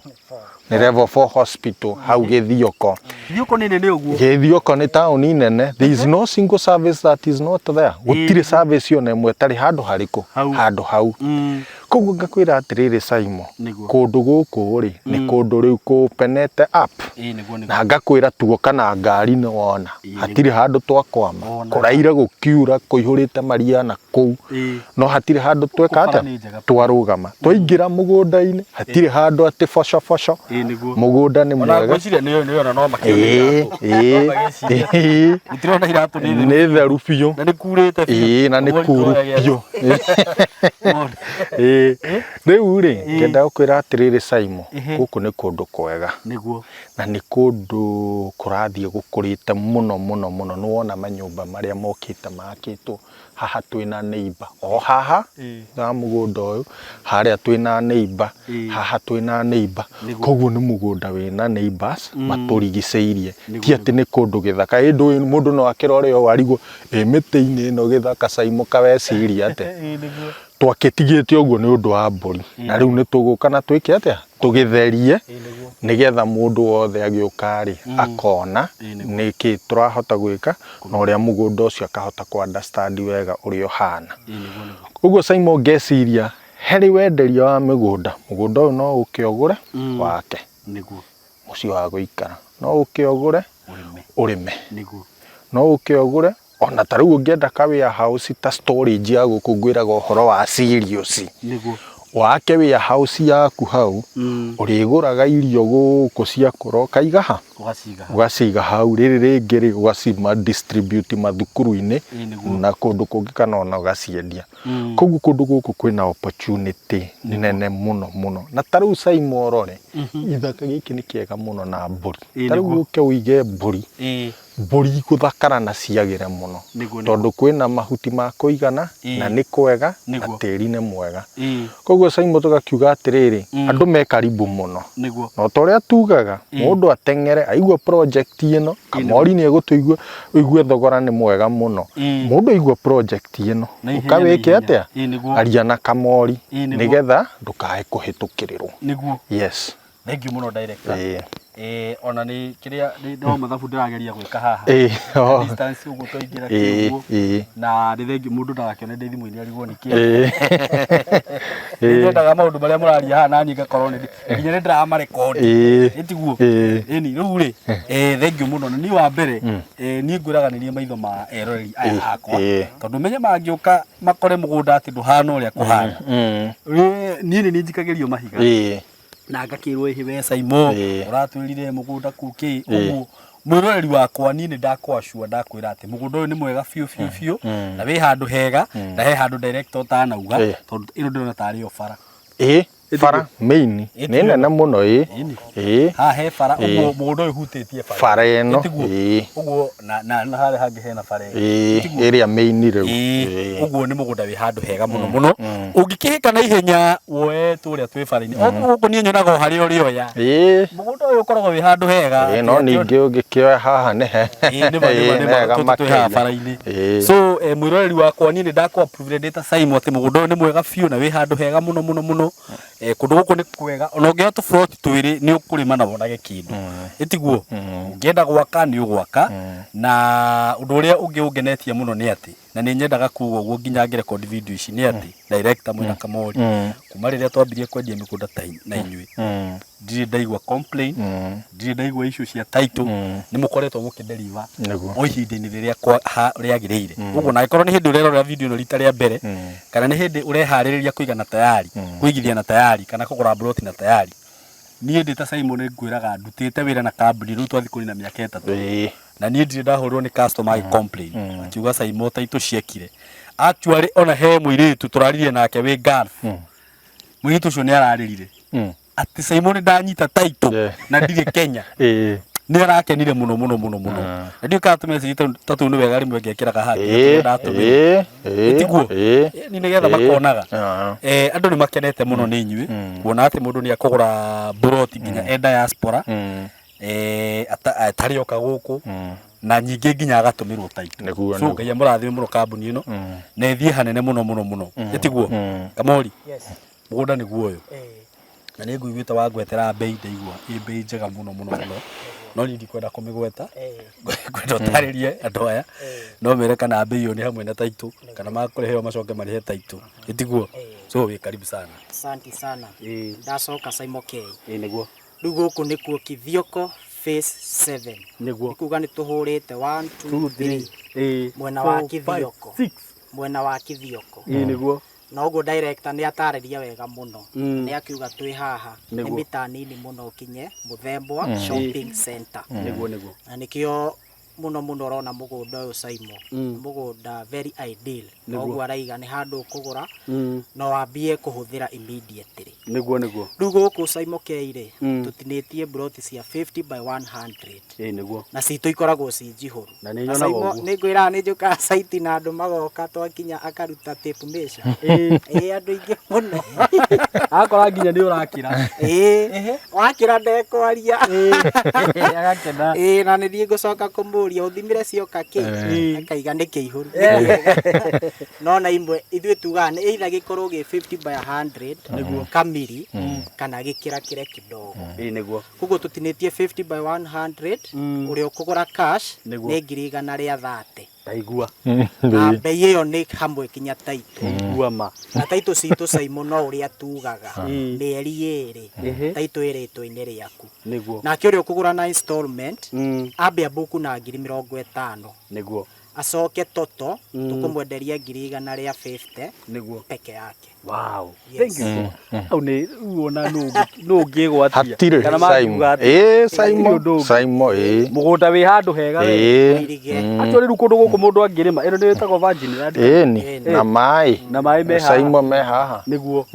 ni level 4 hospital hau Githioko nene uguo Githioko ni town nene there is no single service that is not there gutire service yo nemwe tari handu hariku handu hau koguo ngakwira atiriri Saimo kundu guku ri ni kundu riu kupenete up na ngakwira tuoka na ngari ni wona hatire handu twakwama kuraire gukiura kuihurite maria na kou no hatire handu twekata twarugama twaingira mugunda-ini hatire handu ati fosho mugunda ni mwega utirona iratu ni theru biu na ni kurite biu na ni kuru biu riu ri ngenda gukwira atiriri Saimo guku ni kundu kwega niguo na ni kundu kurathie gukurite muno ni wona manyumba maria mokite makitwo haha twina neighbor o haha na mugunda uyu haria twina neighbor haha twina neighbor koguo ni mugunda wina neighbors maturigiceirie ti ati ni kundu githaka indu mundu no akirore yo warigwo miti-ini ino githaka Saimo kaweciria ate twaketigite uguo ni undu wa mburi na riu ni tuguka na twike atia tugitherie nigetha mundu wothe agiukari akona niki turahota gwika na uria mugunda ucio akahota ku understand wega urio hana uguo Saimo ngeciria heri wenderia wa mugunda uyu no ukiogure wake niguo mucio wa guikara no ukiogure urime niguo no ukiogure ona tariu ungienda kawia house ta storage ya gukungwiraga uhoro wa serious niguo wake wia house yaku hau uriguraga irio guku cia kuro kaigaha ugaciga hau riri ringiri ugacima distribute mathukuru-ini na kundu kungi kana ona ugaciendia koguo kundu guku kwina opportunity nene muno na tariu Saimo orore ithaka giki ni kiega muno na mburi tariu uke uige mburi mburi kuthakara na ciagire muno tondu kwina mahuti ma kuigana na ni kwega na tiri ni mwega koguo Saimo tugakiuga atiriri andu me karibu muno no toria tugaga mundu atengere aigua project ino kamori ni egutuigua uigue thogora ni mwega muno mundu aigua project ino ukawike atia aria na kamori nigetha ndukae kuhitukirirwo yes thank you muno director ona ni kiria no mathabu ndirageria gwika haha distance ugu toingira kiugo na thank you mundu ndarakione ndi thimu-ini arigwo ni kile ndendaga maundu maria muraria haha nani ngakorwo ni nginya ni ndiramarekodi etiguo ni riu ri thank you muno ni wa mbere ni nguraganirie maitho ma eroreri aya akwa tondu menye mangiuka makore mugunda ati nduhana uria kuhana ni njikagirio mahiga na ngakirwo hiwe Saimo uratwirire mugunda kuki ugu mwiroreri wakwa ni ndakwashua ndakwira ati mugunda uyu ni mwega fiu na wi handu hega na he handu director utanauga tondu ino ndona tari ofara bara main nĩ nene mũno ha he bara ũguo mũgũnda ũyũ hutĩtie bara ĩno ũguo na harĩa hangĩ hena bara ĩrĩa main rĩu ũguo nĩ mũgũnda wĩ handũ hega mũno mũno ũngĩkĩhĩka na ihenya woe tũrĩa twĩ bara-inĩ gũkũ niĩ nyonaga harĩa ũrĩ oya mũgũnda ũyũ ũkoragwo wĩ handũ hega no ningĩ ũngĩkĩoya haha nĩ hega makĩria so mwĩroreri wakwa niĩ nĩ ndakũ-approve ndĩ ta Simon atĩ mũgũnda ũyũ nĩ mwega biũ na wĩ handũ hega mũno mũno mũno kũndũ gũkũ nĩ kwega ona ũngĩoya tũburoti twĩrĩ nĩ ũkũrĩma na wonage kĩndũ ĩtiguo ũngĩenda gwaka nĩ ũgwaka na ũndũ ũrĩa ũngĩ ũngenetie mũno nĩ atĩ na nĩ nyendaga kuuga ũguo nginya ngĩrekondi video ici nĩ atĩ director Mwena Kamori kuma rĩrĩa twambirie kwendia mĩgũnda na inyuĩ ndirĩ ndaigua complain ndirĩ ndaigua issue cia title nĩ mũkoretwo mũkĩnderiva o ihinda-inĩ rĩrĩa rĩagĩrĩire ũguo na angĩkorwo nĩ hĩndĩ ũrerorera video ĩno rita rĩa mbere kana nĩ hĩndĩ ũreharĩrĩria kũigana tayari kũigithia na tayari kana kũgũra broti na tayari niĩ ndĩ ta Simon nĩ ngwĩraga ndutĩte wĩra na kambuni rĩu twathi kũrĩ na mĩaka 3 na niĩ ndirĩ ndahũrwo nĩ customer complain akiuga Simon title ciekire actually ona he mũirĩtu tũraririe nake wĩ Gulf mũirĩtu ũcio nĩ ararĩrire atĩ Simon ndanyita title na ndirĩ Kenya nĩ arakenire mũno mũno mũno mũno na ndiũ kana tũmeci tatu nĩ wega rĩmwe ngekĩraga haki ndatũmĩra tiguo ni nĩgetha makonaga andũ nĩ makenete mũno nĩ inyuĩ kuona atĩ mũndũ nĩ akũgũra broti nginya e diaspora atarĩ oka gũkũ na nyingĩ nginya agatũmĩrwo title so Ngai amũrathime mũno kambuni ĩno na ĩthiĩ hanene mũno mũno mũno ĩtiguo Kamori mũgũnda nĩguo ũyũ na nĩ ngũiguĩte wangwetera mbei ndaigua ĩ mbei njega mũno mũno mũno no nĩ ndikwenda kũmĩgweta kwenda ũtarĩrie andũ aya no mere kana mbei ĩyo nĩ hamwe na title kana makũrĩheo macoke marĩhe title ĩtiguo so wĩ karibu sana asante sana ndacoka Simon K nĩguo rĩu gũkũ nĩkuo Kithioko phase 7 nĩguo kuga nĩ tũhũrĩte 1 2 3 mwena wa Kithioko 6 mwena wa Kithioko nĩguo na ũguo director nĩ atarĩria wega mũno nĩ akiuga twĩ haha nĩ mita nini mũno kinye Muthembwa shopping center nĩguo na nĩkĩo muno muno rona mũgũnda ũyũ Simon mũgũnda very ideal ũguo araiga nĩ handũ ũkũgũra no wambie kũhũthĩra immediately nĩguo rĩu gũkũ Simon K-rĩ tũtinĩtie broti cia 50 by 100 nĩguo na citũ ikoragwo ci njihũru na nĩ nyonaga ũguo nĩ ngwĩra nĩ njũkaga site na andũ magoka twakinya akaruta tape measure andũ ingĩ mũno akora nginya nĩ ũrakĩra wakĩra ndekwaria agakena na nĩ thiĩ ngũcoka kũmũria ũthimire cioka kĩ akaiga nĩ kĩihũru no na imwe ithuĩ tugaga nĩ either gĩkorwo gĩ 50 by 100 kamiri kana gĩkĩra kĩre kidogo nĩguo koguo tũtinĩtie 50 by 100 ũrĩa ũkũgũra cash nĩ 130 ndaigua na mbei ĩyo nĩ hamwe kinya title guama na title citũ Simon no ũrĩa tugaga mĩeri 2 title ĩrĩtwo-inĩ rĩaku nĩguo nake ũrĩa ũkũgũra na installment ambia buku na 50,000 nĩguo acoke toto tũkũmwenderia 150 nĩguo peke yake wow thank you au nĩ uona no ngĩgwatia hatirĩ Simon mũgũnda wĩ handũ hega actually rĩu kũndũ gũkũ mũndũ angĩrĩma ĩno nĩ ĩtagwo virgin na maĩ me haha Simon me haha nĩguo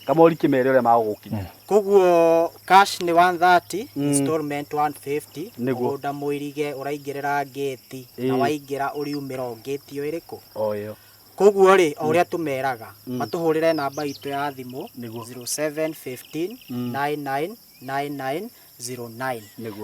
Kamori kĩmere ũrĩa magũgũkinya koguo cash nĩ 130 installment 150 mũgũnda mũirige ũraingĩrĩra gate na waingĩra ũriumĩra gate ĩyo ĩrĩkũ ĩyo koguo rĩ o ũrĩa tũmeraga matũhũrĩre namba itũ ya thimũ 0715 999909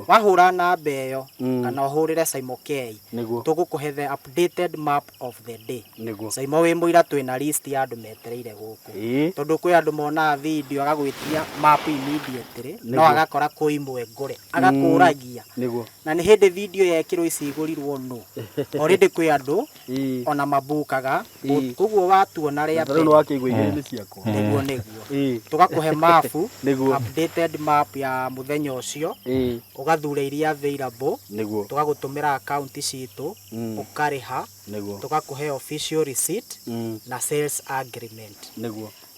wahũra namba ĩyo kana ũhũrĩre Simon K tũgũkũhe the updated map of the day Simon wĩ mũira twĩna list ya andũ metereire gũkũ tondũ kwĩ andũ monaga video agagwĩtia map immediately no agakora kwĩ imwe ngũre agakũragia na nĩ hĩndĩ video yekĩrwo ici igũrirwo nũ already kwĩ andũ ona mabukaga koguo watuona rĩa mbere nĩguo tũgakũhe mapu updated map ya mũthenya ũcio ũgathure iria available tũgagũtũmĩra account citũ ũkarĩha tũgakũhe official receipt na sales agreement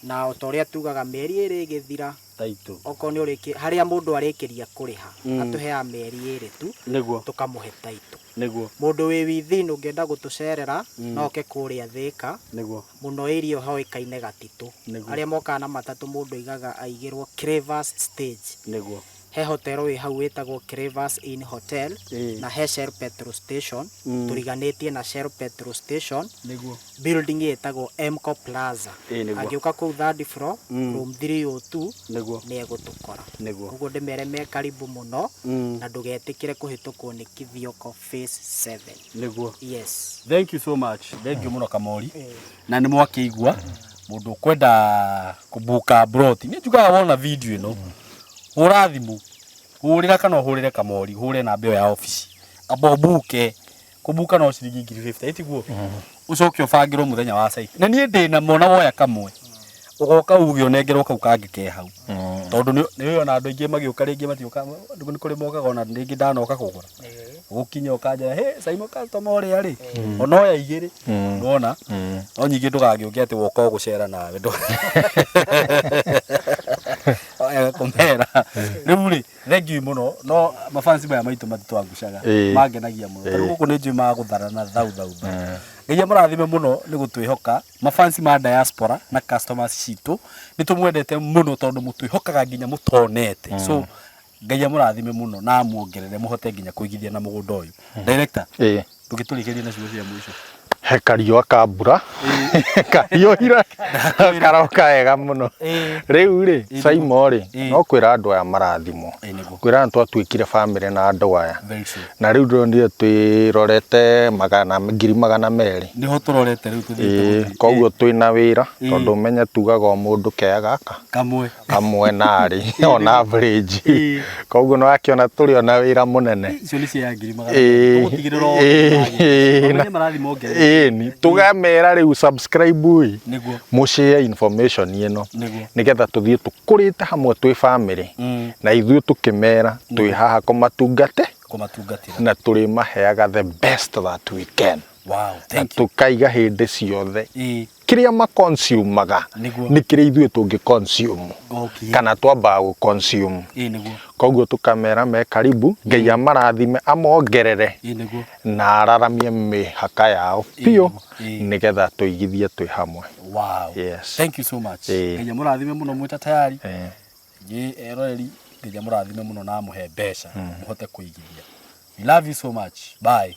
na o ta ũrĩa tugaga mĩeri 2 ĩgĩthira title oko ni uriki haria mundu arikiria kuriha atuhea mieri 2 tu niguo tukamuhe title niguo mundu wi within ungienda gutucerera no ke kuria Thika niguo muno irio hoikaine Gatitu aria moka na matatu mundu igaga aigirwo Crevas stage niguo he hotel wi hau wetagwo Crevas Inn Hotel na he Shell petrol station turiganitie na Shell petrol station niguo building yetagwo Emco Plaza agiuka ku third floor room 302 niguo ni egutukora niguo uguo ndimere me karibu muno na ndugetikire kuhitukwo ni Kithioko phase 7 niguo yes thank you so much thank you muno Kamori na ni mwakiigua mundu kwenda kubuka broti ni njugaga wona video ino hura thimu hurira kana hurire Kamori hure namba ya office abo buke kubuka no ciringi 50 itiguo ucoke ubangirwo muthenya wa sai na nie ndi na mona woya kamwe ugoka ugio nengerwo kau kangike hau tondu ni ona andu ingi magiuka ringi matiuka ndugu ni kuri mokaga ona ringi ndanoka kugura gukinya ukanja he Simon customer uri ari ona oya igiri nona no nyingi ndugagiuke ati woka gucera nawe ndo oya komera riuri thank you muno no mafansi baya maitu matitwangucaga mangenagia muno tari guku ni njuma guthara na thau nginya murathime muno ni gutwihoka mafansi ma diaspora na customers citu ni tumwendete muno tondu mutwihokaga nginya mutonete so nginya murathime muno na muongerere muhote nginya kuigithia na mugunda uyu director tugiturikiria na ciugo cia mwisho he kario kambura kario ira karoka wega muno riu ri Simon ri no kwira andu aya marathimo kwira andu atwikire family na andu aya na riu ndonire twirorete ngiri magana meri niho turorete riu tuthite koguo twina wira tondu menye tugaga mundu kea gaka kamwe nari on average koguo no akiona turi ona wira munene icio ni cia ngiri magana tugutigirira marathimo ni tugamera riu subscribe niguo mushare information ino nigetha tuthie tukurite hamwe twi family na ithuĩ tukimera twi haha kumatungatira na turi maheaga the best that we can thank you tukaiga hindi ciothe kiria ma consumaga ni kiria ithuĩ tungi consume kana twamba gu consume koguo tukamera me karibu Ngai amarathime amongerere na araramie mihaka yao pio nigetha tuigithie twi hamwe yes thank you so much Ngai murathime muno mwita tayari eroreri Ngai murathime muno na muhe mbeca muhote kuigithia we love you so much bye